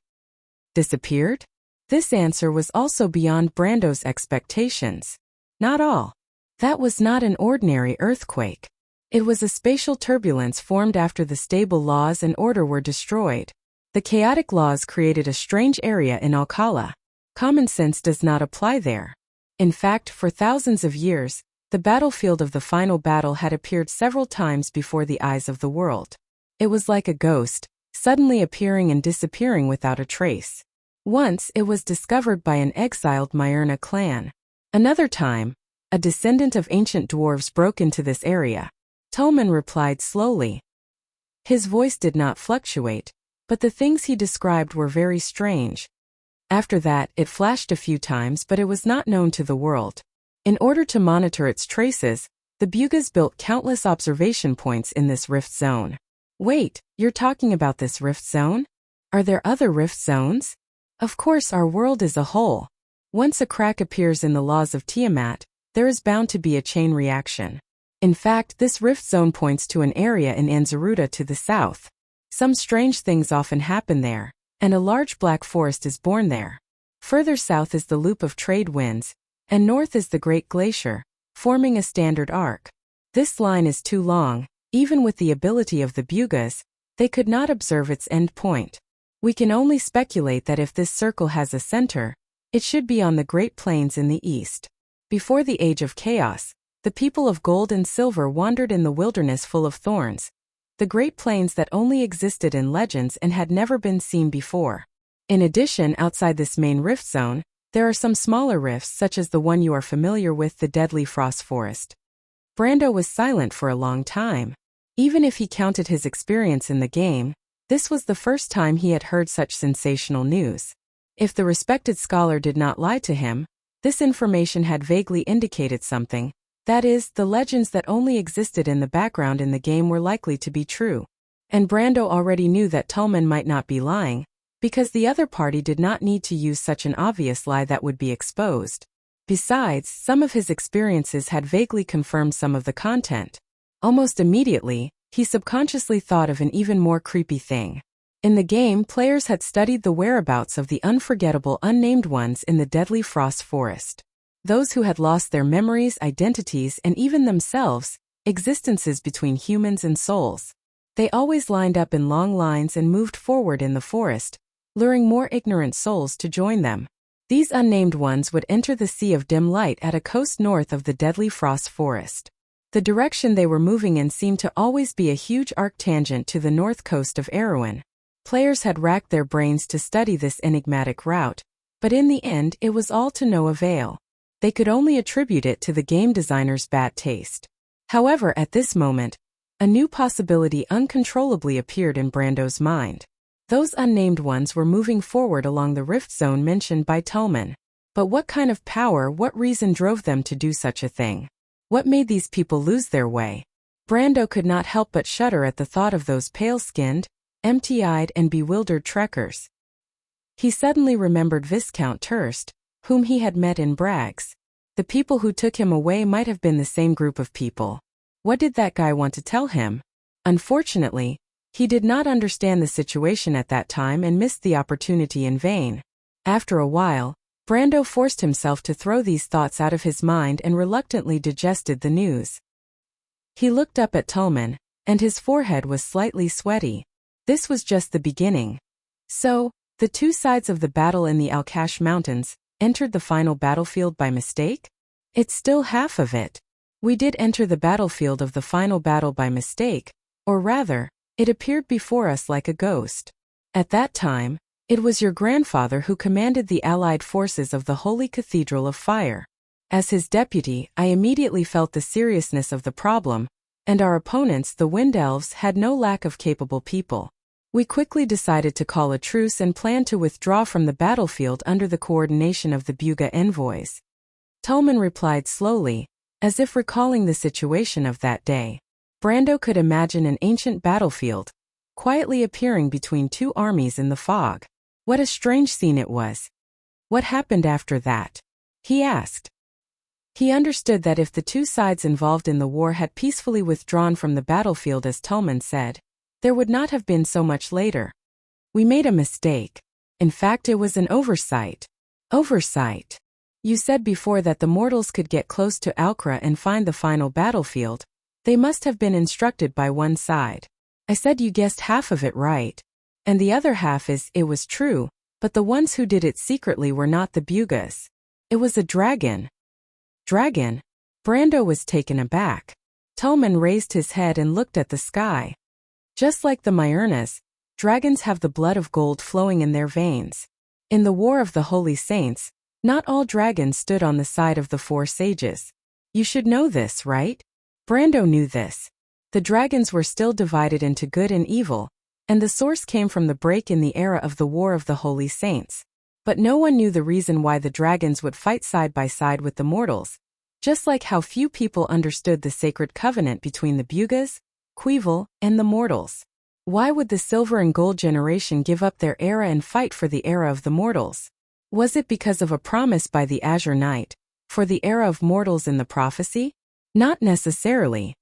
Disappeared? This answer was also beyond Brando's expectations. Not all. That was not an ordinary earthquake. It was a spatial turbulence formed after the stable laws and order were destroyed. The chaotic laws created a strange area in Alcala. Common sense does not apply there. In fact, for thousands of years, the battlefield of the final battle had appeared several times before the eyes of the world. It was like a ghost, suddenly appearing and disappearing without a trace. Once, it was discovered by an exiled Myrna clan. Another time, a descendant of ancient dwarves broke into this area. Tolman replied slowly. His voice did not fluctuate, but the things he described were very strange. After that, it flashed a few times, but it was not known to the world. In order to monitor its traces, the Bugas built countless observation points in this rift zone. Wait, you're talking about this rift zone? Are there other rift zones? Of course, our world is a whole. Once a crack appears in the laws of Tiamat, there is bound to be a chain reaction. In fact, this rift zone points to an area in Anzaruta to the south. Some strange things often happen there, and a large black forest is born there. Further south is the loop of trade winds, and north is the Great Glacier, forming a standard arc. This line is too long. Even with the ability of the Bugas, they could not observe its end point. We can only speculate that if this circle has a center, it should be on the Great Plains in the east. Before the Age of Chaos, the people of gold and silver wandered in the wilderness full of thorns, the Great Plains that only existed in legends and had never been seen before. In addition, outside this main rift zone, there are some smaller rifts such as the one you are familiar with, the Deadly Frost Forest. Brando was silent for a long time. Even if he counted his experience in the game, this was the first time he had heard such sensational news. If the respected scholar did not lie to him, this information had vaguely indicated something. That is, the legends that only existed in the background in the game were likely to be true. And Brando already knew that Tolman might not be lying, because the other party did not need to use such an obvious lie that would be exposed. Besides, some of his experiences had vaguely confirmed some of the content. Almost immediately, he subconsciously thought of an even more creepy thing. In the game, players had studied the whereabouts of the unforgettable unnamed ones in the deadly frost forest. Those who had lost their memories, identities, and even themselves, existences between humans and souls. They always lined up in long lines and moved forward in the forest, luring more ignorant souls to join them. These unnamed ones would enter the sea of dim light at a coast north of the deadly frost forest. The direction they were moving in seemed to always be a huge arc tangent to the north coast of Erewhon. Players had racked their brains to study this enigmatic route, but in the end it was all to no avail. They could only attribute it to the game designer's bad taste. However, at this moment, a new possibility uncontrollably appeared in Brando's mind. Those unnamed ones were moving forward along the rift zone mentioned by Tolman. But what kind of power, what reason drove them to do such a thing? What made these people lose their way? Brando could not help but shudder at the thought of those pale-skinned, empty-eyed and bewildered trekkers. He suddenly remembered Viscount Turst, whom he had met in Bragg's. The people who took him away might have been the same group of people. What did that guy want to tell him? Unfortunately, he did not understand the situation at that time and missed the opportunity in vain. After a while, Brando forced himself to throw these thoughts out of his mind and reluctantly digested the news. He looked up at Tolman, and his forehead was slightly sweaty. This was just the beginning. So, the two sides of the battle in the Alkash Mountains entered the final battlefield by mistake? It's still half of it. We did enter the battlefield of the final battle by mistake, or rather, it appeared before us like a ghost. At that time, it was your grandfather who commanded the allied forces of the Holy Cathedral of Fire. As his deputy, I immediately felt the seriousness of the problem, and our opponents, the Wind Elves, had no lack of capable people. We quickly decided to call a truce and planned to withdraw from the battlefield under the coordination of the Buga envoys. Tolman replied slowly, as if recalling the situation of that day. Brando could imagine an ancient battlefield, quietly appearing between two armies in the fog. What a strange scene it was. What happened after that? He asked. He understood that if the two sides involved in the war had peacefully withdrawn from the battlefield as Tolman said, there would not have been so much later. We made a mistake. In fact, it was an oversight. Oversight. You said before that the mortals could get close to Alkra and find the final battlefield. They must have been instructed by one side. I said you guessed half of it right. And the other half is, it was true, but the ones who did it secretly were not the Bugas. It was a dragon. Dragon? Brando was taken aback. Tolman raised his head and looked at the sky. Just like the Myurnas, dragons have the blood of gold flowing in their veins. In the War of the Holy Saints, not all dragons stood on the side of the four sages. You should know this, right? Brando knew this. The dragons were still divided into good and evil, and the source came from the break in the era of the War of the Holy Saints. But no one knew the reason why the dragons would fight side by side with the mortals, just like how few people understood the sacred covenant between the Bugas, Queevil, and the mortals. Why would the silver and gold generation give up their era and fight for the era of the mortals? Was it because of a promise by the Azure Knight, for the era of mortals in the prophecy? Not necessarily.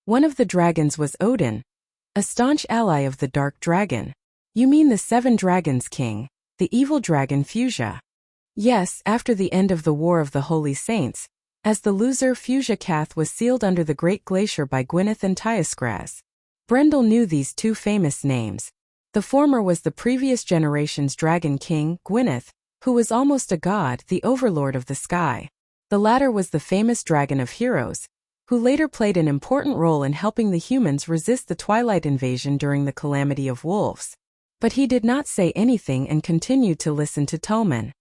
One of the dragons was Odin, a staunch ally of the Dark Dragon. You mean the Seven Dragons King, the evil dragon Fuchsia? Yes, after the end of the War of the Holy Saints, as the loser Fuchsia Cath was sealed under the Great Glacier by Gwyneth and Tyskras. Brendel knew these two famous names. The former was the previous generation's Dragon King, Gwyneth, who was almost a god, the overlord of the sky. The latter was the famous Dragon of Heroes, who later played an important role in helping the humans resist the Twilight invasion during the Calamity of Wolves. But he did not say anything and continued to listen to Tolman.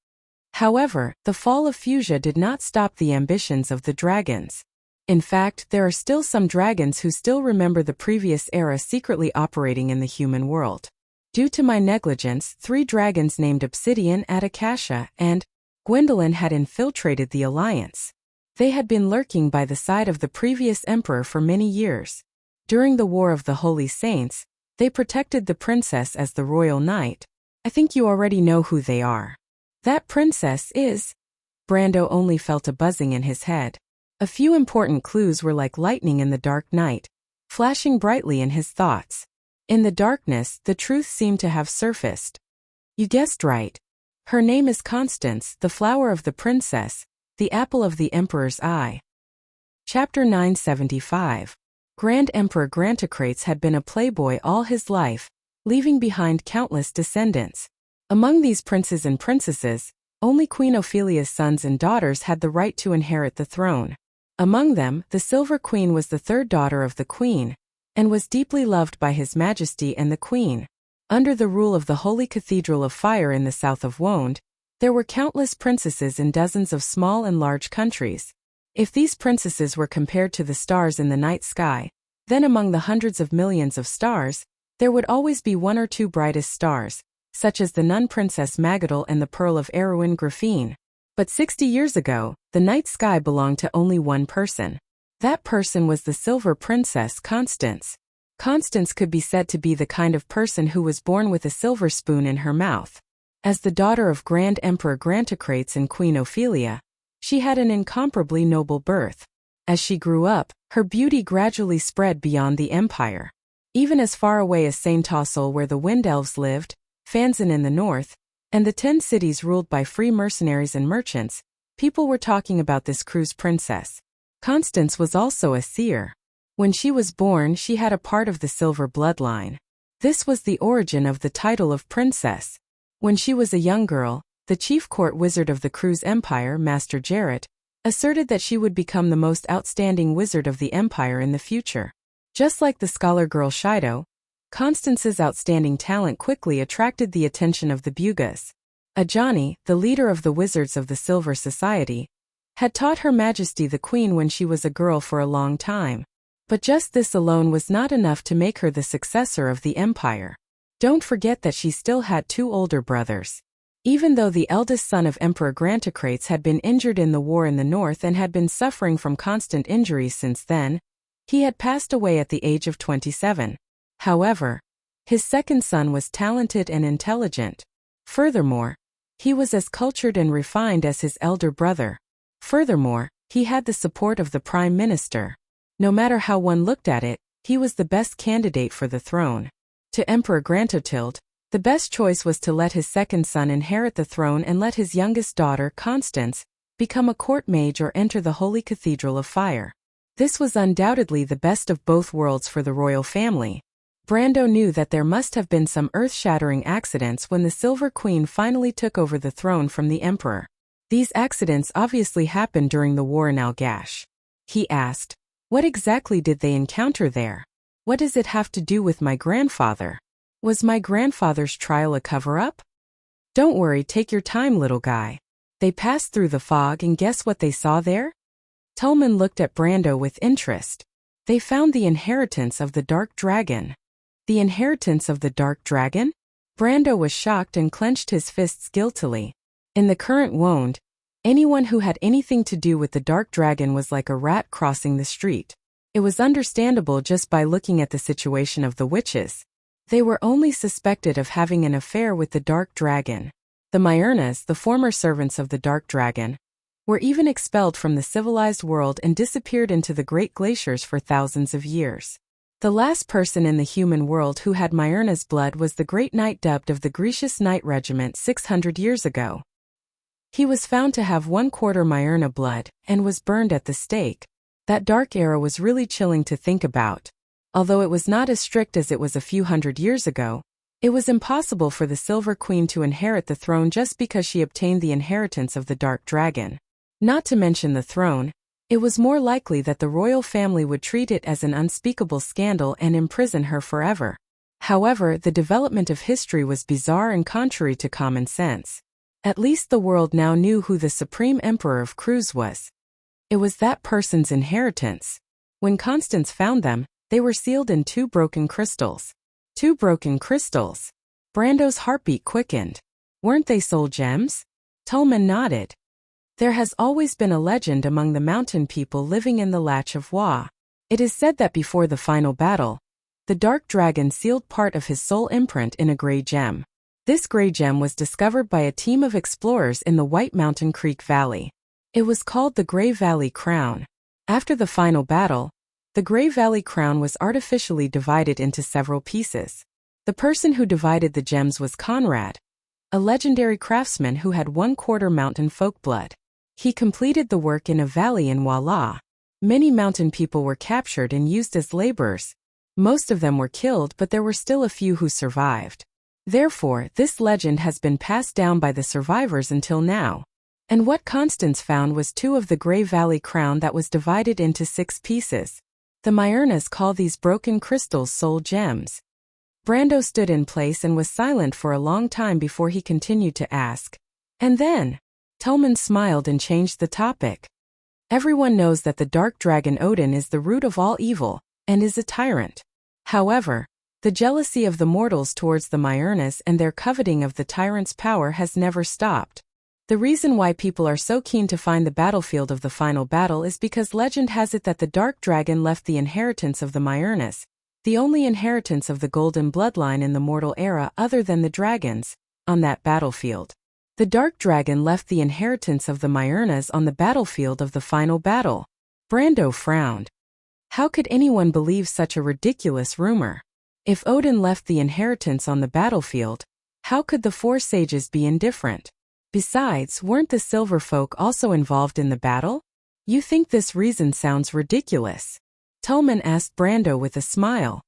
However, the fall of Fuchsia did not stop the ambitions of the dragons. In fact, there are still some dragons who still remember the previous era secretly operating in the human world. Due to my negligence, 3 dragons named Obsidian, Atakasha, and Gwendolyn had infiltrated the alliance. They had been lurking by the side of the previous emperor for many years. During the War of the Holy Saints, they protected the princess as the royal knight. I think you already know who they are. That princess is... Brando only felt a buzzing in his head. A few important clues were like lightning in the dark night, flashing brightly in his thoughts. In the darkness, the truth seemed to have surfaced. You guessed right. Her name is Constance, the flower of the princess, the apple of the emperor's eye. Chapter 975. Grand Emperor Grantocrates had been a playboy all his life, leaving behind countless descendants. Among these princes and princesses, only Queen Ophelia's sons and daughters had the right to inherit the throne. Among them, the Silver Queen was the third daughter of the queen, and was deeply loved by His Majesty and the queen. Under the rule of the Holy Cathedral of Fire in the south of Wonde, there were countless princesses in dozens of small and large countries. If these princesses were compared to the stars in the night sky, then among the hundreds of millions of stars, there would always be one or two brightest stars, such as the Nun Princess Magadal and the Pearl of Erewhon Grafine. But 60 years ago, the night sky belonged to only one person. That person was the Silver Princess Constance. Constance could be said to be the kind of person who was born with a silver spoon in her mouth. As the daughter of Grand Emperor Grantocrates and Queen Ophelia, she had an incomparably noble birth. As she grew up, her beauty gradually spread beyond the empire. Even as far away as Saint-Tassel, where the Wind Elves lived, Fanzan in the north, and the 10 cities ruled by free mercenaries and merchants, people were talking about this cruise princess. Constance was also a seer. When she was born, she had a part of the silver bloodline. This was the origin of the title of princess. When she was a young girl, the chief court wizard of the Cruise Empire, Master Jarrett, asserted that she would become the most outstanding wizard of the empire in the future. Just like the scholar girl Shido, Constance's outstanding talent quickly attracted the attention of the Bugas. Ajani, the leader of the Wizards of the Silver Society, had taught Her Majesty the Queen when she was a girl for a long time. But just this alone was not enough to make her the successor of the empire. Don't forget that she still had 2 older brothers. Even though the eldest son of Emperor Grantocrates had been injured in the war in the north and had been suffering from constant injuries since then, he had passed away at the age of 27. However, his second son was talented and intelligent. Furthermore, he was as cultured and refined as his elder brother. Furthermore, he had the support of the Prime Minister. No matter how one looked at it, he was the best candidate for the throne. To Emperor Grantotilde, the best choice was to let his second son inherit the throne and let his youngest daughter, Constance, become a court mage or enter the Holy Cathedral of Fire. This was undoubtedly the best of both worlds for the royal family. Brando knew that there must have been some earth-shattering accidents when the Silver Queen finally took over the throne from the Emperor. These accidents obviously happened during the war in Algash. He asked, "What exactly did they encounter there? What does it have to do with my grandfather? Was my grandfather's trial a cover-up?" "Don't worry, take your time, little guy. They passed through the fog and guess what they saw there?" Tolman looked at Brando with interest. "They found the inheritance of the Dark Dragon." "The inheritance of the Dark Dragon?" Brando was shocked and clenched his fists guiltily. In the current Wonde, anyone who had anything to do with the Dark Dragon was like a rat crossing the street. It was understandable just by looking at the situation of the witches. They were only suspected of having an affair with the Dark Dragon. The Myrnas, the former servants of the Dark Dragon, were even expelled from the civilized world and disappeared into the great glaciers for thousands of years. The last person in the human world who had Myrna's blood was the Great Knight dubbed of the Grecius Knight Regiment 600 years ago. He was found to have 1/4 Myrna blood, and was burned at the stake. That dark era was really chilling to think about. Although it was not as strict as it was a few hundred years ago, it was impossible for the Silver Queen to inherit the throne just because she obtained the inheritance of the Dark Dragon. Not to mention the throne, it was more likely that the royal family would treat it as an unspeakable scandal and imprison her forever. However, the development of history was bizarre and contrary to common sense. At least the world now knew who the Supreme Emperor of Cruz was. It was that person's inheritance. When Constance found them, they were sealed in 2 broken crystals. 2 broken crystals? Brando's heartbeat quickened. Weren't they soul gems? Tolman nodded. There has always been a legend among the mountain people living in the Latch of Wa. It is said that before the final battle, the Dark Dragon sealed part of his soul imprint in a gray gem. This gray gem was discovered by a team of explorers in the White Mountain Creek Valley. It was called the Grey Valley Crown. After the final battle, the Grey Valley Crown was artificially divided into several pieces. The person who divided the gems was Conrad, a legendary craftsman who had 1/4 mountain folk blood. He completed the work in a valley and voila! Many mountain people were captured and used as laborers. Most of them were killed, but there were still a few who survived. Therefore, this legend has been passed down by the survivors until now. And what Constance found was 2 of the Grey Valley Crown that was divided into 6 pieces. The Myrnas call these broken crystals soul gems. Brando stood in place and was silent for a long time before he continued to ask. And then? Tolman smiled and changed the topic. Everyone knows that the dark dragon Odin is the root of all evil, and is a tyrant. However, the jealousy of the mortals towards the Myrnas and their coveting of the tyrant's power has never stopped. The reason why people are so keen to find the battlefield of the final battle is because legend has it that the dark dragon left the inheritance of the Myrnas, the only inheritance of the golden bloodline in the mortal era other than the dragons, on that battlefield. The dark dragon left the inheritance of the Myrnas on the battlefield of the final battle. Brando frowned. How could anyone believe such a ridiculous rumor? If Odin left the inheritance on the battlefield, how could the 4 sages be indifferent? Besides, weren't the silver folk also involved in the battle? You think this reason sounds ridiculous? Tolman asked Brando with a smile.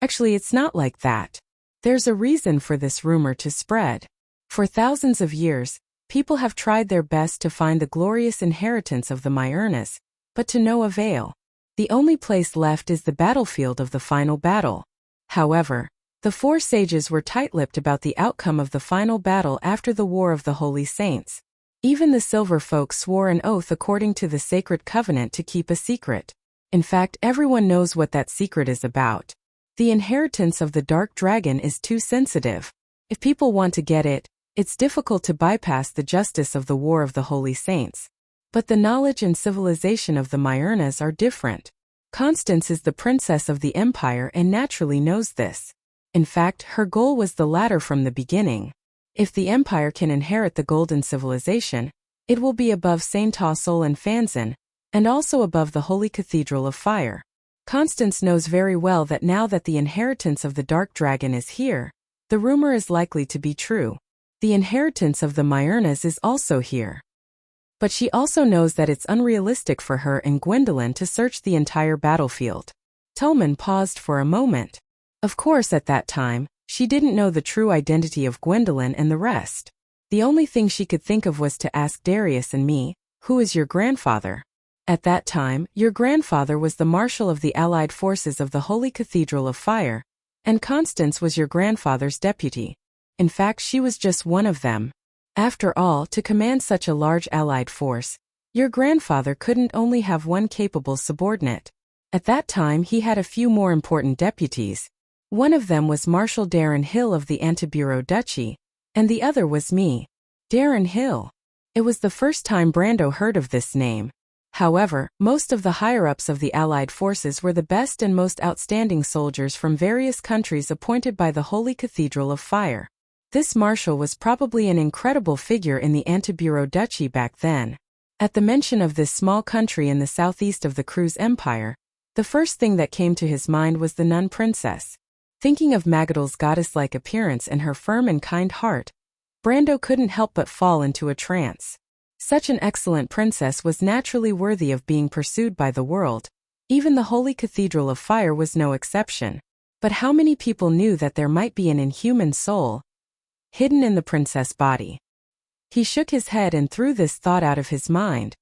Actually, it's not like that. There's a reason for this rumor to spread. For thousands of years, people have tried their best to find the glorious inheritance of the Myrnas, but to no avail. The only place left is the battlefield of the final battle. However, the 4 sages were tight-lipped about the outcome of the final battle after the War of the Holy Saints. Even the silver folk swore an oath according to the sacred covenant to keep a secret. In fact, everyone knows what that secret is about. The inheritance of the dark dragon is too sensitive. If people want to get it, it's difficult to bypass the justice of the War of the Holy Saints. But the knowledge and civilization of the Myrnas are different. Constance is the princess of the empire and naturally knows this. In fact, her goal was the latter from the beginning. If the empire can inherit the golden civilization, it will be above Saint Sol and Fanzan, and also above the Holy Cathedral of Fire. Constance knows very well that now that the inheritance of the dark dragon is here, the rumor is likely to be true. The inheritance of the Myrnas is also here. But she also knows that it's unrealistic for her and Gwendolyn to search the entire battlefield. Tolman paused for a moment. Of course, at that time, she didn't know the true identity of Gwendolyn and the rest. The only thing she could think of was to ask Darius and me, "Who is your grandfather?" At that time, your grandfather was the marshal of the allied forces of the Holy Cathedral of Fire, and Constance was your grandfather's deputy. In fact, she was just one of them. After all, to command such a large allied force, your grandfather couldn't only have one capable subordinate. At that time, he had a few more important deputies. One of them was Marshal Darren Hill of the Antiburo Duchy, and the other was me. Darren Hill. It was the first time Brando heard of this name. However, most of the higher-ups of the Allied forces were the best and most outstanding soldiers from various countries appointed by the Holy Cathedral of Fire. This marshal was probably an incredible figure in the Antiburo Duchy back then. At the mention of this small country in the southeast of the Cruz Empire, the first thing that came to his mind was the nun princess. Thinking of Magadal's goddess-like appearance and her firm and kind heart, Brando couldn't help but fall into a trance. Such an excellent princess was naturally worthy of being pursued by the world. Even the Holy Cathedral of Fire was no exception. But how many people knew that there might be an inhuman soul hidden in the princess body? He shook his head and threw this thought out of his mind.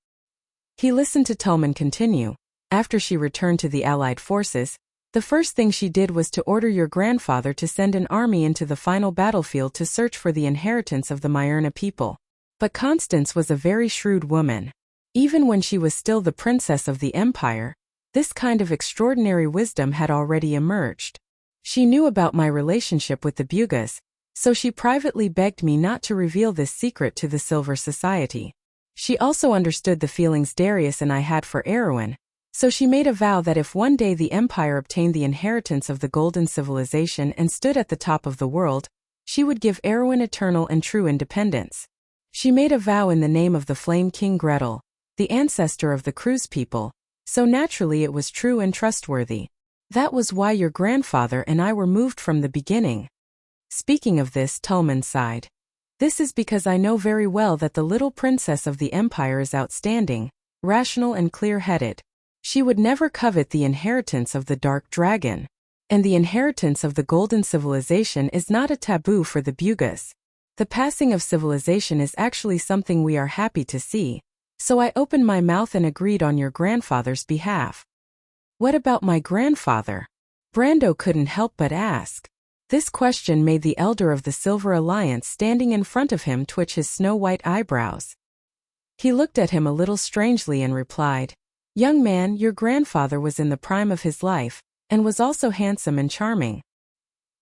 He listened to Tolman continue. After she returned to the Allied forces, the first thing she did was to order your grandfather to send an army into the final battlefield to search for the inheritance of the Myrna people. But Constance was a very shrewd woman. Even when she was still the princess of the empire, this kind of extraordinary wisdom had already emerged. She knew about my relationship with the Bugas, so she privately begged me not to reveal this secret to the Silver Society. She also understood the feelings Darius and I had for Erwin, so she made a vow that if one day the Empire obtained the inheritance of the Golden Civilization and stood at the top of the world, she would give Erwin eternal and true independence. She made a vow in the name of the Flame King Gretel, the ancestor of the cruise people, so naturally it was true and trustworthy. That was why your grandfather and I were moved from the beginning. Speaking of this, Tulman sighed. This is because I know very well that the little princess of the empire is outstanding, rational and clear-headed. She would never covet the inheritance of the dark dragon. And the inheritance of the golden civilization is not a taboo for the Bugas. The passing of civilization is actually something we are happy to see. So I opened my mouth and agreed on your grandfather's behalf. What about my grandfather? Brando couldn't help but ask. This question made the elder of the Silver Alliance standing in front of him twitch his snow-white eyebrows. He looked at him a little strangely and replied, "Young man, your grandfather was in the prime of his life, and was also handsome and charming.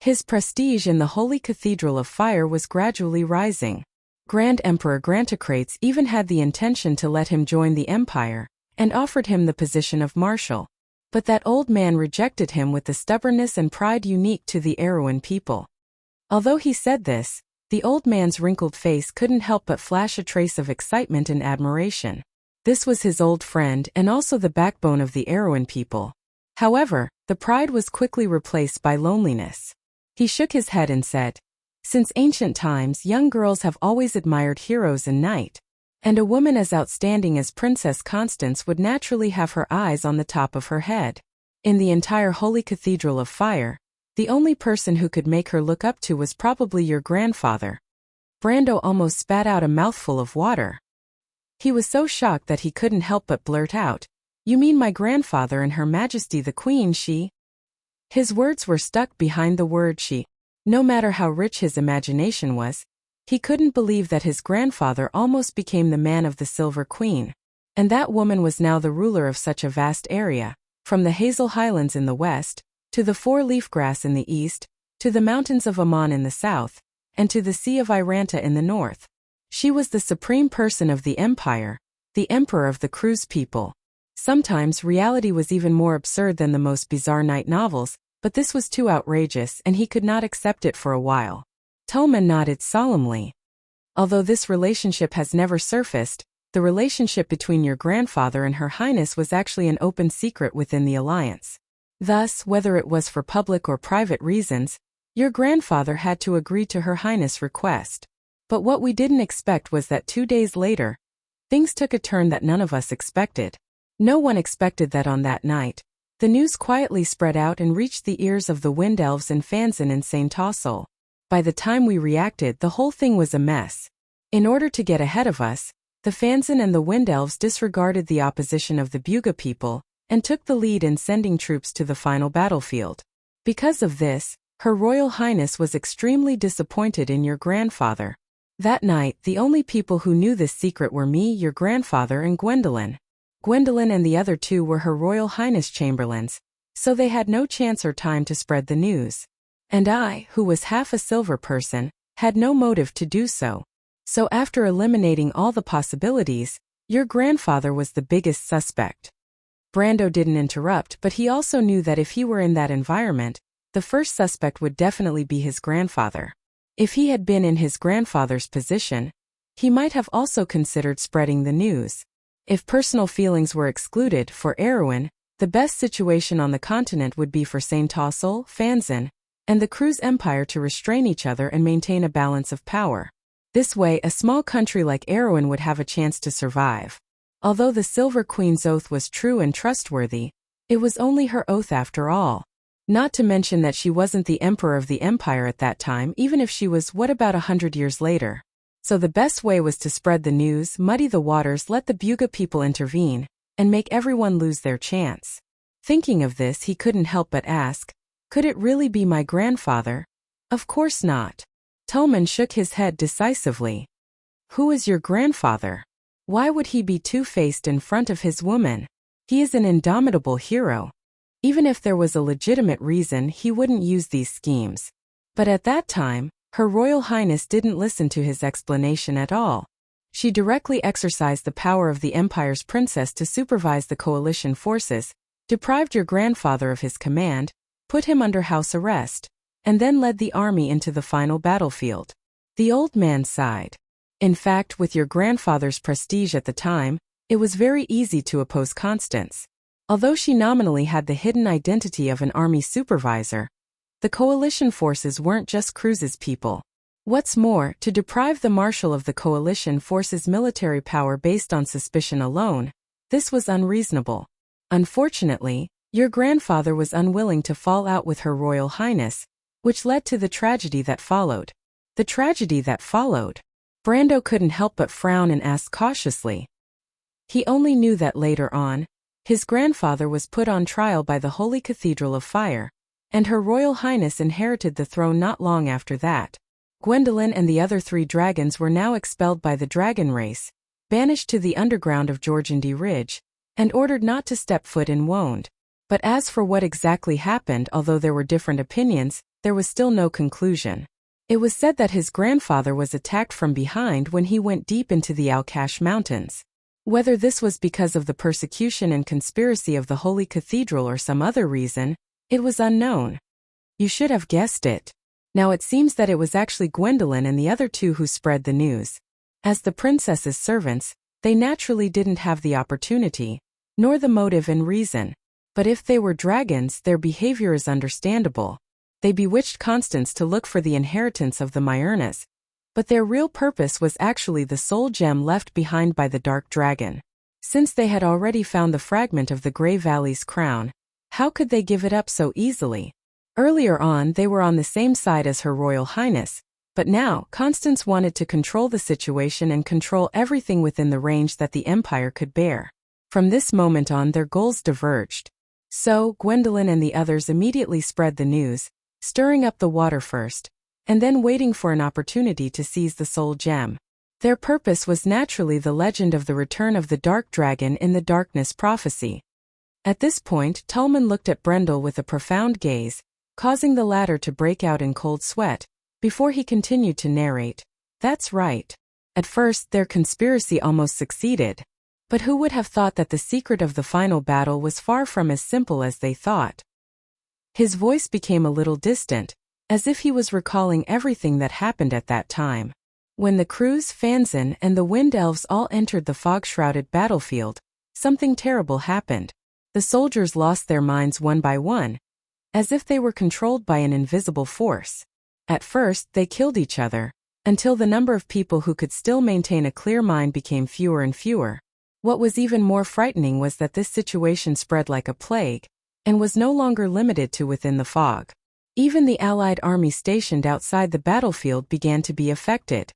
His prestige in the Holy Cathedral of Fire was gradually rising. Grand Emperor Grantocrates even had the intention to let him join the empire, and offered him the position of marshal. But that old man rejected him with the stubbornness and pride unique to the Erewhon people." Although he said this, the old man's wrinkled face couldn't help but flash a trace of excitement and admiration. This was his old friend and also the backbone of the Erewhon people. However, the pride was quickly replaced by loneliness. He shook his head and said, "Since ancient times, young girls have always admired heroes and knight. And a woman as outstanding as Princess Constance would naturally have her eyes on the top of her head. In the entire Holy Cathedral of Fire, the only person who could make her look up to was probably your grandfather." Brando almost spat out a mouthful of water. He was so shocked that he couldn't help but blurt out, "You mean my grandfather and Her Majesty the Queen, she?" His words were stuck behind the word she. No matter how rich his imagination was, he couldn't believe that his grandfather almost became the man of the Silver Queen. And that woman was now the ruler of such a vast area, from the Hazel Highlands in the west, to the four-leaf grass in the east, to the mountains of Aman in the south, and to the Sea of Iranta in the north. She was the supreme person of the empire, the emperor of the cruise people. Sometimes reality was even more absurd than the most bizarre night novels, but this was too outrageous and he could not accept it for a while. Tulman nodded solemnly. "Although this relationship has never surfaced, the relationship between your grandfather and Her Highness was actually an open secret within the alliance. Thus, whether it was for public or private reasons, your grandfather had to agree to Her Highness' request. But what we didn't expect was that 2 days later, things took a turn that none of us expected. No one expected that on that night, the news quietly spread out and reached the ears of the Wind Elves and Fanzin in St. Tossel. By the time we reacted, the whole thing was a mess. In order to get ahead of us, the Fanzin and the Wind Elves disregarded the opposition of the Buga people, and took the lead in sending troops to the final battlefield. Because of this, Her Royal Highness was extremely disappointed in your grandfather. That night, the only people who knew this secret were me, your grandfather, and Gwendolyn. Gwendolyn and the other two were Her Royal Highness chamberlains, so they had no chance or time to spread the news. And I, who was half a silver person, had no motive to do so. So after eliminating all the possibilities, your grandfather was the biggest suspect." Brando didn't interrupt, but he also knew that if he were in that environment, the first suspect would definitely be his grandfather. If he had been in his grandfather's position, he might have also considered spreading the news. If personal feelings were excluded, for Erewhon, the best situation on the continent would be for St. Tossel, Fanzin, and the Cruise Empire to restrain each other and maintain a balance of power. This way, a small country like Erewhon would have a chance to survive. Although the Silver Queen's oath was true and trustworthy, it was only her oath after all. Not to mention that she wasn't the emperor of the empire at that time, even if she was, what about 100 years later? So the best way was to spread the news, muddy the waters, let the Buga people intervene, and make everyone lose their chance. Thinking of this, he couldn't help but ask, could it really be my grandfather? Of course not. Tulman shook his head decisively. Who is your grandfather? Why would he be two-faced in front of his woman? He is an indomitable hero. Even if there was a legitimate reason, he wouldn't use these schemes. But at that time, Her Royal Highness didn't listen to his explanation at all. She directly exercised the power of the Empire's princess to supervise the coalition forces, deprived your grandfather of his command, put him under house arrest, and then led the army into the final battlefield. The old man sighed. In fact, with your grandfather's prestige at the time, It was very easy to oppose Constance. Although she nominally had the hidden identity of an army supervisor, the coalition forces weren't just Cruz's people. What's more, to deprive the marshal of the coalition forces' military power based on suspicion alone, this was unreasonable. Unfortunately, your grandfather was unwilling to fall out with Her Royal Highness, which led to the tragedy that followed. The tragedy that followed? Brando couldn't help but frown and ask cautiously. He only knew that later on, his grandfather was put on trial by the Holy Cathedral of Fire, and Her Royal Highness inherited the throne not long after that. Gwendolyn and the other 3 dragons were now expelled by the dragon race, banished to the underground of Jorgendy Ridge, and ordered not to step foot in Wonde. But as for what exactly happened, although there were different opinions, there was still no conclusion. It was said that his grandfather was attacked from behind when he went deep into the Alcash Mountains. Whether this was because of the persecution and conspiracy of the Holy Cathedral or some other reason, it was unknown. You should have guessed it. Now it seems that it was actually Gwendolyn and the other 2 who spread the news. As the princess's servants, they naturally didn't have the opportunity, nor the motive and reason. But if they were dragons, their behavior is understandable. They bewitched Constance to look for the inheritance of the Myrnas, but their real purpose was actually the soul gem left behind by the Dark Dragon. Since they had already found the fragment of the Grey Valley's crown, how could they give it up so easily? Earlier on, they were on the same side as Her Royal Highness, but now, Constance wanted to control the situation and control everything within the range that the Empire could bear. From this moment on, their goals diverged. So, Gwendolyn and the others immediately spread the news, stirring up the water first, and then waiting for an opportunity to seize the soul gem. Their purpose was naturally the legend of the return of the Dark Dragon in the Darkness prophecy. At this point, Tolman looked at Brendel with a profound gaze, causing the latter to break out in cold sweat, before he continued to narrate. That's right. At first, their conspiracy almost succeeded. But who would have thought that the secret of the final battle was far from as simple as they thought? His voice became a little distant, as if he was recalling everything that happened at that time. When the Cruz, Fanzan, and the Wind Elves all entered the fog-shrouded battlefield, something terrible happened. The soldiers lost their minds one by one, as if they were controlled by an invisible force. At first, they killed each other, until the number of people who could still maintain a clear mind became fewer and fewer. What was even more frightening was that this situation spread like a plague, and was no longer limited to within the fog. Even the Allied army stationed outside the battlefield began to be affected.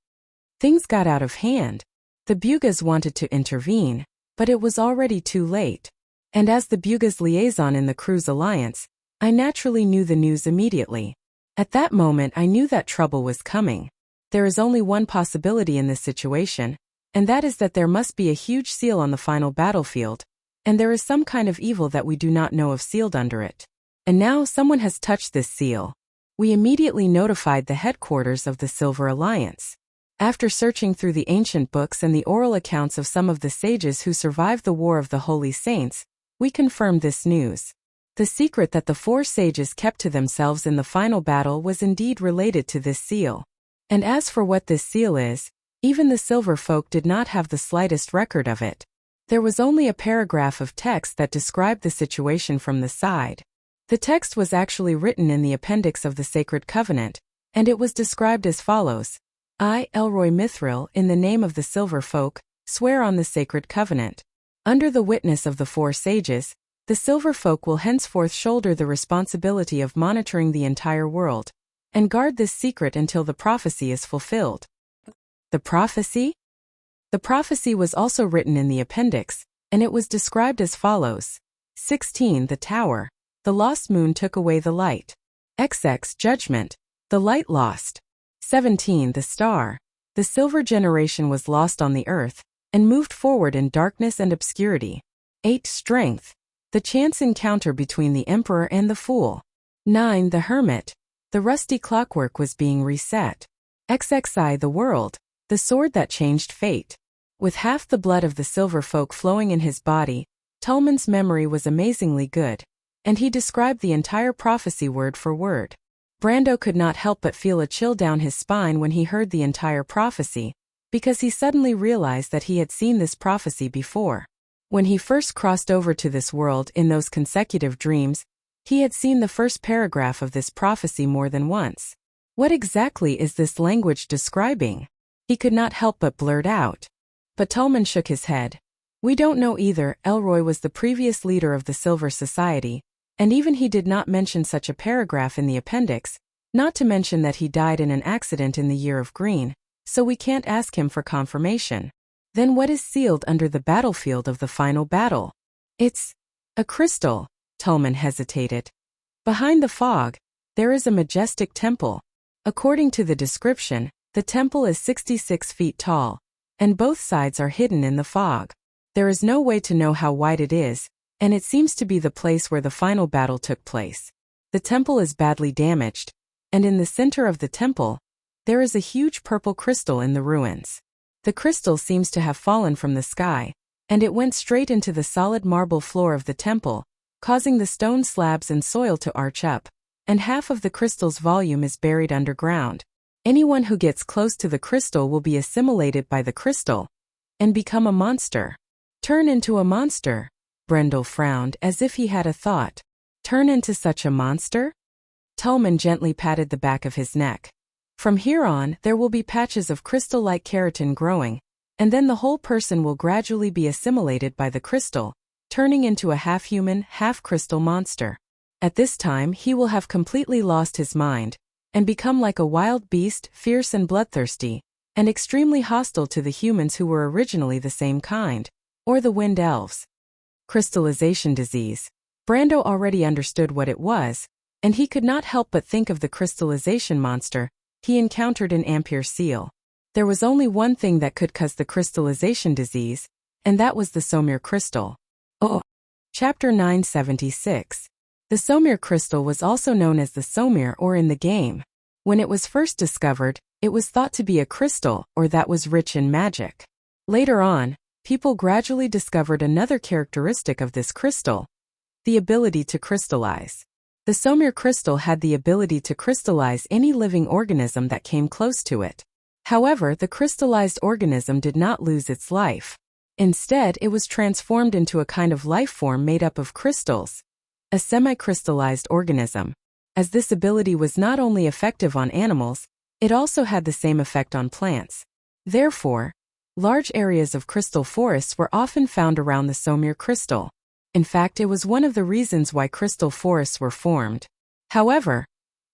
Things got out of hand. The Bugas wanted to intervene, but it was already too late. And as the Bugas liaison in the Cruz Alliance, I naturally knew the news immediately. At that moment I knew that trouble was coming. There is only one possibility in this situation, and that is that there must be a huge seal on the final battlefield, and there is some kind of evil that we do not know of sealed under it. And now someone has touched this seal. We immediately notified the headquarters of the Silver Alliance. After searching through the ancient books and the oral accounts of some of the sages who survived the War of the Holy Saints, we confirmed this news. The secret that the 4 sages kept to themselves in the final battle was indeed related to this seal. And as for what this seal is, even the Silver Folk did not have the slightest record of it. There was only a paragraph of text that described the situation from the side. The text was actually written in the appendix of the Sacred Covenant, and it was described as follows. I, Elroy Mithril, in the name of the Silver Folk, swear on the Sacred Covenant. Under the witness of the 4 sages, the Silver Folk will henceforth shoulder the responsibility of monitoring the entire world, and guard this secret until the prophecy is fulfilled. The prophecy? The prophecy was also written in the appendix, and it was described as follows. 16. The Tower. The lost moon took away the light. XX. Judgment. The light lost. 17. The Star. The silver generation was lost on the earth, and moved forward in darkness and obscurity. 8. Strength. The chance encounter between the Emperor and the Fool. 9. The Hermit. The rusty clockwork was being reset. XXI. The World. The sword that changed fate. With half the blood of the Silver Folk flowing in his body, Tolman's memory was amazingly good, and he described the entire prophecy word for word. Brando could not help but feel a chill down his spine when he heard the entire prophecy, because he suddenly realized that he had seen this prophecy before. When he first crossed over to this world in those consecutive dreams, he had seen the first paragraph of this prophecy more than once. What exactly is this language describing? He could not help but blurt out. But Tolman shook his head. We don't know either. Elroy was the previous leader of the Silver Society, and even he did not mention such a paragraph in the appendix, not to mention that he died in an accident in the year of green, so we can't ask him for confirmation. Then what is sealed under the battlefield of the final battle? It's a crystal. Tolman hesitated. Behind the fog, there is a majestic temple. According to the description, the temple is 66 feet tall, and both sides are hidden in the fog. There is no way to know how wide it is, and it seems to be the place where the final battle took place. The temple is badly damaged, and in the center of the temple, there is a huge purple crystal in the ruins. The crystal seems to have fallen from the sky, and it went straight into the solid marble floor of the temple, causing the stone slabs and soil to arch up, and half of the crystal's volume is buried underground. Anyone who gets close to the crystal will be assimilated by the crystal and become a monster. Turn into a monster? Brendel frowned as if he had a thought. Turn into such a monster? Tolman gently patted the back of his neck. From here on, there will be patches of crystal-like keratin growing, and then the whole person will gradually be assimilated by the crystal, turning into a half-human, half-crystal monster. At this time he will have completely lost his mind, and become like a wild beast, fierce and bloodthirsty, and extremely hostile to the humans who were originally the same kind, or the wind elves. Crystallization disease. Brando already understood what it was, and he could not help but think of the crystallization monster he encountered in Ampere Seal. There was only one thing that could cause the crystallization disease, and that was the Somir crystal. Oh. Chapter 976. The Somir crystal was also known as the Somir or in the game. When it was first discovered, it was thought to be a crystal or that was rich in magic. Later on, people gradually discovered another characteristic of this crystal: the ability to crystallize. The Somir crystal had the ability to crystallize any living organism that came close to it. However, the crystallized organism did not lose its life. Instead, it was transformed into a kind of life form made up of crystals, a semi-crystallized organism. As this ability was not only effective on animals, it also had the same effect on plants. Therefore, large areas of crystal forests were often found around the Somir crystal. In fact, it was one of the reasons why crystal forests were formed. However,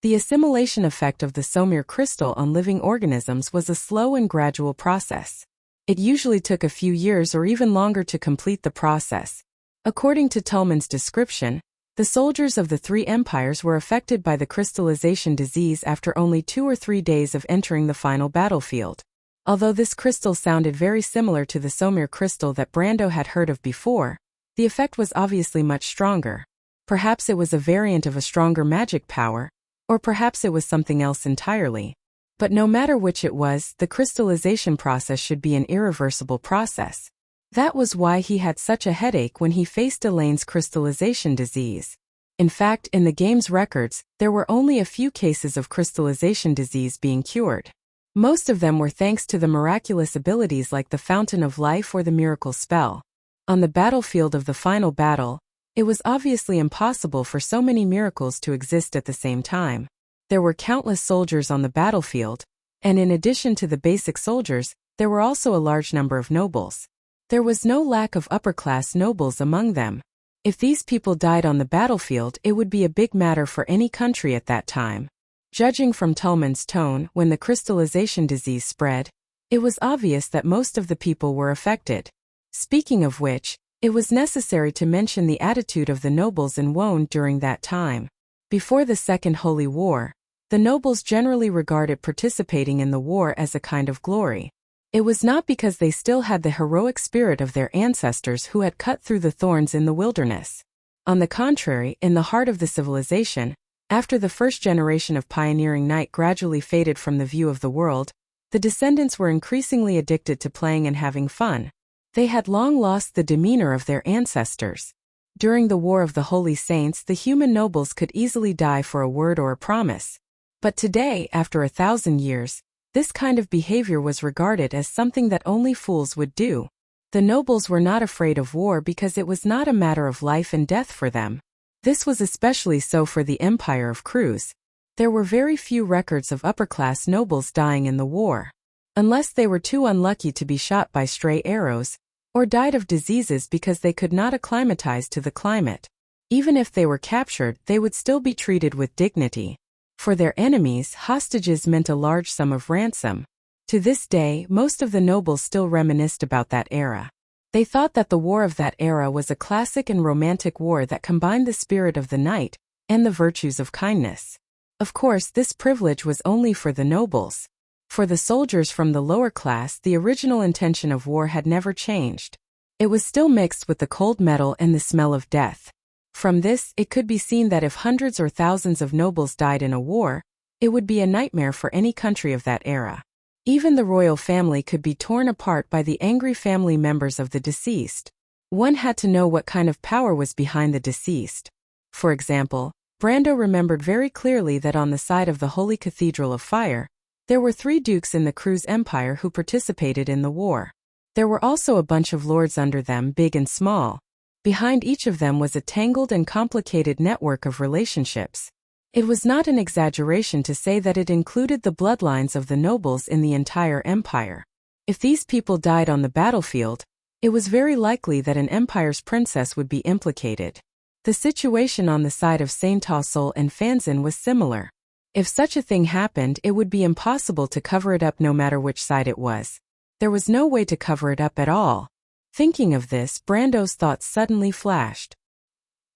the assimilation effect of the Somir crystal on living organisms was a slow and gradual process. It usually took a few years or even longer to complete the process. According to Tolman's description, the soldiers of the three empires were affected by the crystallization disease after only 2 or 3 days of entering the final battlefield. Although this crystal sounded very similar to the Somir crystal that Brando had heard of before, the effect was obviously much stronger. Perhaps it was a variant of a stronger magic power, or perhaps it was something else entirely. But no matter which it was, the crystallization process should be an irreversible process. That was why he had such a headache when he faced Elaine's crystallization disease. In fact, in the game's records, there were only a few cases of crystallization disease being cured. Most of them were thanks to the miraculous abilities like the Fountain of Life or the Miracle Spell. On the battlefield of the final battle, it was obviously impossible for so many miracles to exist at the same time. There were countless soldiers on the battlefield, and in addition to the basic soldiers, there were also a large number of nobles. There was no lack of upper-class nobles among them. If these people died on the battlefield, it would be a big matter for any country at that time. Judging from Tolman's tone, when the crystallization disease spread, it was obvious that most of the people were affected. Speaking of which, it was necessary to mention the attitude of the nobles in Wone during that time. Before the Second Holy War, the nobles generally regarded participating in the war as a kind of glory. It was not because they still had the heroic spirit of their ancestors who had cut through the thorns in the wilderness. On the contrary, in the heart of the civilization, after the first generation of pioneering knight gradually faded from the view of the world, the descendants were increasingly addicted to playing and having fun. They had long lost the demeanor of their ancestors. During the War of the Holy Saints, the human nobles could easily die for a word or a promise. But today, after 1,000 years, This kind of behavior was regarded as something that only fools would do. The nobles were not afraid of war because it was not a matter of life and death for them. This was especially so for the Empire of Cruz. There were very few records of upper-class nobles dying in the war. Unless they were too unlucky to be shot by stray arrows, or died of diseases because they could not acclimatize to the climate. Even if they were captured, they would still be treated with dignity. For their enemies, hostages meant a large sum of ransom. To this day, most of the nobles still reminisced about that era. They thought that the war of that era was a classic and romantic war that combined the spirit of the knight and the virtues of kindness. Of course, this privilege was only for the nobles. For the soldiers from the lower class, the original intention of war had never changed. It was still mixed with the cold metal and the smell of death. From this, it could be seen that if hundreds or thousands of nobles died in a war, it would be a nightmare for any country of that era. Even the royal family could be torn apart by the angry family members of the deceased. One had to know what kind of power was behind the deceased. For example, Brando remembered very clearly that on the side of the Holy Cathedral of Fire, there were 3 dukes in the Cruz Empire who participated in the war. There were also a bunch of lords under them, big and small. Behind each of them was a tangled and complicated network of relationships. It was not an exaggeration to say that it included the bloodlines of the nobles in the entire empire. If these people died on the battlefield, it was very likely that an empire's princess would be implicated. The situation on the side of Saint-Tausol and Fanzin was similar. If such a thing happened, it would be impossible to cover it up no matter which side it was. There was no way to cover it up at all. Thinking of this, Brando's thoughts suddenly flashed.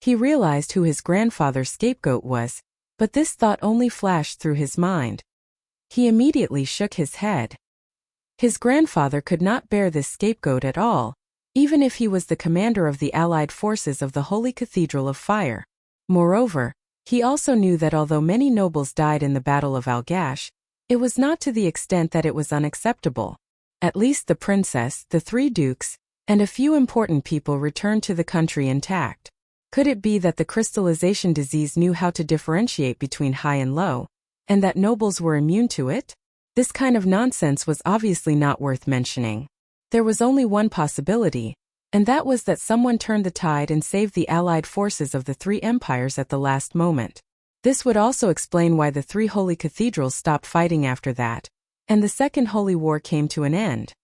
He realized who his grandfather's scapegoat was, but this thought only flashed through his mind. He immediately shook his head. His grandfather could not bear this scapegoat at all, even if he was the commander of the allied forces of the Holy Cathedral of Fire. Moreover, he also knew that although many nobles died in the Battle of Algash, it was not to the extent that it was unacceptable. At least the princess, the 3 dukes, and a few important people returned to the country intact. Could it be that the crystallization disease knew how to differentiate between high and low, and that nobles were immune to it? This kind of nonsense was obviously not worth mentioning. There was only one possibility, and that was that someone turned the tide and saved the allied forces of the 3 empires at the last moment. This would also explain why the 3 holy cathedrals stopped fighting after that, and the Second Holy War came to an end.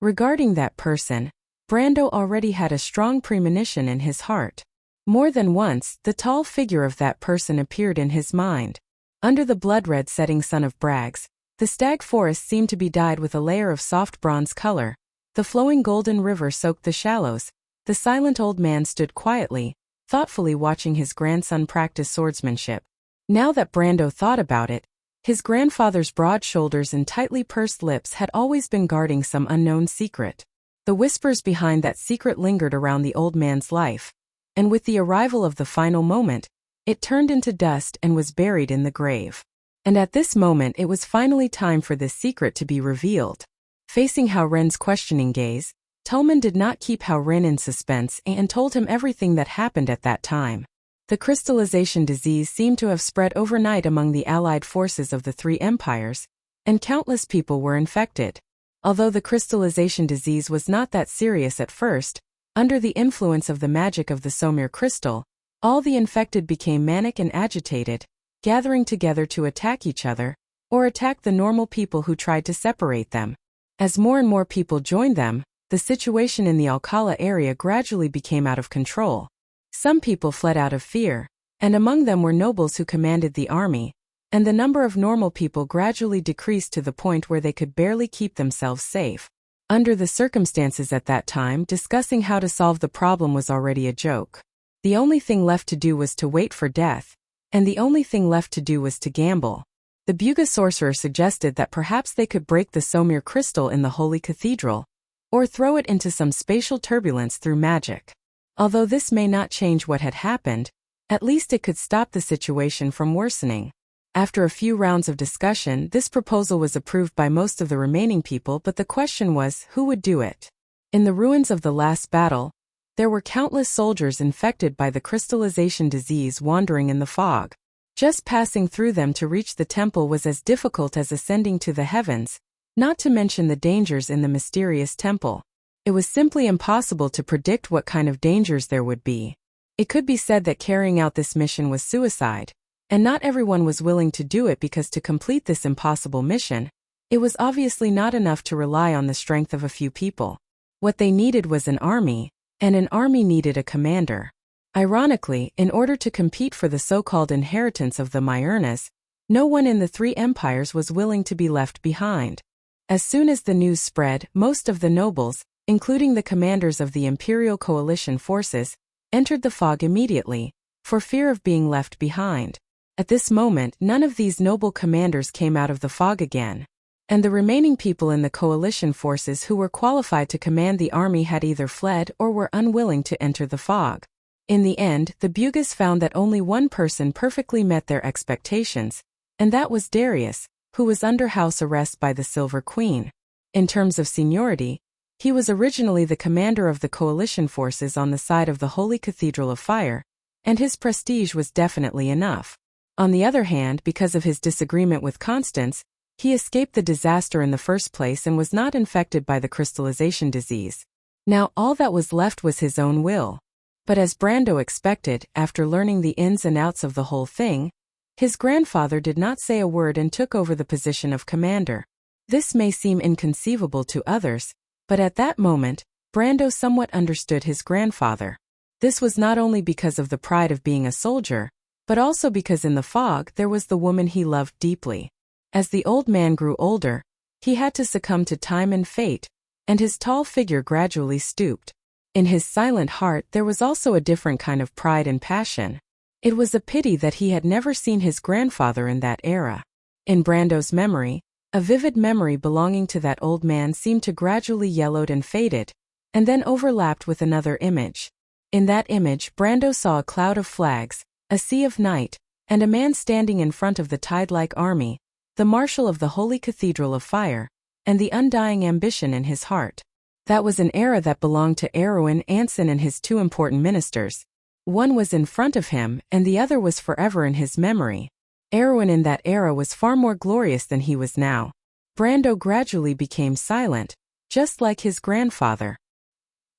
Regarding that person, Brando already had a strong premonition in his heart. More than once, the tall figure of that person appeared in his mind. Under the blood-red setting sun of Brags, the stag forest seemed to be dyed with a layer of soft bronze color. The flowing golden river soaked the shallows. The silent old man stood quietly, thoughtfully watching his grandson practice swordsmanship. Now that Brando thought about it, his grandfather's broad shoulders and tightly pursed lips had always been guarding some unknown secret. The whispers behind that secret lingered around the old man's life, and with the arrival of the final moment, it turned into dust and was buried in the grave. And at this moment it was finally time for this secret to be revealed. Facing Hao Ren's questioning gaze, Tolman did not keep Hao Ren in suspense and told him everything that happened at that time. The crystallization disease seemed to have spread overnight among the allied forces of the 3 empires, and countless people were infected. Although the crystallization disease was not that serious at first, under the influence of the magic of the Somir crystal, all the infected became manic and agitated, gathering together to attack each other, or attack the normal people who tried to separate them. As more and more people joined them, the situation in the Alcala area gradually became out of control. Some people fled out of fear, and among them were nobles who commanded the army, and the number of normal people gradually decreased to the point where they could barely keep themselves safe. Under the circumstances at that time, discussing how to solve the problem was already a joke. The only thing left to do was to wait for death, and the only thing left to do was to gamble. The Buga sorcerer suggested that perhaps they could break the Somir crystal in the Holy Cathedral, or throw it into some spatial turbulence through magic. Although this may not change what had happened, at least it could stop the situation from worsening. After a few rounds of discussion, this proposal was approved by most of the remaining people, but the question was, who would do it? In the ruins of the last battle, there were countless soldiers infected by the crystallization disease wandering in the fog. Just passing through them to reach the temple was as difficult as ascending to the heavens, not to mention the dangers in the mysterious temple. It was simply impossible to predict what kind of dangers there would be. It could be said that carrying out this mission was suicide, and not everyone was willing to do it because to complete this impossible mission, it was obviously not enough to rely on the strength of a few people. What they needed was an army, and an army needed a commander. Ironically, in order to compete for the so-called inheritance of the Myrnas, no one in the three empires was willing to be left behind. As soon as the news spread, most of the nobles, including the commanders of the imperial coalition forces, entered the fog immediately, for fear of being left behind. At this moment, none of these noble commanders came out of the fog again, and the remaining people in the coalition forces who were qualified to command the army had either fled or were unwilling to enter the fog. In the end, the Bugis found that only one person perfectly met their expectations, and that was Darius, who was under house arrest by the Silver Queen. In terms of seniority, he was originally the commander of the coalition forces on the side of the Holy Cathedral of Fire, and his prestige was definitely enough. On the other hand, because of his disagreement with Constance, he escaped the disaster in the first place and was not infected by the crystallization disease. Now all that was left was his own will. But as Brando expected, after learning the ins and outs of the whole thing, his grandfather did not say a word and took over the position of commander. This may seem inconceivable to others, but at that moment, Brando somewhat understood his grandfather. This was not only because of the pride of being a soldier, but also because in the fog there was the woman he loved deeply. As the old man grew older, he had to succumb to time and fate, and his tall figure gradually stooped. In his silent heart there was also a different kind of pride and passion. It was a pity that he had never seen his grandfather in that era. In Brando's memory, a vivid memory belonging to that old man seemed to gradually yellowed and faded, and then overlapped with another image. In that image, Brando saw a cloud of flags, a sea of night, and a man standing in front of the tide-like army, the marshal of the Holy Cathedral of Fire, and the undying ambition in his heart. That was an era that belonged to Erwin Anson and his two important ministers. One was in front of him, and the other was forever in his memory. Erwin in that era was far more glorious than he was now. Brando gradually became silent, just like his grandfather.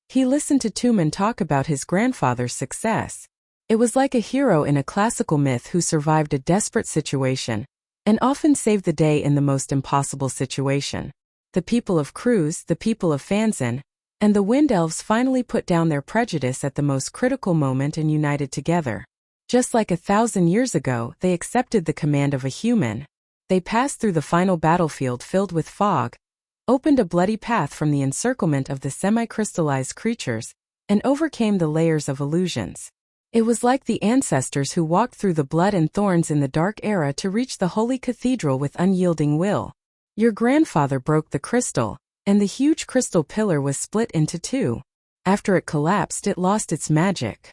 He listened to Tumen talk about his grandfather's success. It was like a hero in a classical myth who survived a desperate situation, and often saved the day in the most impossible situation. The people of Cruz, the people of Fanzan, and the Wind Elves finally put down their prejudice at the most critical moment and united together. Just like 1,000 years ago, they accepted the command of a human. They passed through the final battlefield filled with fog, opened a bloody path from the encirclement of the semi-crystallized creatures, and overcame the layers of illusions. It was like the ancestors who walked through the blood and thorns in the dark era to reach the Holy Cathedral with unyielding will. Your grandfather broke the crystal, and the huge crystal pillar was split into two. After it collapsed, it lost its magic.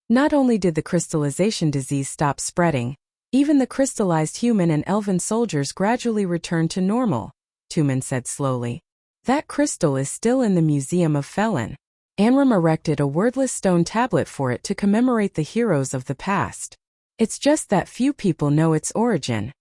Not only did the crystallization disease stop spreading, even the crystallized human and elven soldiers gradually returned to normal, Tumen said slowly. That crystal is still in the Museum of Felon. Amram erected a wordless stone tablet for it to commemorate the heroes of the past. It's just that few people know its origin.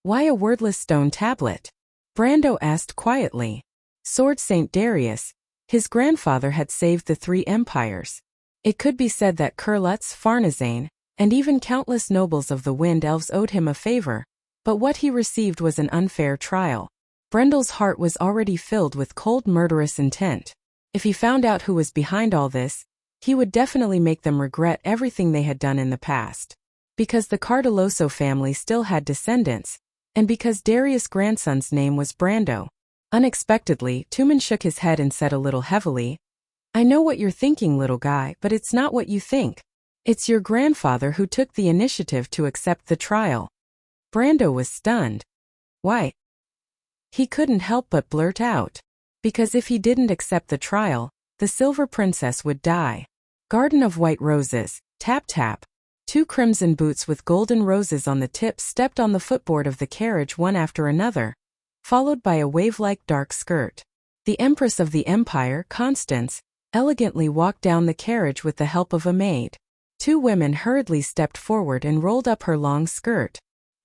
Why a wordless stone tablet? Brando asked quietly. Sword Saint Darius, his grandfather, had saved the three empires. It could be said that Kurlutz, Farnazane, and even countless nobles of the Wind Elves owed him a favor, but what he received was an unfair trial. Brendel's heart was already filled with cold murderous intent. If he found out who was behind all this, he would definitely make them regret everything they had done in the past. Because the Cardoloso family still had descendants, and because Darius' grandson's name was Brando. Unexpectedly, Tumen shook his head and said a little heavily, I know what you're thinking, little guy, but it's not what you think. It's your grandfather who took the initiative to accept the trial. Brando was stunned. Why? He couldn't help but blurt out. Because if he didn't accept the trial, the Silver Princess would die. Garden of White Roses, tap tap. Two crimson boots with golden roses on the tips stepped on the footboard of the carriage one after another, followed by a wave-like dark skirt. The Empress of the Empire, Constance, elegantly walked down the carriage with the help of a maid. Two women hurriedly stepped forward and rolled up her long skirt.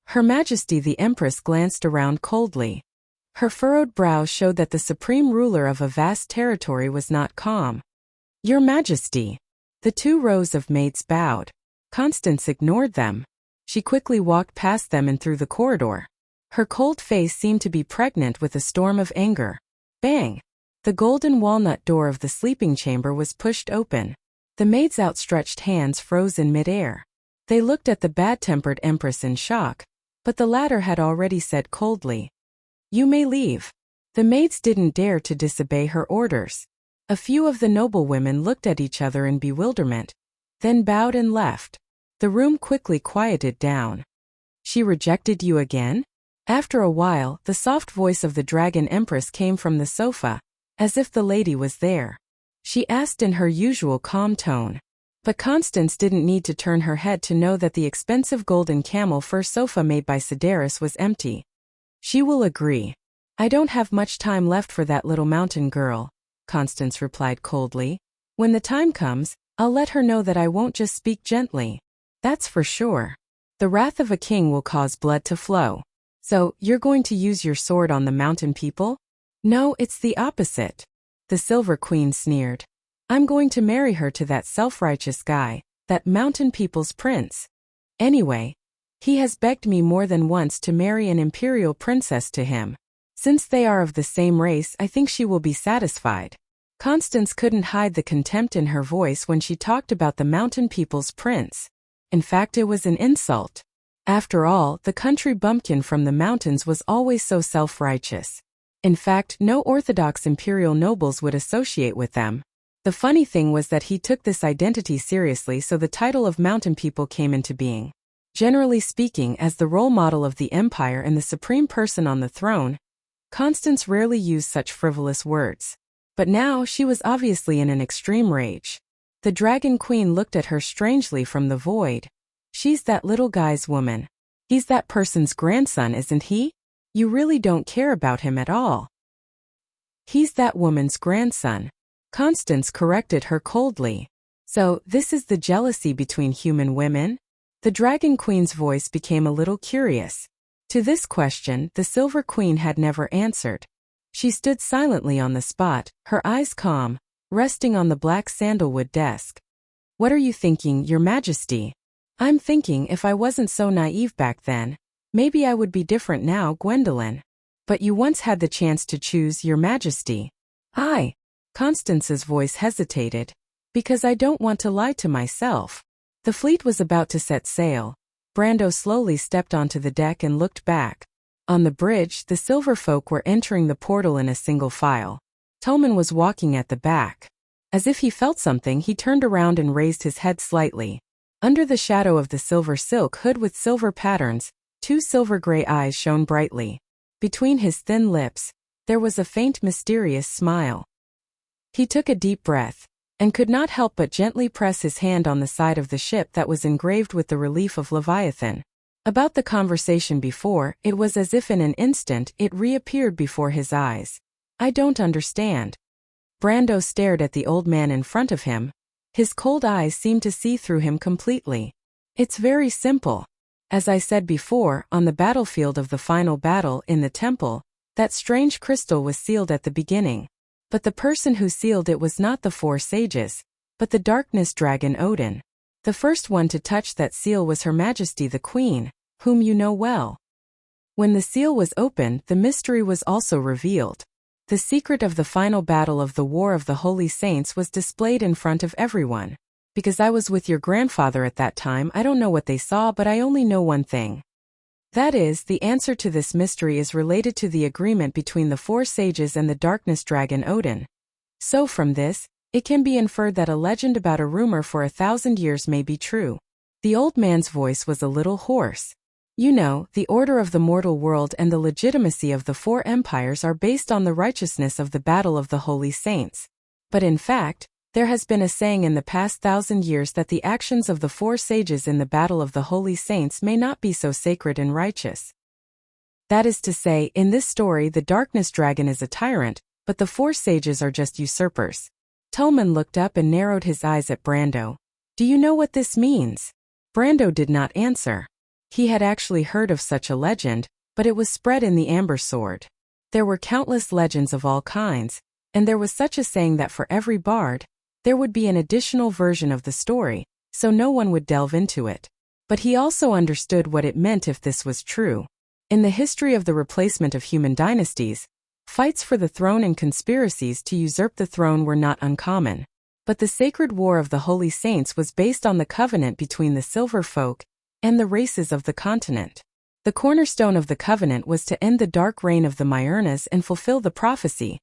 Her Majesty the Empress glanced around coldly. Her furrowed brow showed that the supreme ruler of a vast territory was not calm. "Your Majesty." The 2 rows of maids bowed. Constance ignored them. She quickly walked past them and through the corridor. Her cold face seemed to be pregnant with a storm of anger. Bang! The golden walnut door of the sleeping chamber was pushed open. The maids' outstretched hands froze in midair. They looked at the bad-tempered empress in shock, but the latter had already said coldly, "You may leave." The maids didn't dare to disobey her orders. A few of the noblewomen looked at each other in bewilderment, then bowed and left. The room quickly quieted down. "She rejected you again?" After a while, the soft voice of the Dragon Empress came from the sofa, as if the lady was there. She asked in her usual calm tone. But Constance didn't need to turn her head to know that the expensive golden camel fur sofa made by Sedaris was empty. "She will agree. I don't have much time left for that little mountain girl," Constance replied coldly. "When the time comes, I'll let her know that I won't just speak gently. That's for sure. The wrath of a king will cause blood to flow. So, you're going to use your sword on the mountain people?" "No, it's the opposite." The Silver Queen sneered. "I'm going to marry her to that self-righteous guy, that mountain people's prince. Anyway, he has begged me more than once to marry an imperial princess to him. Since they are of the same race, I think she will be satisfied." Constance couldn't hide the contempt in her voice when she talked about the mountain people's prince. In fact, it was an insult. After all, the country bumpkin from the mountains was always so self-righteous. In fact, no orthodox imperial nobles would associate with them. The funny thing was that he took this identity seriously, so the title of mountain people came into being. Generally speaking, as the role model of the empire and the supreme person on the throne, Constance rarely used such frivolous words. But now she was obviously in an extreme rage. The Dragon Queen looked at her strangely from the void. "She's that little guy's woman. He's that person's grandson, isn't he? You really don't care about him at all." "He's that woman's grandson," Constance corrected her coldly. "So, this is the jealousy between human women?" The Dragon Queen's voice became a little curious. To this question, the Silver Queen had never answered. She stood silently on the spot, her eyes calm, resting on the black sandalwood desk. "What are you thinking, Your Majesty?" "I'm thinking if I wasn't so naive back then, maybe I would be different now, Gwendolyn. But you once had the chance to choose, Your Majesty." "I." Constance's voice hesitated. "Because I don't want to lie to myself." The fleet was about to set sail. Brando slowly stepped onto the deck and looked back. On the bridge, the silver folk were entering the portal in a single file. Tolman was walking at the back. As if he felt something, he turned around and raised his head slightly. Under the shadow of the silver silk hood with silver patterns, 2 silver-gray eyes shone brightly. Between his thin lips, there was a faint mysterious smile. He took a deep breath, and could not help but gently press his hand on the side of the ship that was engraved with the relief of Leviathan. About the conversation before, it was as if in an instant it reappeared before his eyes. "I don't understand." Brando stared at the old man in front of him. His cold eyes seemed to see through him completely. "It's very simple. As I said before, on the battlefield of the final battle in the temple, that strange crystal was sealed at the beginning. But the person who sealed it was not the 4 sages, but the darkness dragon Odin. The first one to touch that seal was Her Majesty the Queen, whom you know well. When the seal was opened, the mystery was also revealed. The secret of the final battle of the War of the Holy Saints was displayed in front of everyone. Because I was with your grandfather at that time, I don't know what they saw, but I only know one thing. That is, the answer to this mystery is related to the agreement between the 4 sages and the darkness dragon Odin. So from this, it can be inferred that a legend about a rumor for 1,000 years may be true." The old man's voice was a little hoarse. "You know, the order of the mortal world and the legitimacy of the 4 empires are based on the righteousness of the battle of the holy saints. But in fact, there has been a saying in the past 1,000 years that the actions of the 4 sages in the battle of the holy saints may not be so sacred and righteous. That is to say, in this story the darkness dragon is a tyrant, but the 4 sages are just usurpers." Tolman looked up and narrowed his eyes at Brando. "Do you know what this means?" Brando did not answer. He had actually heard of such a legend, but it was spread in the Amber Sword. There were countless legends of all kinds, and there was such a saying that for every bard, there would be an additional version of the story, so no one would delve into it. But he also understood what it meant if this was true. In the history of the replacement of human dynasties, fights for the throne and conspiracies to usurp the throne were not uncommon. But the sacred war of the Holy Saints was based on the covenant between the Silver Folk and the races of the continent. The cornerstone of the covenant was to end the dark reign of the Myrnas and fulfill the prophecy,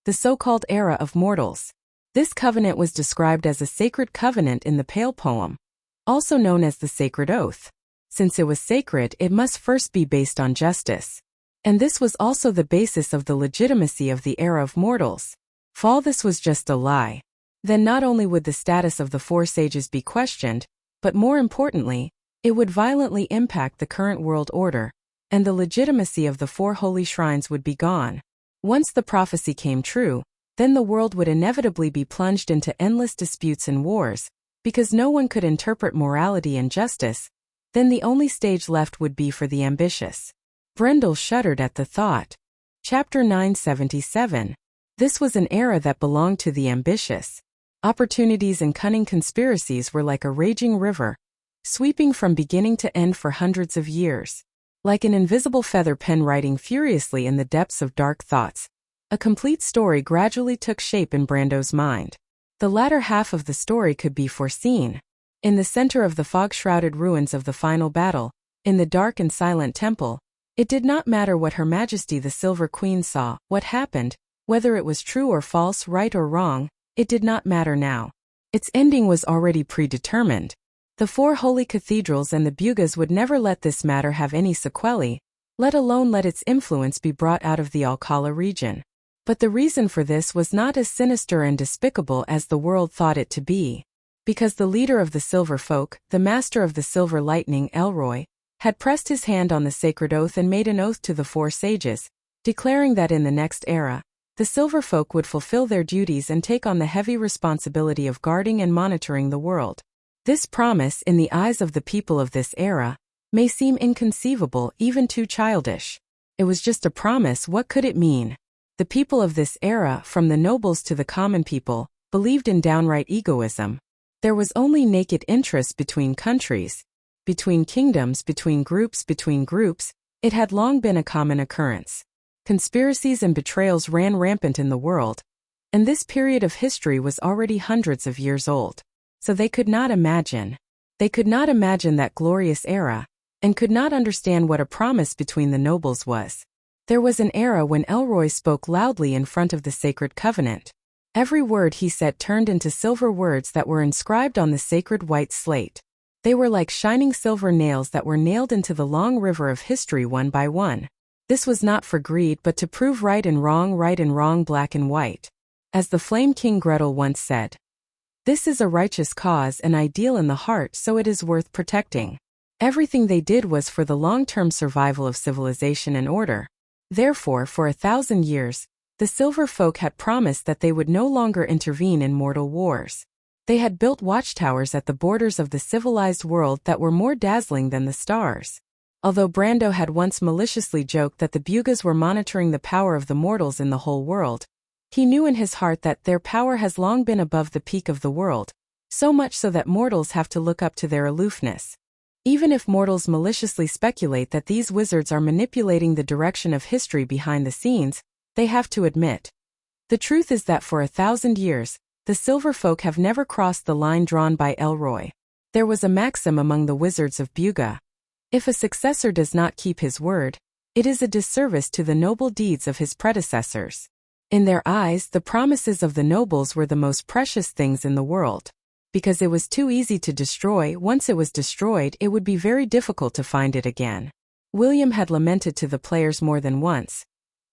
the so-called era of mortals. This covenant was described as a sacred covenant in the Pale poem, also known as the sacred oath. Since it was sacred, it must first be based on justice. And this was also the basis of the legitimacy of the era of mortals. If all this was just a lie, then not only would the status of the four sages be questioned, but more importantly, it would violently impact the current world order, and the legitimacy of the four holy shrines would be gone. Once the prophecy came true, then the world would inevitably be plunged into endless disputes and wars, because no one could interpret morality and justice. Then the only stage left would be for the ambitious. Brendel shuddered at the thought. Chapter 977. This was an era that belonged to the ambitious. Opportunities and cunning conspiracies were like a raging river, sweeping from beginning to end for hundreds of years. Like an invisible feather pen writing furiously in the depths of dark thoughts, a complete story gradually took shape in Brando's mind. The latter half of the story could be foreseen. In the center of the fog-shrouded ruins of the final battle, in the dark and silent temple, it did not matter what Her Majesty the Silver Queen saw, what happened, whether it was true or false, right or wrong, it did not matter now. Its ending was already predetermined. The four holy cathedrals and the Bugas would never let this matter have any sequelae, let alone let its influence be brought out of the Alcala region. But the reason for this was not as sinister and despicable as the world thought it to be. Because the leader of the Silver Folk, the master of the Silver Lightning, Elroy, had pressed his hand on the sacred oath and made an oath to the four sages, declaring that in the next era, the Silver Folk would fulfill their duties and take on the heavy responsibility of guarding and monitoring the world. This promise, in the eyes of the people of this era, may seem inconceivable, even too childish. It was just a promise. What could it mean? The people of this era, from the nobles to the common people, believed in downright egoism. There was only naked interest between countries, between kingdoms, between groups. It had long been a common occurrence. Conspiracies and betrayals ran rampant in the world, and this period of history was already hundreds of years old. So they could not imagine. They could not imagine that glorious era, and could not understand what a promise between the nobles was. There was an era when Elroy spoke loudly in front of the sacred covenant. Every word he said turned into silver words that were inscribed on the sacred white slate. They were like shining silver nails that were nailed into the long river of history one by one. This was not for greed but to prove right and wrong, black and white. As the Flame King Gretel once said, "This is a righteous cause, an ideal in the heart, so it is worth protecting." Everything they did was for the long-term survival of civilization and order. Therefore, for 1,000 years, the Silver Folk had promised that they would no longer intervene in mortal wars. They had built watchtowers at the borders of the civilized world that were more dazzling than the stars. Although Brando had once maliciously joked that the Bugas were monitoring the power of the mortals in the whole world, he knew in his heart that their power has long been above the peak of the world, so much so that mortals have to look up to their aloofness. Even if mortals maliciously speculate that these wizards are manipulating the direction of history behind the scenes, they have to admit. The truth is that for 1,000 years, the Silver Folk have never crossed the line drawn by Elroy. There was a maxim among the wizards of Buga. If a successor does not keep his word, it is a disservice to the noble deeds of his predecessors. In their eyes, the promises of the nobles were the most precious things in the world. Because it was too easy to destroy, once it was destroyed, it would be very difficult to find it again. William had lamented to the players more than once.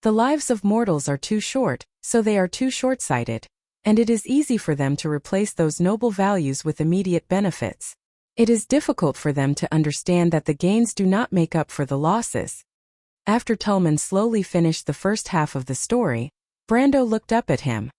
The lives of mortals are too short, so they are too short-sighted, and it is easy for them to replace those noble values with immediate benefits. It is difficult for them to understand that the gains do not make up for the losses. After Tullman slowly finished the first half of the story, Brando looked up at him.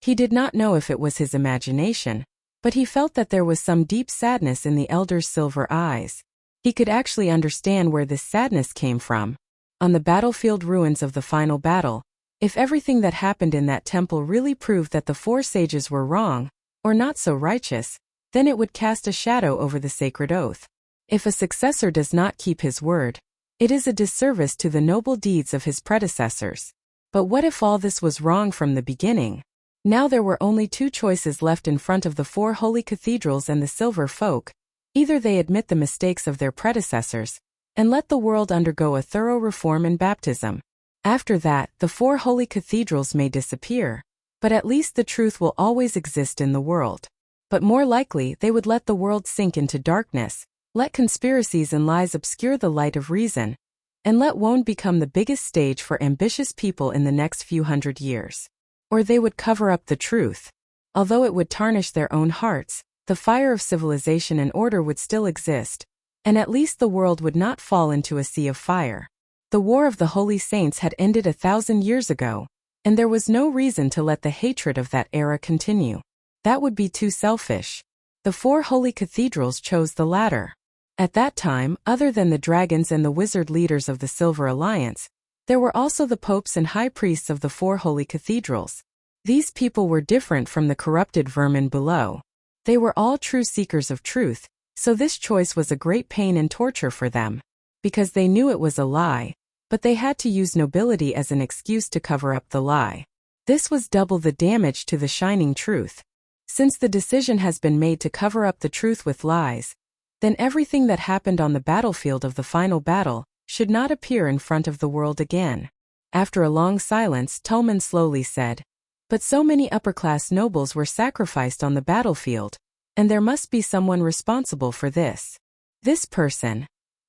He did not know if it was his imagination, but he felt that there was some deep sadness in the elder's silver eyes. He could actually understand where this sadness came from. on the battlefield ruins of the final battle, if everything that happened in that temple really proved that the four sages were wrong, or not so righteous, then it would cast a shadow over the sacred oath. If a successor does not keep his word, it is a disservice to the noble deeds of his predecessors. But what if all this was wrong from the beginning? Now there were only two choices left in front of the four holy cathedrals and the silver folk. Either they admit the mistakes of their predecessors, and let the world undergo a thorough reform and baptism. After that, the four holy cathedrals may disappear, but at least the truth will always exist in the world. But more likely they would let the world sink into darkness, let conspiracies and lies obscure the light of reason, and let woe become the biggest stage for ambitious people in the next few hundred years. Or they would cover up the truth. Although it would tarnish their own hearts, the fire of civilization and order would still exist, and at least the world would not fall into a sea of fire. The War of the Holy Saints had ended 1,000 years ago, and there was no reason to let the hatred of that era continue. That would be too selfish. The four holy cathedrals chose the latter. At that time, other than the dragons and the wizard leaders of the Silver Alliance, there were also the popes and high priests of the four holy cathedrals. These people were different from the corrupted vermin below. They were all true seekers of truth, so this choice was a great pain and torture for them. Because they knew it was a lie, but they had to use nobility as an excuse to cover up the lie. This was double the damage to the shining truth. Since the decision has been made to cover up the truth with lies, then everything that happened on the battlefield of the final battle should not appear in front of the world again. After a long silence, Tolman slowly said, "But so many upper-class nobles were sacrificed on the battlefield, and there must be someone responsible for this. This person,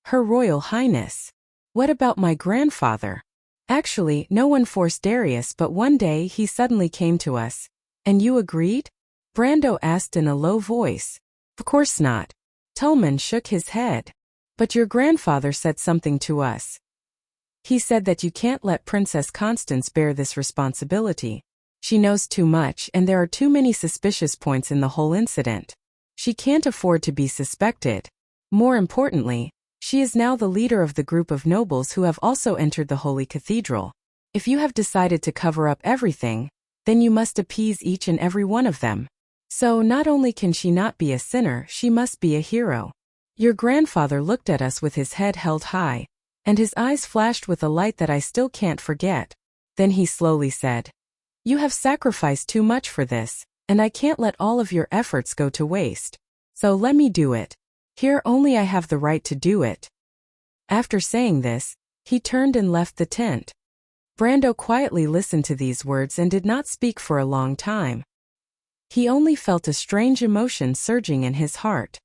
Her Royal Highness. What about my grandfather? Actually, no one forced Darius, but one day he suddenly came to us. And you agreed?" Brando asked in a low voice. "Of course not." Tolman shook his head. "But your grandfather said something to us. He said that you can't let Princess Constance bear this responsibility. She knows too much and there are too many suspicious points in the whole incident. She can't afford to be suspected. More importantly, she is now the leader of the group of nobles who have also entered the Holy Cathedral. If you have decided to cover up everything, then you must appease each and every one of them. So not only can she not be a sinner, she must be a hero." Your grandfather looked at us with his head held high, and his eyes flashed with a light that I still can't forget. Then he slowly said, "You have sacrificed too much for this, and I can't let all of your efforts go to waste. So let me do it. Here only I have the right to do it." After saying this, he turned and left the tent. Brando quietly listened to these words and did not speak for a long time. He only felt a strange emotion surging in his heart.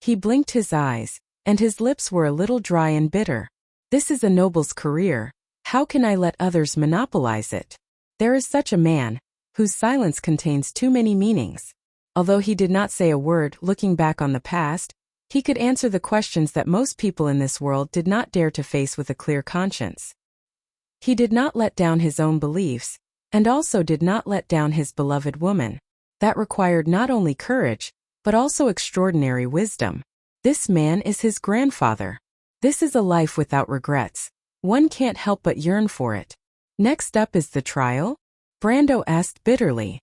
He blinked his eyes, and his lips were a little dry and bitter. This is a noble's career. How can I let others monopolize it? There is such a man, whose silence contains too many meanings. Although he did not say a word, looking back on the past, he could answer the questions that most people in this world did not dare to face with a clear conscience. He did not let down his own beliefs, and also did not let down his beloved woman. That required not only courage, but also extraordinary wisdom. This man is his grandfather. This is a life without regrets. One can't help but yearn for it. Next up is the trial? Brando asked bitterly.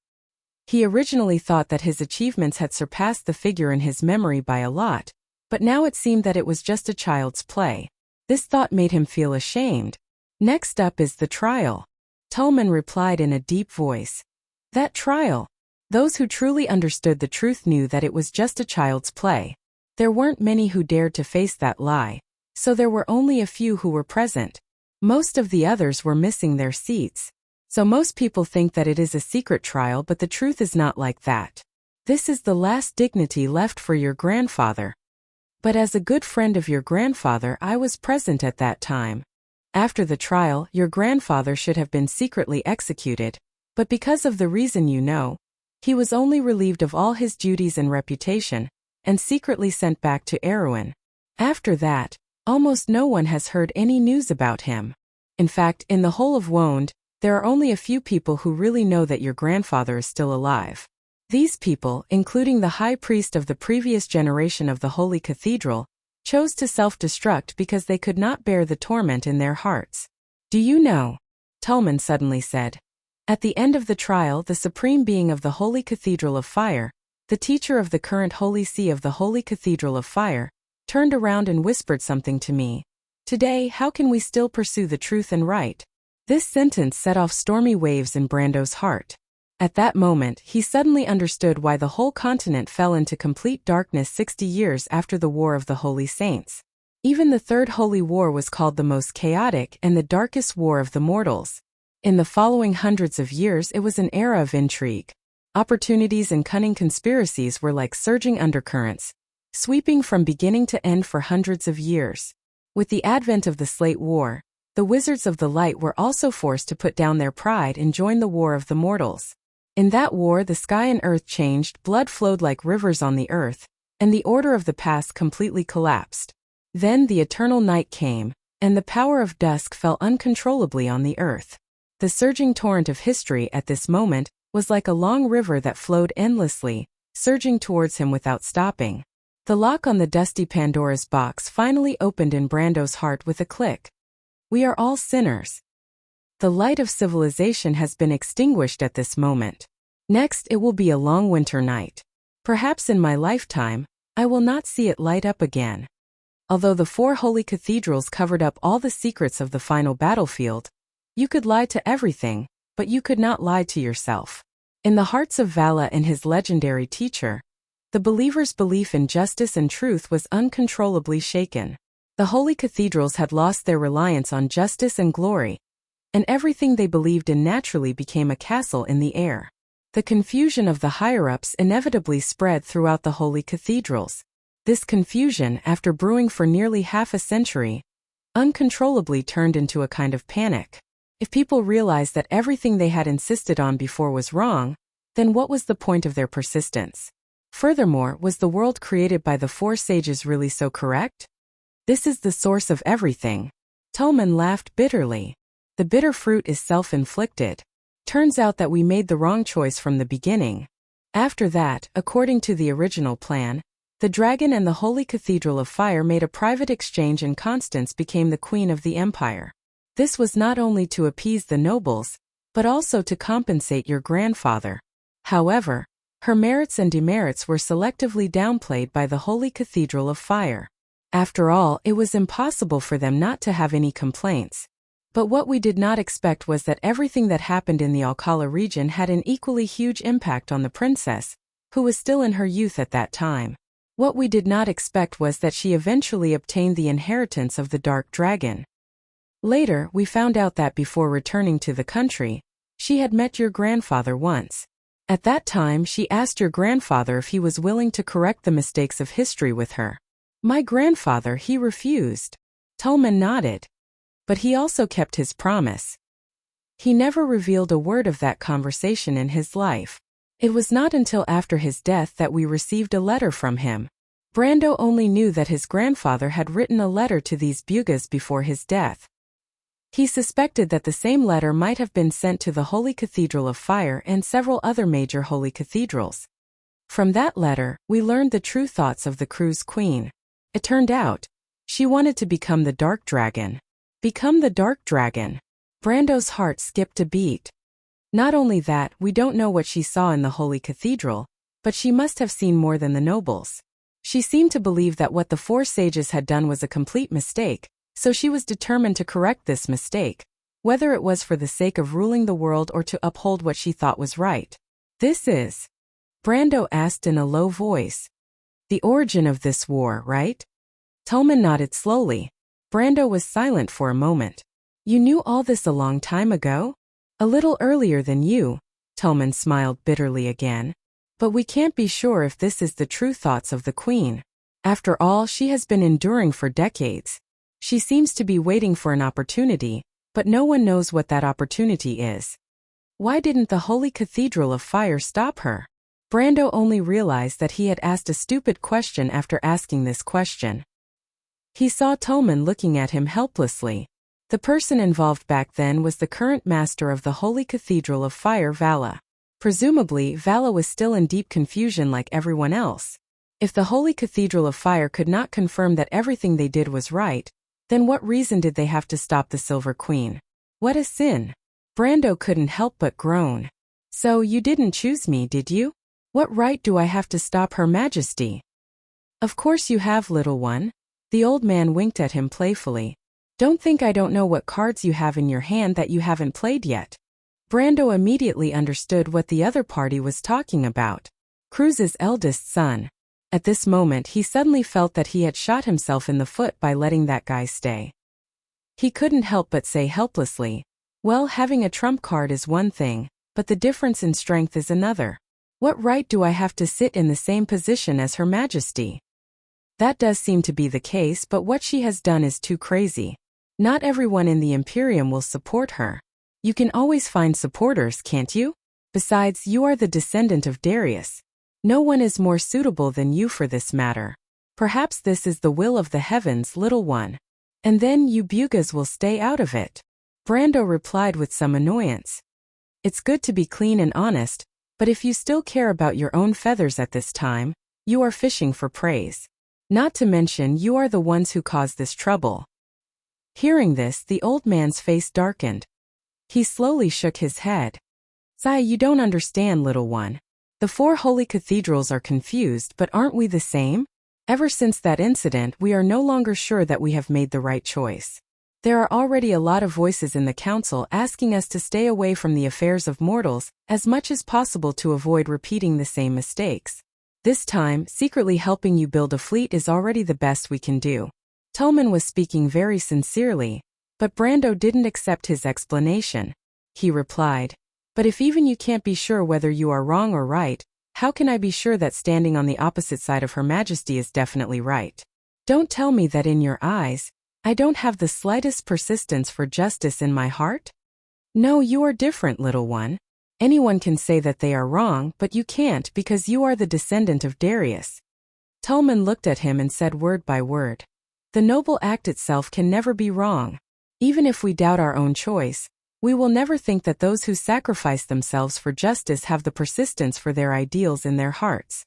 He originally thought that his achievements had surpassed the figure in his memory by a lot, but now it seemed that it was just a child's play. This thought made him feel ashamed. Next up is the trial. Tolman replied in a deep voice. That trial. Those who truly understood the truth knew that it was just a child's play. There weren't many who dared to face that lie, so there were only a few who were present. Most of the others were missing their seats. So most people think that it is a secret trial, but the truth is not like that. This is the last dignity left for your grandfather. But as a good friend of your grandfather, I was present at that time. After the trial, your grandfather should have been secretly executed, but because of the reason you know, he was only relieved of all his duties and reputation, and secretly sent back to Erewhon. After that, almost no one has heard any news about him. In fact, in the whole of Wonde, there are only a few people who really know that your grandfather is still alive. These people, including the high priest of the previous generation of the Holy Cathedral, chose to self-destruct because they could not bear the torment in their hearts. Do you know? Tolman suddenly said. At the end of the trial, the Supreme Being of the Holy Cathedral of Fire, the teacher of the current Holy See of the Holy Cathedral of Fire, turned around and whispered something to me. Today, how can we still pursue the truth and right? This sentence set off stormy waves in Brando's heart. At that moment, he suddenly understood why the whole continent fell into complete darkness 60 years after the War of the Holy Saints. Even the Third Holy War was called the most chaotic and the darkest war of the mortals. In the following hundreds of years, it was an era of intrigue. Opportunities and cunning conspiracies were like surging undercurrents, sweeping from beginning to end for hundreds of years. With the advent of the Slate War, the Wizards of the Light were also forced to put down their pride and join the War of the Mortals. In that war, the sky and earth changed, blood flowed like rivers on the earth, and the order of the past completely collapsed. Then the eternal night came, and the power of dusk fell uncontrollably on the earth. The surging torrent of history at this moment was like a long river that flowed endlessly, surging towards him without stopping. The lock on the dusty Pandora's box finally opened in Brando's heart with a click. We are all sinners. The light of civilization has been extinguished at this moment. Next, it will be a long winter night. Perhaps in my lifetime, I will not see it light up again. Although the 4 holy cathedrals covered up all the secrets of the final battlefield, you could lie to everything, but you could not lie to yourself. In the hearts of Vala and his legendary teacher, the believers' belief in justice and truth was uncontrollably shaken. The holy cathedrals had lost their reliance on justice and glory, and everything they believed in naturally became a castle in the air. The confusion of the higher-ups inevitably spread throughout the holy cathedrals. This confusion, after brewing for nearly half a century, uncontrollably turned into a kind of panic. If people realized that everything they had insisted on before was wrong, then what was the point of their persistence? Furthermore, was the world created by the 4 sages really so correct? This is the source of everything. Tolman laughed bitterly. The bitter fruit is self-inflicted. Turns out that we made the wrong choice from the beginning. After that, according to the original plan, the dragon and the Holy Cathedral of Fire made a private exchange and Constance became the queen of the empire. This was not only to appease the nobles, but also to compensate your grandfather. However, her merits and demerits were selectively downplayed by the Holy Cathedral of Fire. After all, it was impossible for them not to have any complaints. But what we did not expect was that everything that happened in the Alcala region had an equally huge impact on the princess, who was still in her youth at that time. What we did not expect was that she eventually obtained the inheritance of the Dark Dragon. Later, we found out that before returning to the country, she had met your grandfather once. At that time, she asked your grandfather if he was willing to correct the mistakes of history with her. My grandfather, he refused. Tolman nodded. But he also kept his promise. He never revealed a word of that conversation in his life. It was not until after his death that we received a letter from him. Brando only knew that his grandfather had written a letter to these Bugas before his death. He suspected that the same letter might have been sent to the Holy Cathedral of Fire and several other major holy cathedrals. From that letter, we learned the true thoughts of the crew's queen. It turned out, she wanted to become the Dark Dragon. Become the Dark Dragon. Brando's heart skipped a beat. Not only that, we don't know what she saw in the Holy Cathedral, but she must have seen more than the nobles. She seemed to believe that what the 4 sages had done was a complete mistake, so she was determined to correct this mistake, whether it was for the sake of ruling the world or to uphold what she thought was right. This is, Brando asked in a low voice, the origin of this war, right? Tolman nodded slowly. Brando was silent for a moment. You knew all this a long time ago? A little earlier than you, Tolman smiled bitterly again. But we can't be sure if this is the true thoughts of the queen. After all, she has been enduring for decades. She seems to be waiting for an opportunity, but no one knows what that opportunity is. Why didn't the Holy Cathedral of Fire stop her? Brando only realized that he had asked a stupid question after asking this question. He saw Tolman looking at him helplessly. The person involved back then was the current master of the Holy Cathedral of Fire, Vala. Presumably, Vala was still in deep confusion like everyone else. If the Holy Cathedral of Fire could not confirm that everything they did was right, then what reason did they have to stop the Silver Queen? What a sin! Brando couldn't help but groan. So you didn't choose me, did you? What right do I have to stop Her Majesty? Of course you have, little one. The old man winked at him playfully. Don't think I don't know what cards you have in your hand that you haven't played yet. Brando immediately understood what the other party was talking about. Cruz's eldest son. At this moment he suddenly felt that he had shot himself in the foot by letting that guy stay. He couldn't help but say helplessly, well, having a trump card is one thing, but the difference in strength is another. What right do I have to sit in the same position as Her Majesty? That does seem to be the case, but what she has done is too crazy. Not everyone in the Imperium will support her. You can always find supporters, can't you? Besides, you are the descendant of Darius. No one is more suitable than you for this matter. Perhaps this is the will of the heavens, little one. And then you Bugas will stay out of it. Brando replied with some annoyance. It's good to be clean and honest, but if you still care about your own feathers at this time, you are fishing for praise. Not to mention you are the ones who caused this trouble. Hearing this, the old man's face darkened. He slowly shook his head. Sai, you don't understand, little one. The 4 holy cathedrals are confused, but aren't we the same? Ever since that incident, we are no longer sure that we have made the right choice. There are already a lot of voices in the council asking us to stay away from the affairs of mortals as much as possible to avoid repeating the same mistakes. This time, secretly helping you build a fleet is already the best we can do. Tolman was speaking very sincerely, but Brando didn't accept his explanation. He replied, but if even you can't be sure whether you are wrong or right, how can I be sure that standing on the opposite side of Her Majesty is definitely right? Don't tell me that in your eyes, I don't have the slightest persistence for justice in my heart? No, you are different, little one. Anyone can say that they are wrong, but you can't because you are the descendant of Darius. Tolman looked at him and said word by word. The noble act itself can never be wrong. Even if we doubt our own choice, we will never think that those who sacrifice themselves for justice have the persistence for their ideals in their hearts.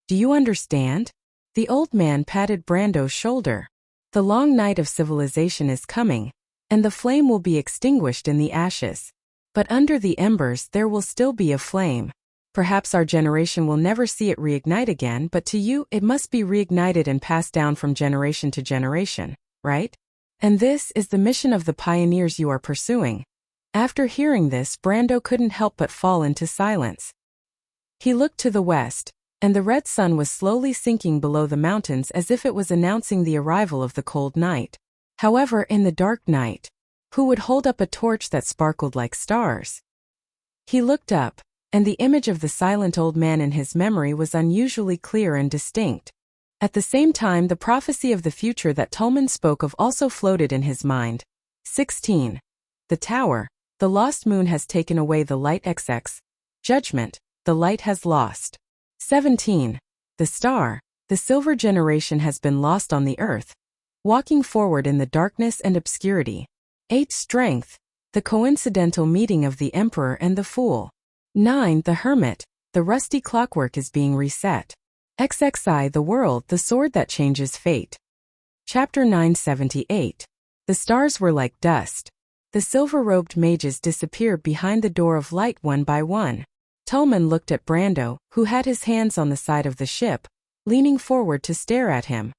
Do you understand? The old man patted Brando's shoulder. The long night of civilization is coming, and the flame will be extinguished in the ashes. But under the embers there will still be a flame. Perhaps our generation will never see it reignite again, but to you it must be reignited and passed down from generation to generation, right? And this is the mission of the pioneers you are pursuing. After hearing this, Brando couldn't help but fall into silence. He looked to the west, and the red sun was slowly sinking below the mountains as if it was announcing the arrival of the cold night. However, in the dark night, who would hold up a torch that sparkled like stars? He looked up, and the image of the silent old man in his memory was unusually clear and distinct. At the same time, the prophecy of the future that Tolman spoke of also floated in his mind. 16. The tower. The lost moon has taken away the light XX. Judgment. The light has lost. 17. The star. The silver generation has been lost on the earth. Walking forward in the darkness and obscurity. 8. Strength. The coincidental meeting of the emperor and the fool. 9. The hermit. The rusty clockwork is being reset. XXI. The world, the sword that changes fate. Chapter 978. The stars were like dust. The silver-robed mages disappeared behind the door of light one by one. Tolman looked at Brando, who had his hands on the side of the ship, leaning forward to stare at him.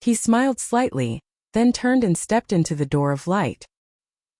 He smiled slightly, then turned and stepped into the door of light.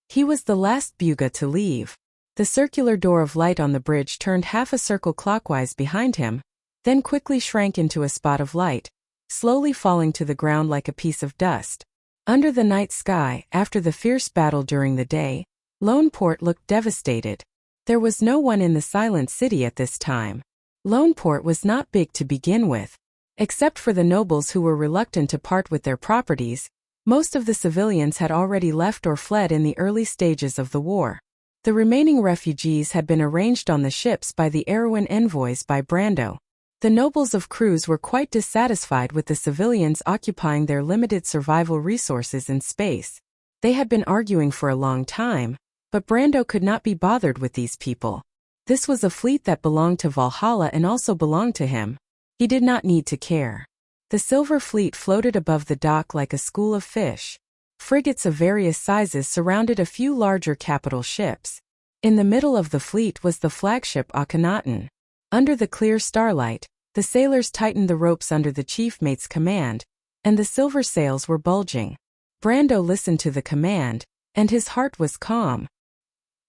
He was the last Buga to leave. The circular door of light on the bridge turned half a circle clockwise behind him, then quickly shrank into a spot of light, slowly falling to the ground like a piece of dust. Under the night sky, after the fierce battle during the day, Loneport looked devastated. There was no one in the silent city at this time. Loneport was not big to begin with. Except for the nobles who were reluctant to part with their properties, most of the civilians had already left or fled in the early stages of the war. The remaining refugees had been arranged on the ships by the Erewhon envoys by Brando. The nobles of Cruz were quite dissatisfied with the civilians occupying their limited survival resources in space. They had been arguing for a long time, but Brando could not be bothered with these people. This was a fleet that belonged to Valhalla and also belonged to him. He did not need to care. The silver fleet floated above the dock like a school of fish. Frigates of various sizes surrounded a few larger capital ships. In the middle of the fleet was the flagship Akhenaten. Under the clear starlight, the sailors tightened the ropes under the chief mate's command, and the silver sails were bulging. Brando listened to the command, and his heart was calm.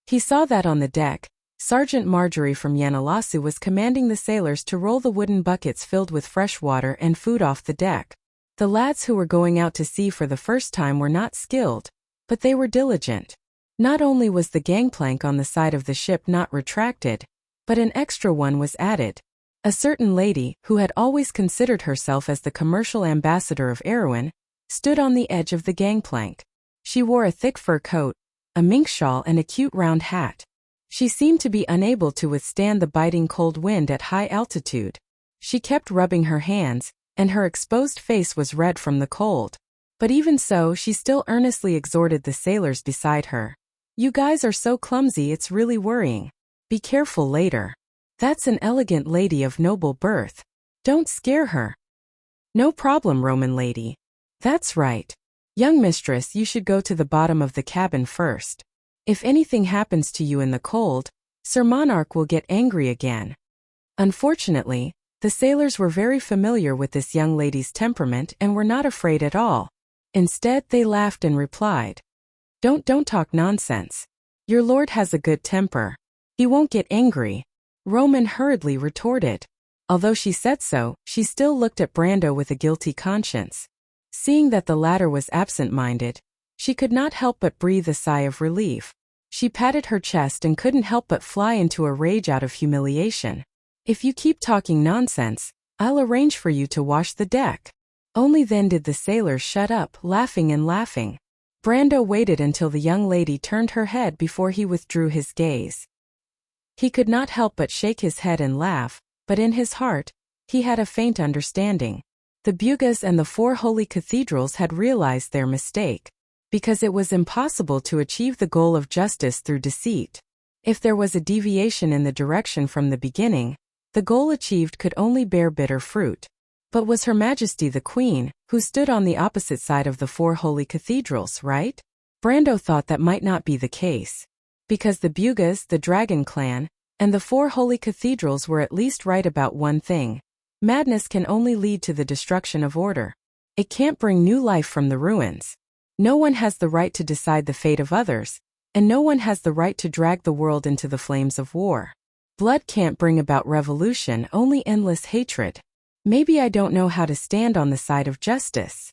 He saw that on the deck, Sergeant Marjorie from Yanalasu was commanding the sailors to roll the wooden buckets filled with fresh water and food off the deck. The lads who were going out to sea for the first time were not skilled, but they were diligent. Not only was the gangplank on the side of the ship not retracted, but an extra one was added. A certain lady, who had always considered herself as the commercial ambassador of Erewhon, stood on the edge of the gangplank. She wore a thick fur coat, a mink shawl and a cute round hat. She seemed to be unable to withstand the biting cold wind at high altitude. She kept rubbing her hands, and her exposed face was red from the cold. But even so, she still earnestly exhorted the sailors beside her. "You guys are so clumsy, it's really worrying. Be careful later. That's an elegant lady of noble birth. Don't scare her." "No problem, Roman lady. That's right. Young mistress, you should go to the bottom of the cabin first. If anything happens to you in the cold, Sir Monarch will get angry again." Unfortunately, the sailors were very familiar with this young lady's temperament and were not afraid at all. Instead, they laughed and replied, Don't talk nonsense. Your lord has a good temper. He won't get angry," Roman hurriedly retorted. Although she said so, she still looked at Brando with a guilty conscience. Seeing that the latter was absent-minded, she could not help but breathe a sigh of relief. She patted her chest and couldn't help but fly into a rage out of humiliation. "If you keep talking nonsense, I'll arrange for you to wash the deck." Only then did the sailors shut up, laughing and laughing. Brando waited until the young lady turned her head before he withdrew his gaze. He could not help but shake his head and laugh, but in his heart, he had a faint understanding. The Bugas and the 4 holy cathedrals had realized their mistake, because it was impossible to achieve the goal of justice through deceit. If there was a deviation in the direction from the beginning, the goal achieved could only bear bitter fruit. But was Her Majesty the Queen, who stood on the opposite side of the 4 holy cathedrals, right? Brando thought that might not be the case. Because the Bugas, the Dragon Clan, and the 4 holy cathedrals were at least right about one thing. Madness can only lead to the destruction of order. It can't bring new life from the ruins. No one has the right to decide the fate of others, and no one has the right to drag the world into the flames of war. Blood can't bring about revolution, only endless hatred. Maybe I don't know how to stand on the side of justice.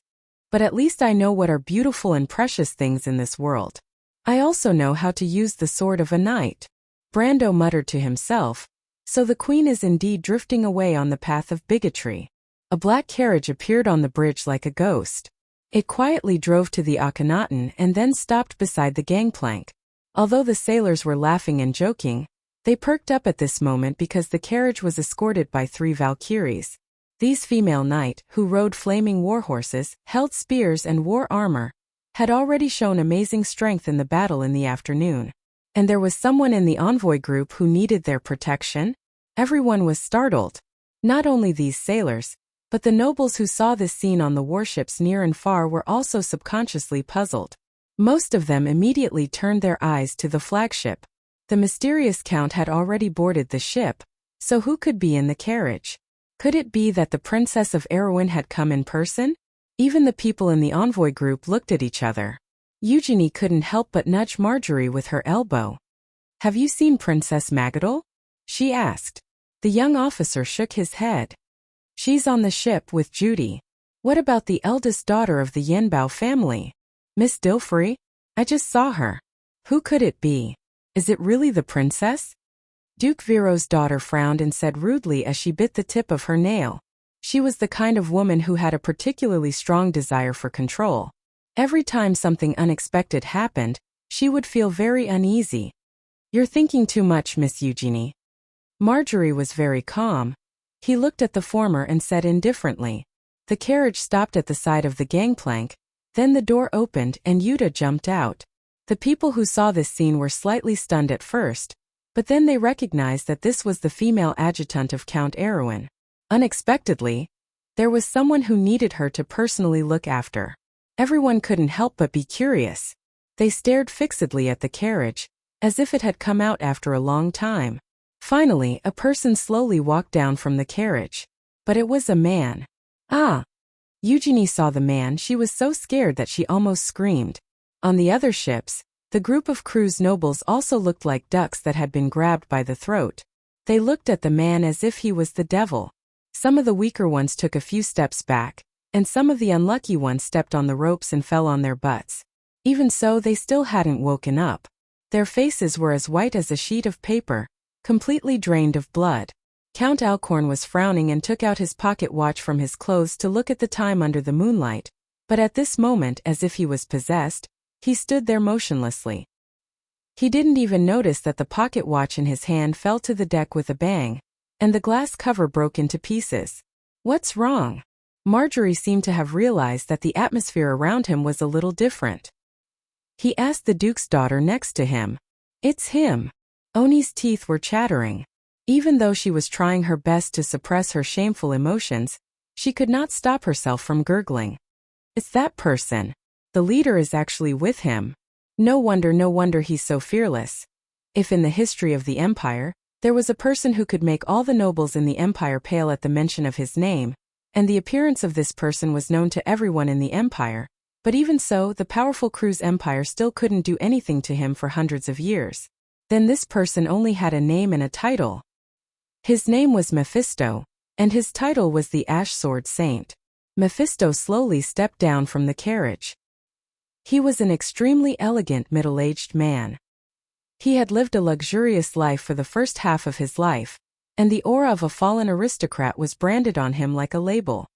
But at least I know what are beautiful and precious things in this world. I also know how to use the sword of a knight. Brando muttered to himself, so the Queen is indeed drifting away on the path of bigotry. A black carriage appeared on the bridge like a ghost. It quietly drove to the Akhenaten and then stopped beside the gangplank. Although the sailors were laughing and joking, they perked up at this moment because the carriage was escorted by 3 Valkyries. These female knights, who rode flaming warhorses, held spears and wore armor, had already shown amazing strength in the battle in the afternoon. And there was someone in the envoy group who needed their protection? Everyone was startled. Not only these sailors, but the nobles who saw this scene on the warships near and far were also subconsciously puzzled. Most of them immediately turned their eyes to the flagship. The mysterious count had already boarded the ship, so who could be in the carriage? Could it be that the Princess of Erewhon had come in person? Even the people in the envoy group looked at each other. Eugenie couldn't help but nudge Marjorie with her elbow. "Have you seen Princess Magadol?" she asked. The young officer shook his head. "She's on the ship with Judy." "What about the eldest daughter of the Yenbao family? Miss Dilfrey? I just saw her." "Who could it be? Is it really the princess?" Duke Viro's daughter frowned and said rudely as she bit the tip of her nail. She was the kind of woman who had a particularly strong desire for control. Every time something unexpected happened, she would feel very uneasy. "You're thinking too much, Miss Eugenie." Marjorie was very calm. He looked at the former and said indifferently. The carriage stopped at the side of the gangplank, then the door opened and Yuta jumped out. The people who saw this scene were slightly stunned at first, but then they recognized that this was the female adjutant of Count Erewhon. Unexpectedly, there was someone who needed her to personally look after. Everyone couldn't help but be curious. They stared fixedly at the carriage, as if it had come out after a long time. Finally, a person slowly walked down from the carriage. But it was a man. Ah! Eugenie saw the man. She was so scared that she almost screamed. On the other ships, the group of crew's nobles also looked like ducks that had been grabbed by the throat. They looked at the man as if he was the devil. Some of the weaker ones took a few steps back, and some of the unlucky ones stepped on the ropes and fell on their butts. Even so, they still hadn't woken up. Their faces were as white as a sheet of paper, completely drained of blood. Count Alcorn was frowning and took out his pocket watch from his clothes to look at the time under the moonlight, but at this moment, as if he was possessed, he stood there motionlessly. He didn't even notice that the pocket watch in his hand fell to the deck with a bang, and the glass cover broke into pieces. What's wrong? Marjorie seemed to have realized that the atmosphere around him was a little different. He asked the Duke's daughter next to him. It's him. Oni's teeth were chattering. Even though she was trying her best to suppress her shameful emotions, she could not stop herself from gurgling. It's that person. The leader is actually with him. No wonder he's so fearless. If in the history of the Empire, there was a person who could make all the nobles in the Empire pale at the mention of his name, and the appearance of this person was known to everyone in the Empire, but even so, the powerful crew's empire still couldn't do anything to him for hundreds of years. Then this person only had a name and a title. His name was Mephisto, and his title was the Ash Sword Saint. Mephisto slowly stepped down from the carriage. He was an extremely elegant middle-aged man. He had lived a luxurious life for the first half of his life, and the aura of a fallen aristocrat was branded on him like a label.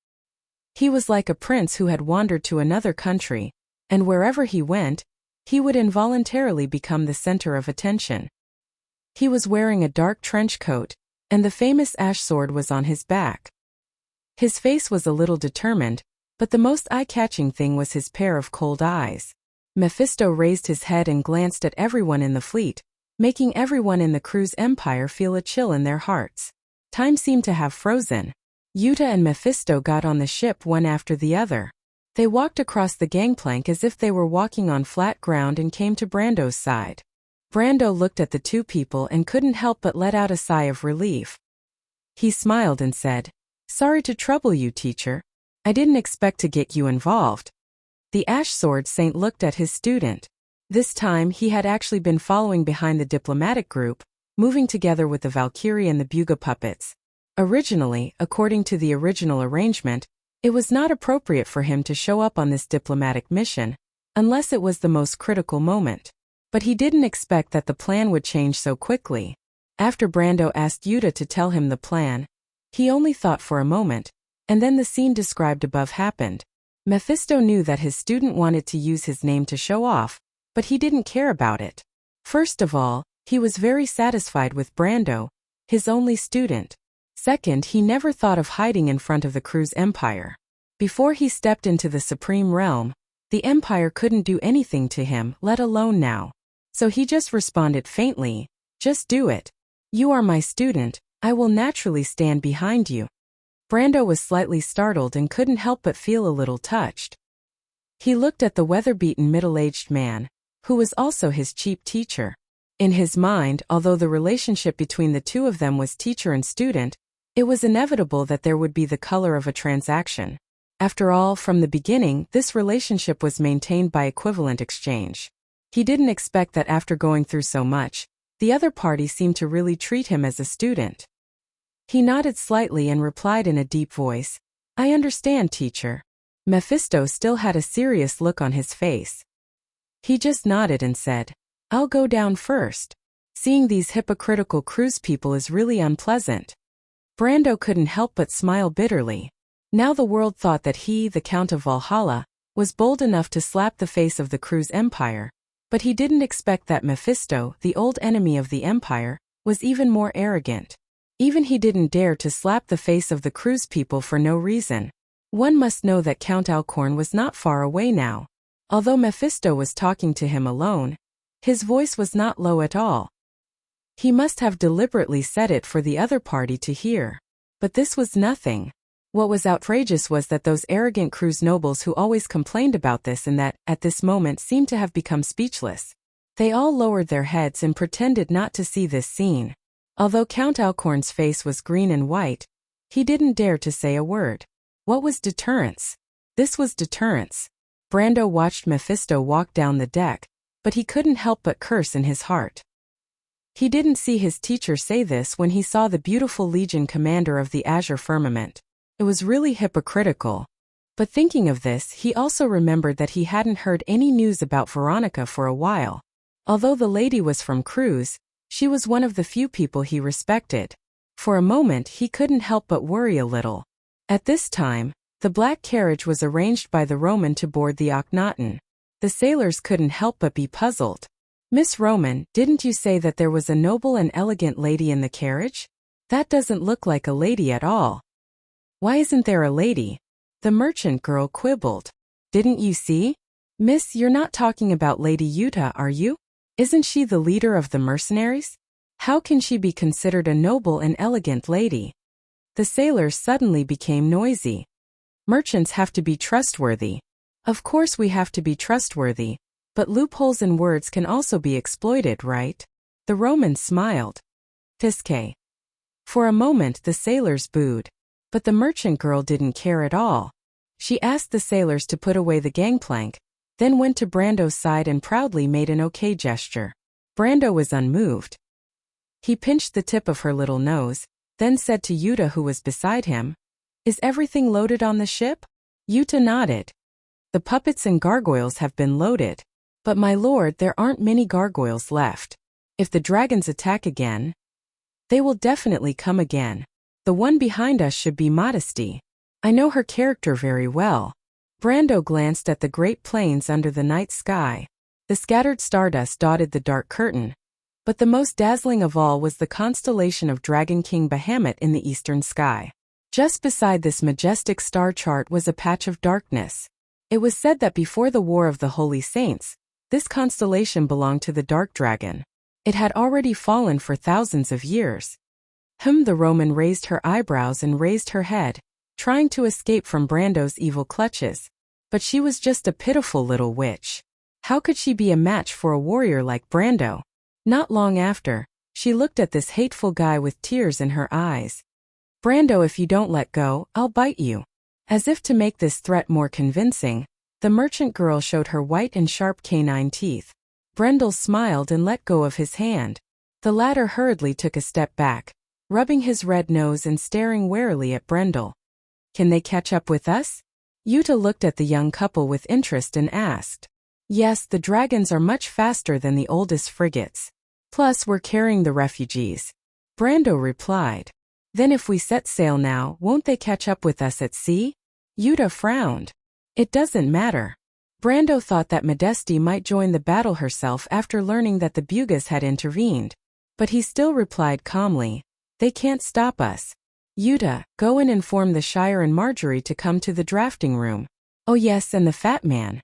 He was like a prince who had wandered to another country, and wherever he went, he would involuntarily become the center of attention. He was wearing a dark trench coat, and the famous ash sword was on his back. His face was a little determined, but the most eye-catching thing was his pair of cold eyes. Mephisto raised his head and glanced at everyone in the fleet, making everyone in the crew's empire feel a chill in their hearts. Time seemed to have frozen. Yuta and Mephisto got on the ship one after the other. They walked across the gangplank as if they were walking on flat ground and came to Brando's side. Brando looked at the two people and couldn't help but let out a sigh of relief. He smiled and said, "Sorry to trouble you, teacher. I didn't expect to get you involved." The Ash Sword Saint looked at his student. This time he had actually been following behind the diplomatic group, moving together with the Valkyrie and the Buga puppets. Originally, according to the original arrangement, it was not appropriate for him to show up on this diplomatic mission, unless it was the most critical moment. But he didn't expect that the plan would change so quickly. After Brando asked Yuta to tell him the plan, he only thought for a moment, and then the scene described above happened. Mephisto knew that his student wanted to use his name to show off, but he didn't care about it. First of all, he was very satisfied with Brando, his only student. Second, he never thought of hiding in front of the crew's empire. Before he stepped into the Supreme Realm, the empire couldn't do anything to him, let alone now. So he just responded faintly, "Just do it. You are my student, I will naturally stand behind you." Brando was slightly startled and couldn't help but feel a little touched. He looked at the weather-beaten middle-aged man, who was also his cheap teacher. In his mind, although the relationship between the two of them was teacher and student, it was inevitable that there would be the color of a transaction. After all, from the beginning, this relationship was maintained by equivalent exchange. He didn't expect that after going through so much, the other party seemed to really treat him as a student. He nodded slightly and replied in a deep voice, "I understand, teacher." Mephisto still had a serious look on his face. He just nodded and said, "I'll go down first. Seeing these hypocritical cruise people is really unpleasant." Brando couldn't help but smile bitterly. Now the world thought that he, the Count of Valhalla, was bold enough to slap the face of the crew's empire, but he didn't expect that Mephisto, the old enemy of the empire, was even more arrogant. Even he didn't dare to slap the face of the crew's people for no reason. One must know that Count Alcorn was not far away now. Although Mephisto was talking to him alone, his voice was not low at all. He must have deliberately said it for the other party to hear. But this was nothing. What was outrageous was that those arrogant Cruz nobles who always complained about this and that, at this moment, seemed to have become speechless. They all lowered their heads and pretended not to see this scene. Although Count Alcorn's face was green and white, he didn't dare to say a word. What was deterrence? This was deterrence. Brando watched Mephisto walk down the deck, but he couldn't help but curse in his heart. He didn't see his teacher say this when he saw the beautiful Legion commander of the azure firmament. It was really hypocritical. But thinking of this, he also remembered that he hadn't heard any news about Veronica for a while. Although the lady was from Cruz, she was one of the few people he respected. For a moment he couldn't help but worry a little. At this time, the black carriage was arranged by the Roman to board the Akhenaten. The sailors couldn't help but be puzzled. "Miss Roman, didn't you say that there was a noble and elegant lady in the carriage? That doesn't look like a lady at all." "Why isn't there a lady?" the merchant girl quibbled. "Didn't you see? Miss, you're not talking about Lady Yuta, are you? Isn't she the leader of the mercenaries? How can she be considered a noble and elegant lady?" The sailors suddenly became noisy. "Merchants have to be trustworthy." "Of course we have to be trustworthy, but loopholes in words can also be exploited, right?" The Roman smiled. Tisque. For a moment the sailors booed. But the merchant girl didn't care at all. She asked the sailors to put away the gangplank, then went to Brando's side and proudly made an okay gesture. Brando was unmoved. He pinched the tip of her little nose, then said to Yuta, who was beside him, "Is everything loaded on the ship?" Yuta nodded. "The puppets and gargoyles have been loaded. But my lord, there aren't many gargoyles left. If the dragons attack again, they will definitely come again. The one behind us should be Modesty. I know her character very well." Brando glanced at the great plains under the night sky. The scattered stardust dotted the dark curtain. But the most dazzling of all was the constellation of Dragon King Bahamut in the eastern sky. Just beside this majestic star chart was a patch of darkness. It was said that before the War of the Holy Saints, this constellation belonged to the Dark Dragon. It had already fallen for thousands of years. The Roman raised her eyebrows and raised her head, trying to escape from Brando's evil clutches. But she was just a pitiful little witch. How could she be a match for a warrior like Brando? Not long after, she looked at this hateful guy with tears in her eyes. "Brando, if you don't let go, I'll bite you." As if to make this threat more convincing, the merchant girl showed her white and sharp canine teeth. Brendel smiled and let go of his hand. The latter hurriedly took a step back, rubbing his red nose and staring warily at Brendel. "Can they catch up with us?" Yuta looked at the young couple with interest and asked. "Yes, the dragons are much faster than the oldest frigates. Plus, we're carrying the refugees," Brando replied. "Then if we set sail now, won't they catch up with us at sea?" Yuta frowned. "It doesn't matter." Brando thought that Modesty might join the battle herself after learning that the Bugas had intervened. But he still replied calmly, "They can't stop us. Yuta, go and inform the Shire and Marjorie to come to the drafting room. Oh yes, and the fat man."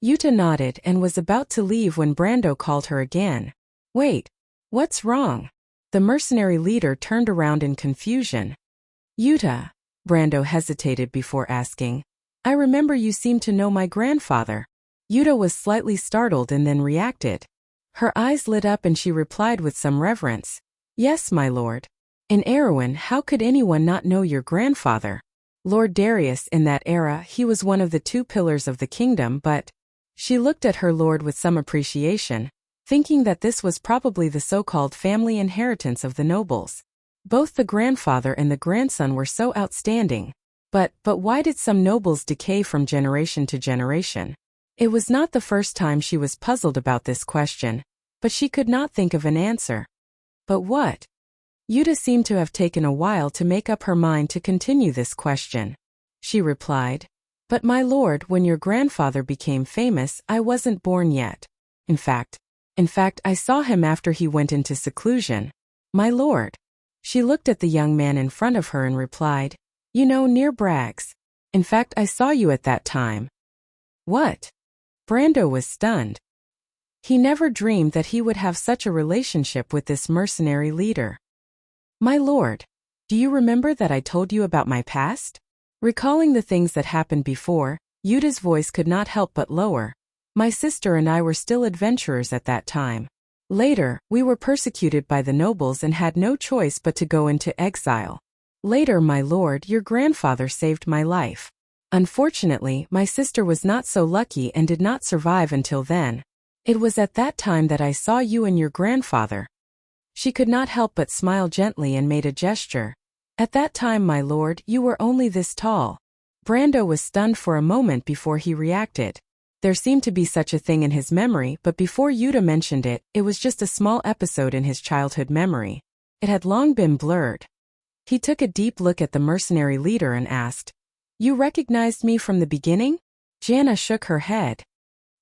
Yuta nodded and was about to leave when Brando called her again. "Wait, what's wrong?" The mercenary leader turned around in confusion. "Yuta," Brando hesitated before asking, "I remember you seemed to know my grandfather." Yuta was slightly startled and then reacted. Her eyes lit up and she replied with some reverence, "Yes, my lord. In Erewhon, how could anyone not know your grandfather? Lord Darius, in that era, he was one of the two pillars of the kingdom, but—" She looked at her lord with some appreciation, thinking that this was probably the so-called family inheritance of the nobles. Both the grandfather and the grandson were so outstanding. But why did some nobles decay from generation to generation? It was not the first time she was puzzled about this question, but she could not think of an answer. But what? Yuta seemed to have taken a while to make up her mind to continue this question. She replied, "But my lord, when your grandfather became famous, I wasn't born yet. In fact, I saw him after he went into seclusion. My lord." She looked at the young man in front of her and replied, "You know, near Bragg's. In fact, I saw you at that time." "What?" Brando was stunned. He never dreamed that he would have such a relationship with this mercenary leader. "My lord, Do you remember that I told you about my past? Recalling the things that happened before, Yuta's voice could not help but lower. My sister and I were still adventurers at that time. Later, we were persecuted by the nobles and had no choice but to go into exile. Later, my lord, your grandfather saved my life. Unfortunately, my sister was not so lucky and did not survive until then. It was at that time that I saw you and your grandfather. She could not help but smile gently and made a gesture. At that time, my lord, you were only this tall. Brando was stunned for a moment before he reacted. There seemed to be such a thing in his memory, but before Yuta mentioned it, it was just a small episode in his childhood memory. It had long been blurred. He took a deep look at the mercenary leader and asked, "You recognized me from the beginning?" Jana shook her head.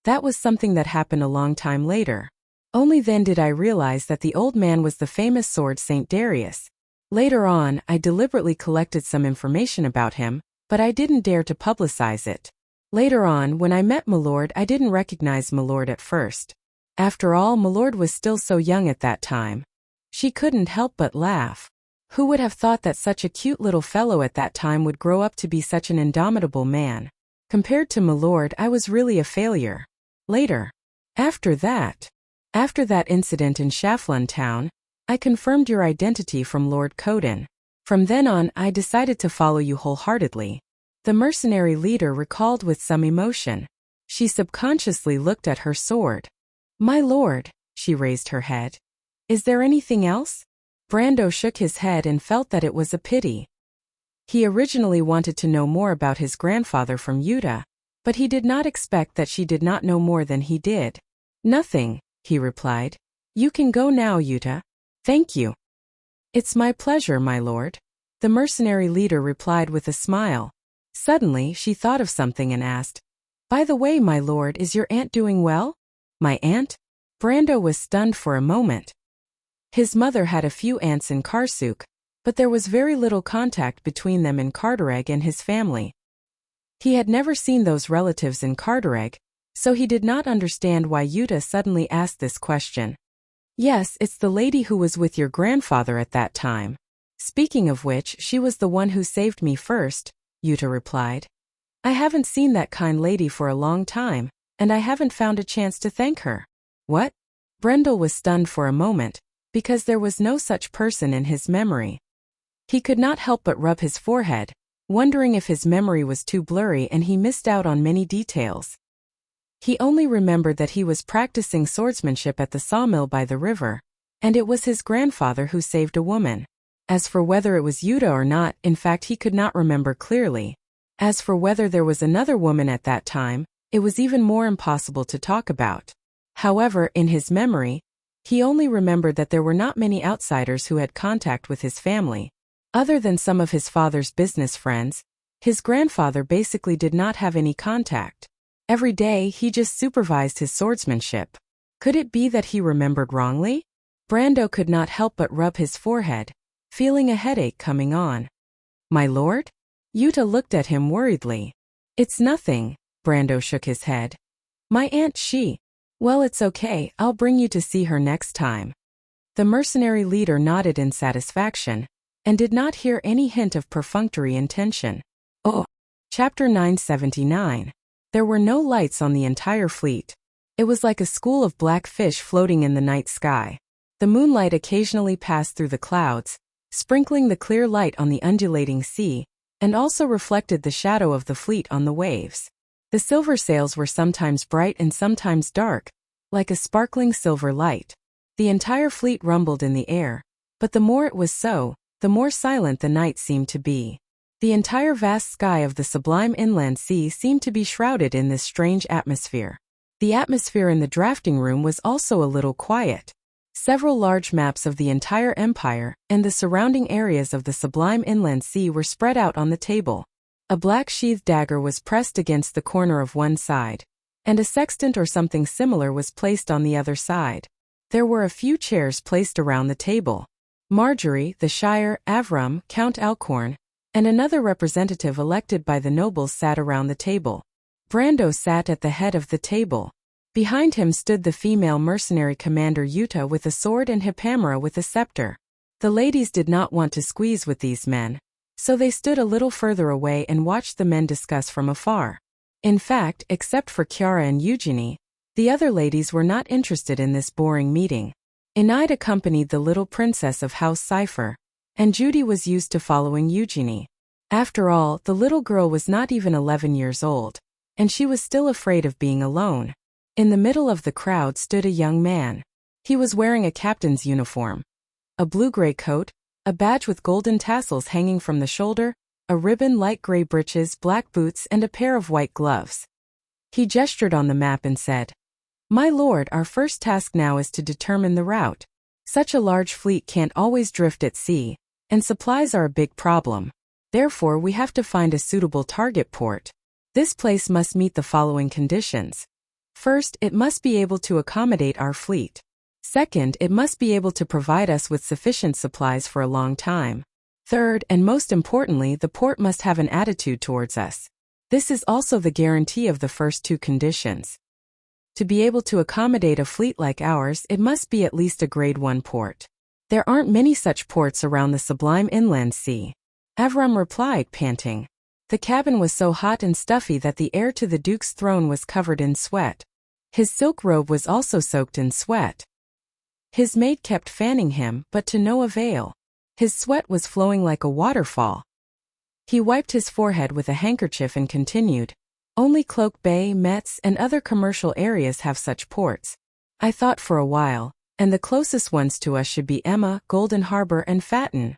That was something that happened a long time later. Only then did I realize that the old man was the famous sword Saint Darius. Later on, I deliberately collected some information about him, but I didn't dare to publicize it. Later on, when I met Milord, I didn't recognize Milord at first. After all, Milord was still so young at that time. She couldn't help but laugh. Who would have thought that such a cute little fellow at that time would grow up to be such an indomitable man? Compared to Milord, I was really a failure. Later. After that incident in Shaflun town, I confirmed your identity from Lord Koden. From then on, I decided to follow you wholeheartedly. The mercenary leader recalled with some emotion. She subconsciously looked at her sword. My lord, she raised her head. Is there anything else? Brando shook his head and felt that it was a pity. He originally wanted to know more about his grandfather from Yuta, but he did not expect that she did not know more than he did. Nothing, he replied. You can go now, Yuta. Thank you. It's my pleasure, my lord. The mercenary leader replied with a smile. Suddenly, she thought of something and asked, By the way, my lord, is your aunt doing well? My aunt? Brando was stunned for a moment. His mother had a few aunts in Karsuk, but there was very little contact between them in Cardareg and his family. He had never seen those relatives in Cardareg, so he did not understand why Yuta suddenly asked this question. Yes, it's the lady who was with your grandfather at that time. Speaking of which, she was the one who saved me first, Yuta replied. I haven't seen that kind lady for a long time, and I haven't found a chance to thank her. What? Brendel was stunned for a moment, because there was no such person in his memory. He could not help but rub his forehead, wondering if his memory was too blurry and he missed out on many details. He only remembered that he was practicing swordsmanship at the sawmill by the river, and it was his grandfather who saved a woman. As for whether it was Yuta or not, in fact he could not remember clearly. As for whether there was another woman at that time, it was even more impossible to talk about. However, in his memory, he only remembered that there were not many outsiders who had contact with his family. Other than some of his father's business friends, his grandfather basically did not have any contact. Every day, he just supervised his swordsmanship. Could it be that he remembered wrongly? Brando could not help but rub his forehead, feeling a headache coming on. My lord? Yuta looked at him worriedly. It's nothing, Brando shook his head. My aunt she. Well, it's okay, I'll bring you to see her next time. The mercenary leader nodded in satisfaction, and did not hear any hint of perfunctory intention. Oh. Chapter 979. There were no lights on the entire fleet. It was like a school of black fish floating in the night sky. The moonlight occasionally passed through the clouds, sprinkling the clear light on the undulating sea, and also reflected the shadow of the fleet on the waves. The silver sails were sometimes bright and sometimes dark, like a sparkling silver light. The entire fleet rumbled in the air, but the more it was so, the more silent the night seemed to be. The entire vast sky of the sublime inland sea seemed to be shrouded in this strange atmosphere. The atmosphere in the drafting room was also a little quiet. Several large maps of the entire empire and the surrounding areas of the sublime inland sea were spread out on the table. A black sheathed dagger was pressed against the corner of one side, and a sextant or something similar was placed on the other side. There were a few chairs placed around the table. Marjorie, the Shire, Avram, Count Alcorn, and another representative elected by the nobles sat around the table. Brando sat at the head of the table. Behind him stood the female mercenary commander Yuta with a sword and Hippamera with a scepter. The ladies did not want to squeeze with these men, so they stood a little further away and watched the men discuss from afar. In fact, except for Chiara and Eugenie, the other ladies were not interested in this boring meeting. Enid accompanied the little princess of House Cipher, and Judy was used to following Eugenie. After all, the little girl was not even 11 years old, and she was still afraid of being alone. In the middle of the crowd stood a young man. He was wearing a captain's uniform, a blue-gray coat, a badge with golden tassels hanging from the shoulder, a ribbon, light gray breeches, black boots, and a pair of white gloves. He gestured on the map and said, "My lord, our first task now is to determine the route. Such a large fleet can't always drift at sea, and supplies are a big problem. Therefore, we have to find a suitable target port. This place must meet the following conditions. First, it must be able to accommodate our fleet. Second, it must be able to provide us with sufficient supplies for a long time. Third, and most importantly, the port must have an attitude towards us. This is also the guarantee of the first two conditions. To be able to accommodate a fleet like ours, it must be at least a Grade 1 port. There aren't many such ports around the sublime inland sea." Avram replied, panting. The cabin was so hot and stuffy that the heir to the duke's throne was covered in sweat. His silk robe was also soaked in sweat. His maid kept fanning him, but to no avail. His sweat was flowing like a waterfall. He wiped his forehead with a handkerchief and continued, "Only Cloak Bay, Metz, and other commercial areas have such ports. I thought for a while, and the closest ones to us should be Emma, Golden Harbor, and Fatten."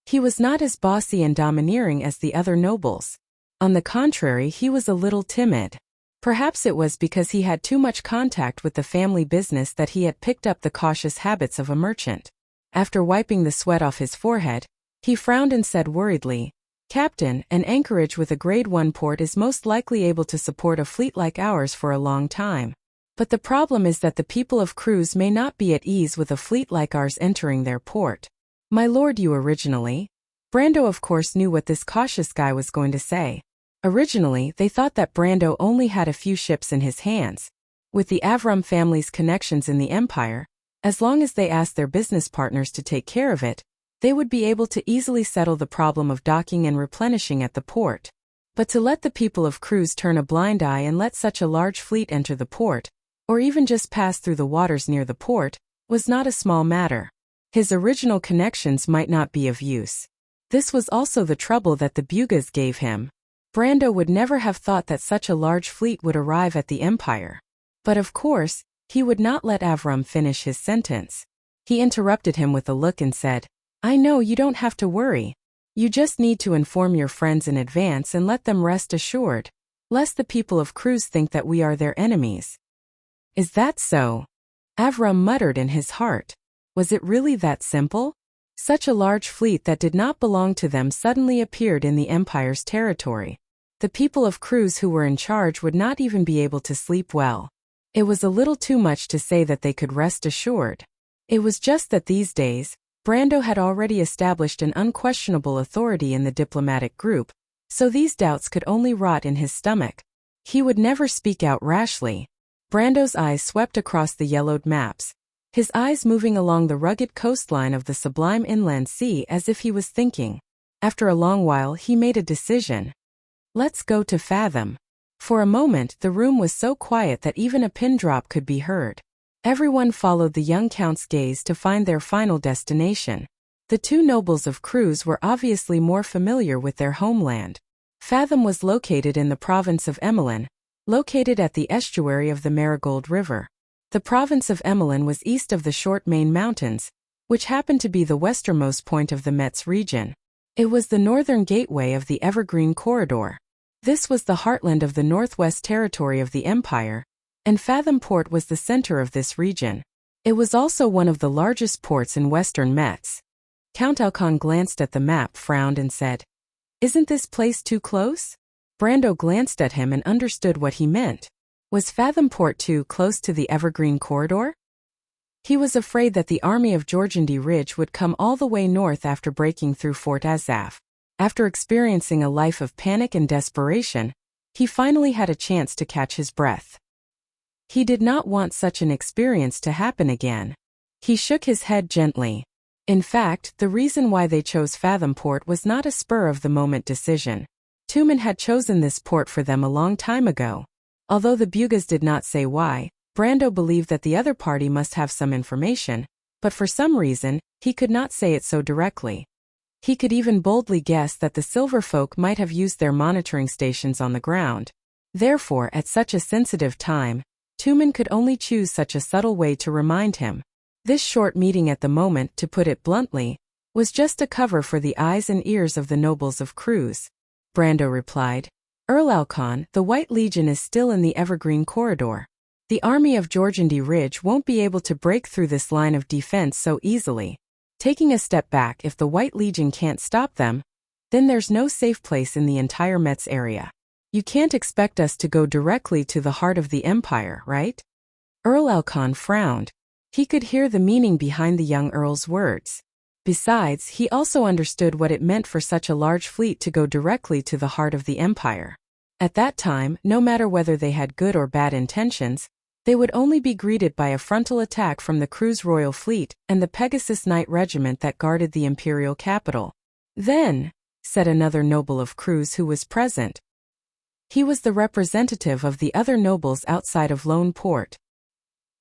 He was not as bossy and domineering as the other nobles. On the contrary, he was a little timid. Perhaps it was because he had too much contact with the family business that he had picked up the cautious habits of a merchant. After wiping the sweat off his forehead, he frowned and said worriedly, "Captain, an anchorage with a Grade 1 port is most likely able to support a fleet like ours for a long time. But the problem is that the people of Cruz may not be at ease with a fleet like ours entering their port. My lord, you originally..." Brando of course knew what this cautious guy was going to say. Originally, they thought that Brando only had a few ships in his hands. With the Avram family's connections in the empire, as long as they asked their business partners to take care of it, they would be able to easily settle the problem of docking and replenishing at the port. But to let the people of Cruz turn a blind eye and let such a large fleet enter the port, or even just pass through the waters near the port, was not a small matter. His original connections might not be of use. This was also the trouble that the Bugas gave him. Brando would never have thought that such a large fleet would arrive at the empire. But of course, he would not let Avram finish his sentence. He interrupted him with a look and said, "I know you don't have to worry. You just need to inform your friends in advance and let them rest assured, lest the people of Cruz think that we are their enemies." "Is that so?" Avram muttered in his heart. Was it really that simple? Such a large fleet that did not belong to them suddenly appeared in the empire's territory. The people of Cruz who were in charge would not even be able to sleep well. It was a little too much to say that they could rest assured. It was just that these days, Brando had already established an unquestionable authority in the diplomatic group, so these doubts could only rot in his stomach. He would never speak out rashly. Brando's eyes swept across the yellowed maps, his eyes moving along the rugged coastline of the sublime inland sea as if he was thinking. After a long while he made a decision. "Let's go to Fathom." For a moment the room was so quiet that even a pin drop could be heard. Everyone followed the young count's gaze to find their final destination. The two nobles of Cruz were obviously more familiar with their homeland. Fathom was located in the province of Emmeline, located at the estuary of the Marigold River. The province of Emmeline was east of the short Main Mountains, which happened to be the westernmost point of the Metz region. It was the northern gateway of the Evergreen Corridor. This was the heartland of the northwest territory of the empire, and Fathom Port was the center of this region. It was also one of the largest ports in western Metz. Count Alcon glanced at the map, frowned and said, "Isn't this place too close?" Brando glanced at him and understood what he meant. Was Fathom Port too close to the Evergreen Corridor? He was afraid that the army of Jorgendy Ridge would come all the way north after breaking through Fort Azaf. After experiencing a life of panic and desperation, he finally had a chance to catch his breath. He did not want such an experience to happen again. He shook his head gently. In fact, the reason why they chose Fathom Port was not a spur-of-the-moment decision. Tumen had chosen this port for them a long time ago. Although the Bugas did not say why, Brando believed that the other party must have some information, but for some reason, he could not say it so directly. He could even boldly guess that the Silver Folk might have used their monitoring stations on the ground. Therefore, at such a sensitive time, Tumen could only choose such a subtle way to remind him. This short meeting at the moment, to put it bluntly, was just a cover for the eyes and ears of the nobles of Cruz. Brando replied, Earl Alcon, the White Legion is still in the Evergreen Corridor. The army of Jorgendi Ridge won't be able to break through this line of defense so easily. Taking a step back, if the White Legion can't stop them, then there's no safe place in the entire Metz area. You can't expect us to go directly to the heart of the Empire, right? Earl Alcon frowned. He could hear the meaning behind the young Earl's words. Besides, he also understood what it meant for such a large fleet to go directly to the heart of the Empire. At that time, no matter whether they had good or bad intentions, they would only be greeted by a frontal attack from the Cruz Royal Fleet and the Pegasus Knight Regiment that guarded the imperial capital. Then, said another noble of Cruz who was present. He was the representative of the other nobles outside of Lone Port.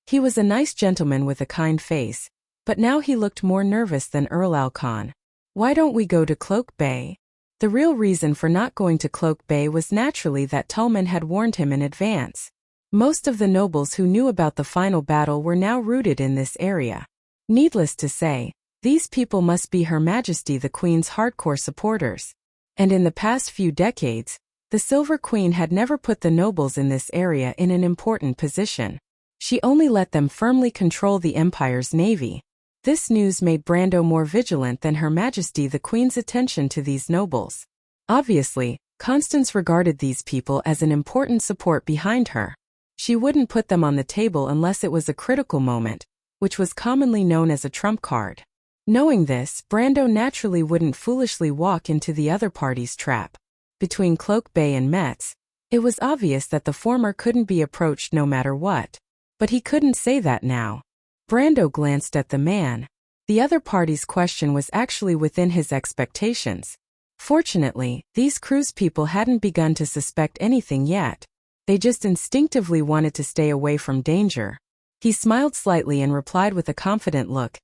He was a nice gentleman with a kind face, but now he looked more nervous than Earl Alcon. Why don't we go to Cloak Bay? The real reason for not going to Cloak Bay was naturally that Tullman had warned him in advance. Most of the nobles who knew about the final battle were now rooted in this area. Needless to say, these people must be Her Majesty the Queen's hardcore supporters. And in the past few decades, the Silver Queen had never put the nobles in this area in an important position. She only let them firmly control the Empire's navy. This news made Brando more vigilant than Her Majesty the Queen's attention to these nobles. Obviously, Constance regarded these people as an important support behind her. She wouldn't put them on the table unless it was a critical moment, which was commonly known as a trump card. Knowing this, Brando naturally wouldn't foolishly walk into the other party's trap. Between Cloak Bay and Metz, it was obvious that the former couldn't be approached no matter what. But he couldn't say that now. Brando glanced at the man. The other party's question was actually within his expectations. Fortunately, these Cruz people hadn't begun to suspect anything yet. They just instinctively wanted to stay away from danger. He smiled slightly and replied with a confident look.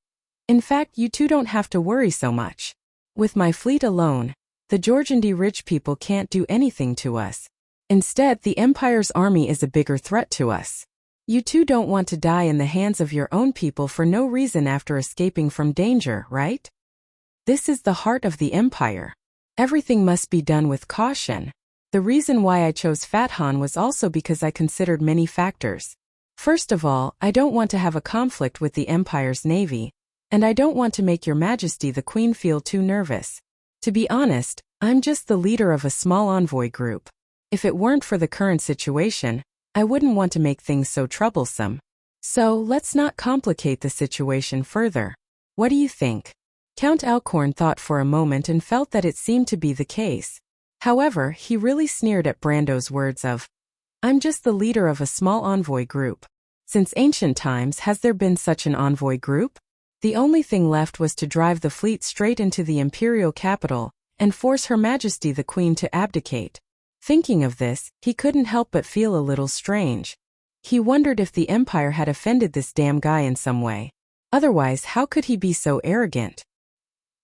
In fact, you two don't have to worry so much. With my fleet alone, the Jorgendi Ridge people can't do anything to us. Instead, the Empire's army is a bigger threat to us. You two don't want to die in the hands of your own people for no reason after escaping from danger, right? This is the heart of the Empire. Everything must be done with caution. The reason why I chose Fathan was also because I considered many factors. First of all, I don't want to have a conflict with the Empire's navy, and I don't want to make Your Majesty the Queen feel too nervous. To be honest, I'm just the leader of a small envoy group. If it weren't for the current situation, I wouldn't want to make things so troublesome. So, let's not complicate the situation further. What do you think? Count Alcorn thought for a moment and felt that it seemed to be the case. However, he really sneered at Brando's words of, I'm just the leader of a small envoy group. Since ancient times has there been such an envoy group? The only thing left was to drive the fleet straight into the imperial capital and force Her Majesty the Queen to abdicate. Thinking of this, he couldn't help but feel a little strange. He wondered if the Empire had offended this damn guy in some way. Otherwise, how could he be so arrogant?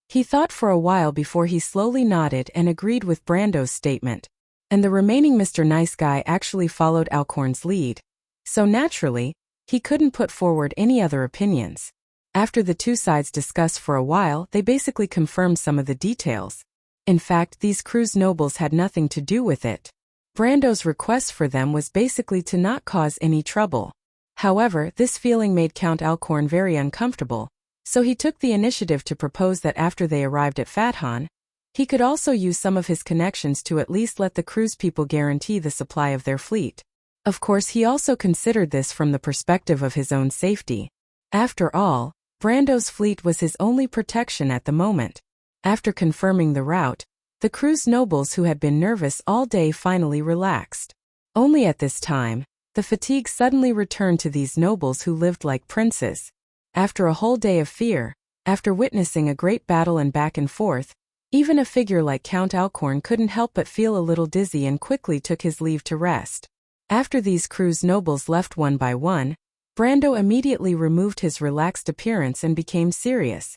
He thought for a while before he slowly nodded and agreed with Brando's statement. And the remaining Mr. Nice Guy actually followed Alcorn's lead. So naturally, he couldn't put forward any other opinions. After the two sides discussed for a while, they basically confirmed some of the details. In fact, these Cruz nobles had nothing to do with it. Brando's request for them was basically to not cause any trouble. However, this feeling made Count Alcorn very uncomfortable, so he took the initiative to propose that after they arrived at Fathan, he could also use some of his connections to at least let the Cruz people guarantee the supply of their fleet. Of course, he also considered this from the perspective of his own safety. After all, Brando's fleet was his only protection at the moment. After confirming the route, the Cruz nobles who had been nervous all day finally relaxed. Only at this time, the fatigue suddenly returned to these nobles who lived like princes. After a whole day of fear, After witnessing a great battle and back and forth, even a figure like Count Alcorn couldn't help but feel a little dizzy and quickly took his leave to rest. After these crew's nobles left one by one, Brando immediately removed his relaxed appearance and became serious.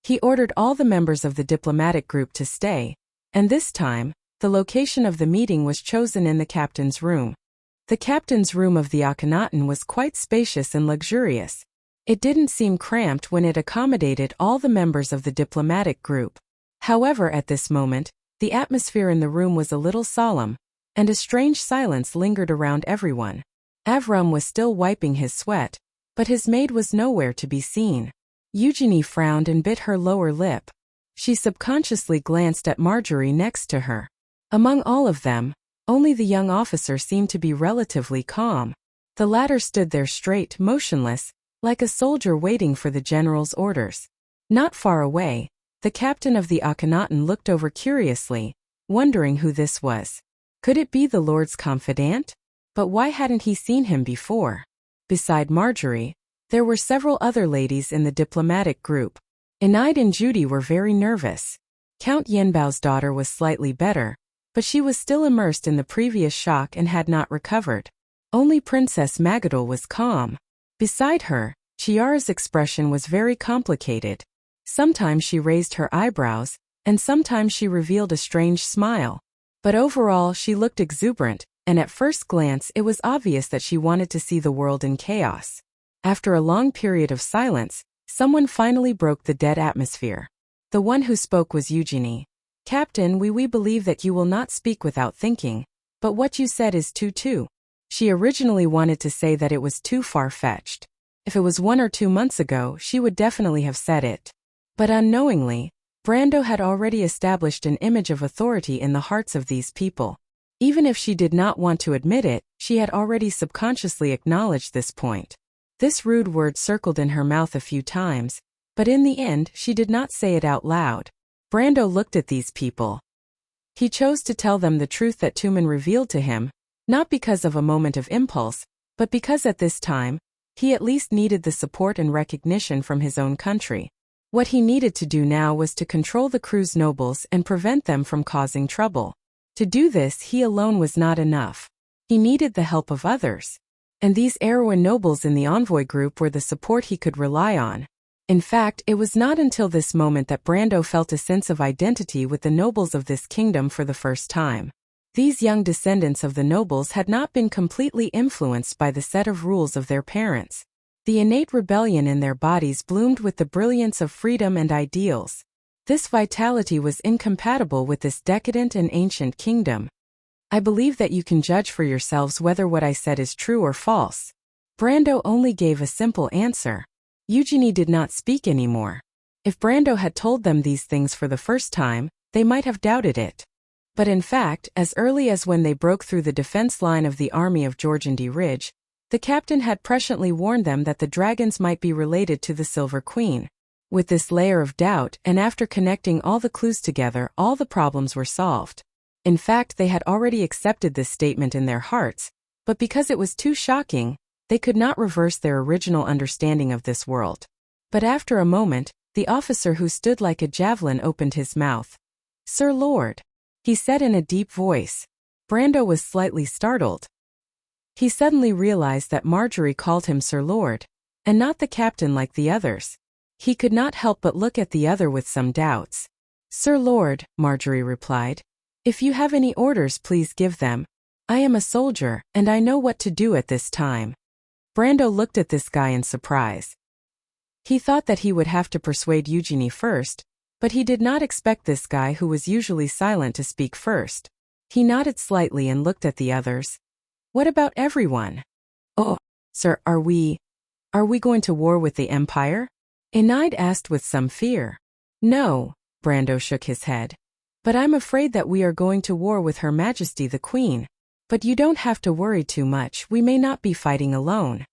He ordered all the members of the diplomatic group to stay, and this time, the location of the meeting was chosen in the captain's room. The captain's room of the Akhenaten was quite spacious and luxurious. It didn't seem cramped when it accommodated all the members of the diplomatic group. However, at this moment, the atmosphere in the room was a little solemn, and a strange silence lingered around everyone. Avram was still wiping his sweat, but his maid was nowhere to be seen. Eugenie frowned and bit her lower lip. She subconsciously glanced at Marjorie next to her. Among all of them, only the young officer seemed to be relatively calm. The latter stood there straight, motionless, like a soldier waiting for the general's orders. Not far away, the captain of the Akhenaten looked over curiously, wondering who this was. Could it be the Lord's confidant? But why hadn't he seen him before? Beside Marjorie, there were several other ladies in the diplomatic group. Enaid and Judy were very nervous. Count Yenbao's daughter was slightly better, but she was still immersed in the previous shock and had not recovered. Only Princess Magadol was calm. Beside her, Chiara's expression was very complicated. Sometimes she raised her eyebrows, and sometimes she revealed a strange smile. But overall she looked exuberant, and at first glance it was obvious that she wanted to see the world in chaos. After a long period of silence, someone finally broke the dead atmosphere. The one who spoke was Eugenie. "Captain, we believe that you will not speak without thinking, but what you said is too. She originally wanted to say that it was too far-fetched. If it was 1 or 2 months ago, she would definitely have said it. But unknowingly, Brando had already established an image of authority in the hearts of these people. Even if she did not want to admit it, she had already subconsciously acknowledged this point. This rude word circled in her mouth a few times, but in the end she did not say it out loud. Brando looked at these people. He chose to tell them the truth that Tumen revealed to him, not because of a moment of impulse, but because at this time, he at least needed the support and recognition from his own country. What he needed to do now was to control the crew's nobles and prevent them from causing trouble. To do this, he alone was not enough. He needed the help of others. And these Erewhon nobles in the envoy group were the support he could rely on. In fact, it was not until this moment that Brando felt a sense of identity with the nobles of this kingdom for the first time. These young descendants of the nobles had not been completely influenced by the set of rules of their parents. The innate rebellion in their bodies bloomed with the brilliance of freedom and ideals. This vitality was incompatible with this decadent and ancient kingdom. I believe that you can judge for yourselves whether what I said is true or false. Brando only gave a simple answer. Eugenie did not speak anymore. If Brando had told them these things for the first time, they might have doubted it. But in fact, as early as when they broke through the defense line of the army of Georgandy Ridge, the captain had presciently warned them that the dragons might be related to the Silver Queen. With this layer of doubt, and after connecting all the clues together, all the problems were solved. In fact, they had already accepted this statement in their hearts, but because it was too shocking, they could not reverse their original understanding of this world. But after a moment, the officer who stood like a javelin opened his mouth. "Sir Lord," he said in a deep voice. Brando was slightly startled. He suddenly realized that Marjorie called him Sir Lord, and not the captain like the others. He could not help but look at the other with some doubts. "Sir Lord," Marjorie replied, "if you have any orders, please give them. I am a soldier, and I know what to do at this time." Brando looked at this guy in surprise. He thought that he would have to persuade Eugenie first, but he did not expect this guy who was usually silent to speak first. He nodded slightly and looked at the others. "What about everyone?" "Oh, sir, are we going to war with the Empire?" Enaid asked with some fear. "No," Brando shook his head. "But I'm afraid that we are going to war with Her Majesty the Queen. But you don't have to worry too much, we may not be fighting alone."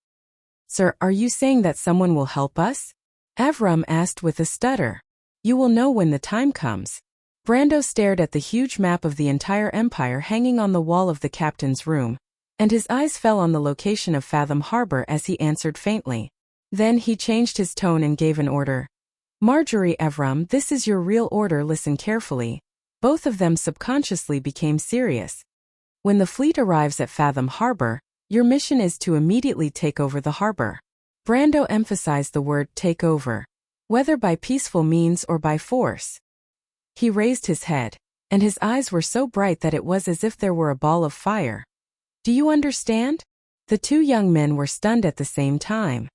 "Sir, are you saying that someone will help us?" Avram asked with a stutter. "You will know when the time comes." Brando stared at the huge map of the entire empire hanging on the wall of the captain's room, and his eyes fell on the location of Fathom Harbor as he answered faintly. Then he changed his tone and gave an order. Marjorie, Evram, this is your real order, listen carefully. Both of them subconsciously became serious. When the fleet arrives at Fathom Harbor, your mission is to immediately take over the harbor. Brando emphasized the word take over, whether by peaceful means or by force. He raised his head, and his eyes were so bright that it was as if there were a ball of fire. Do you understand? The two young men were stunned at the same time.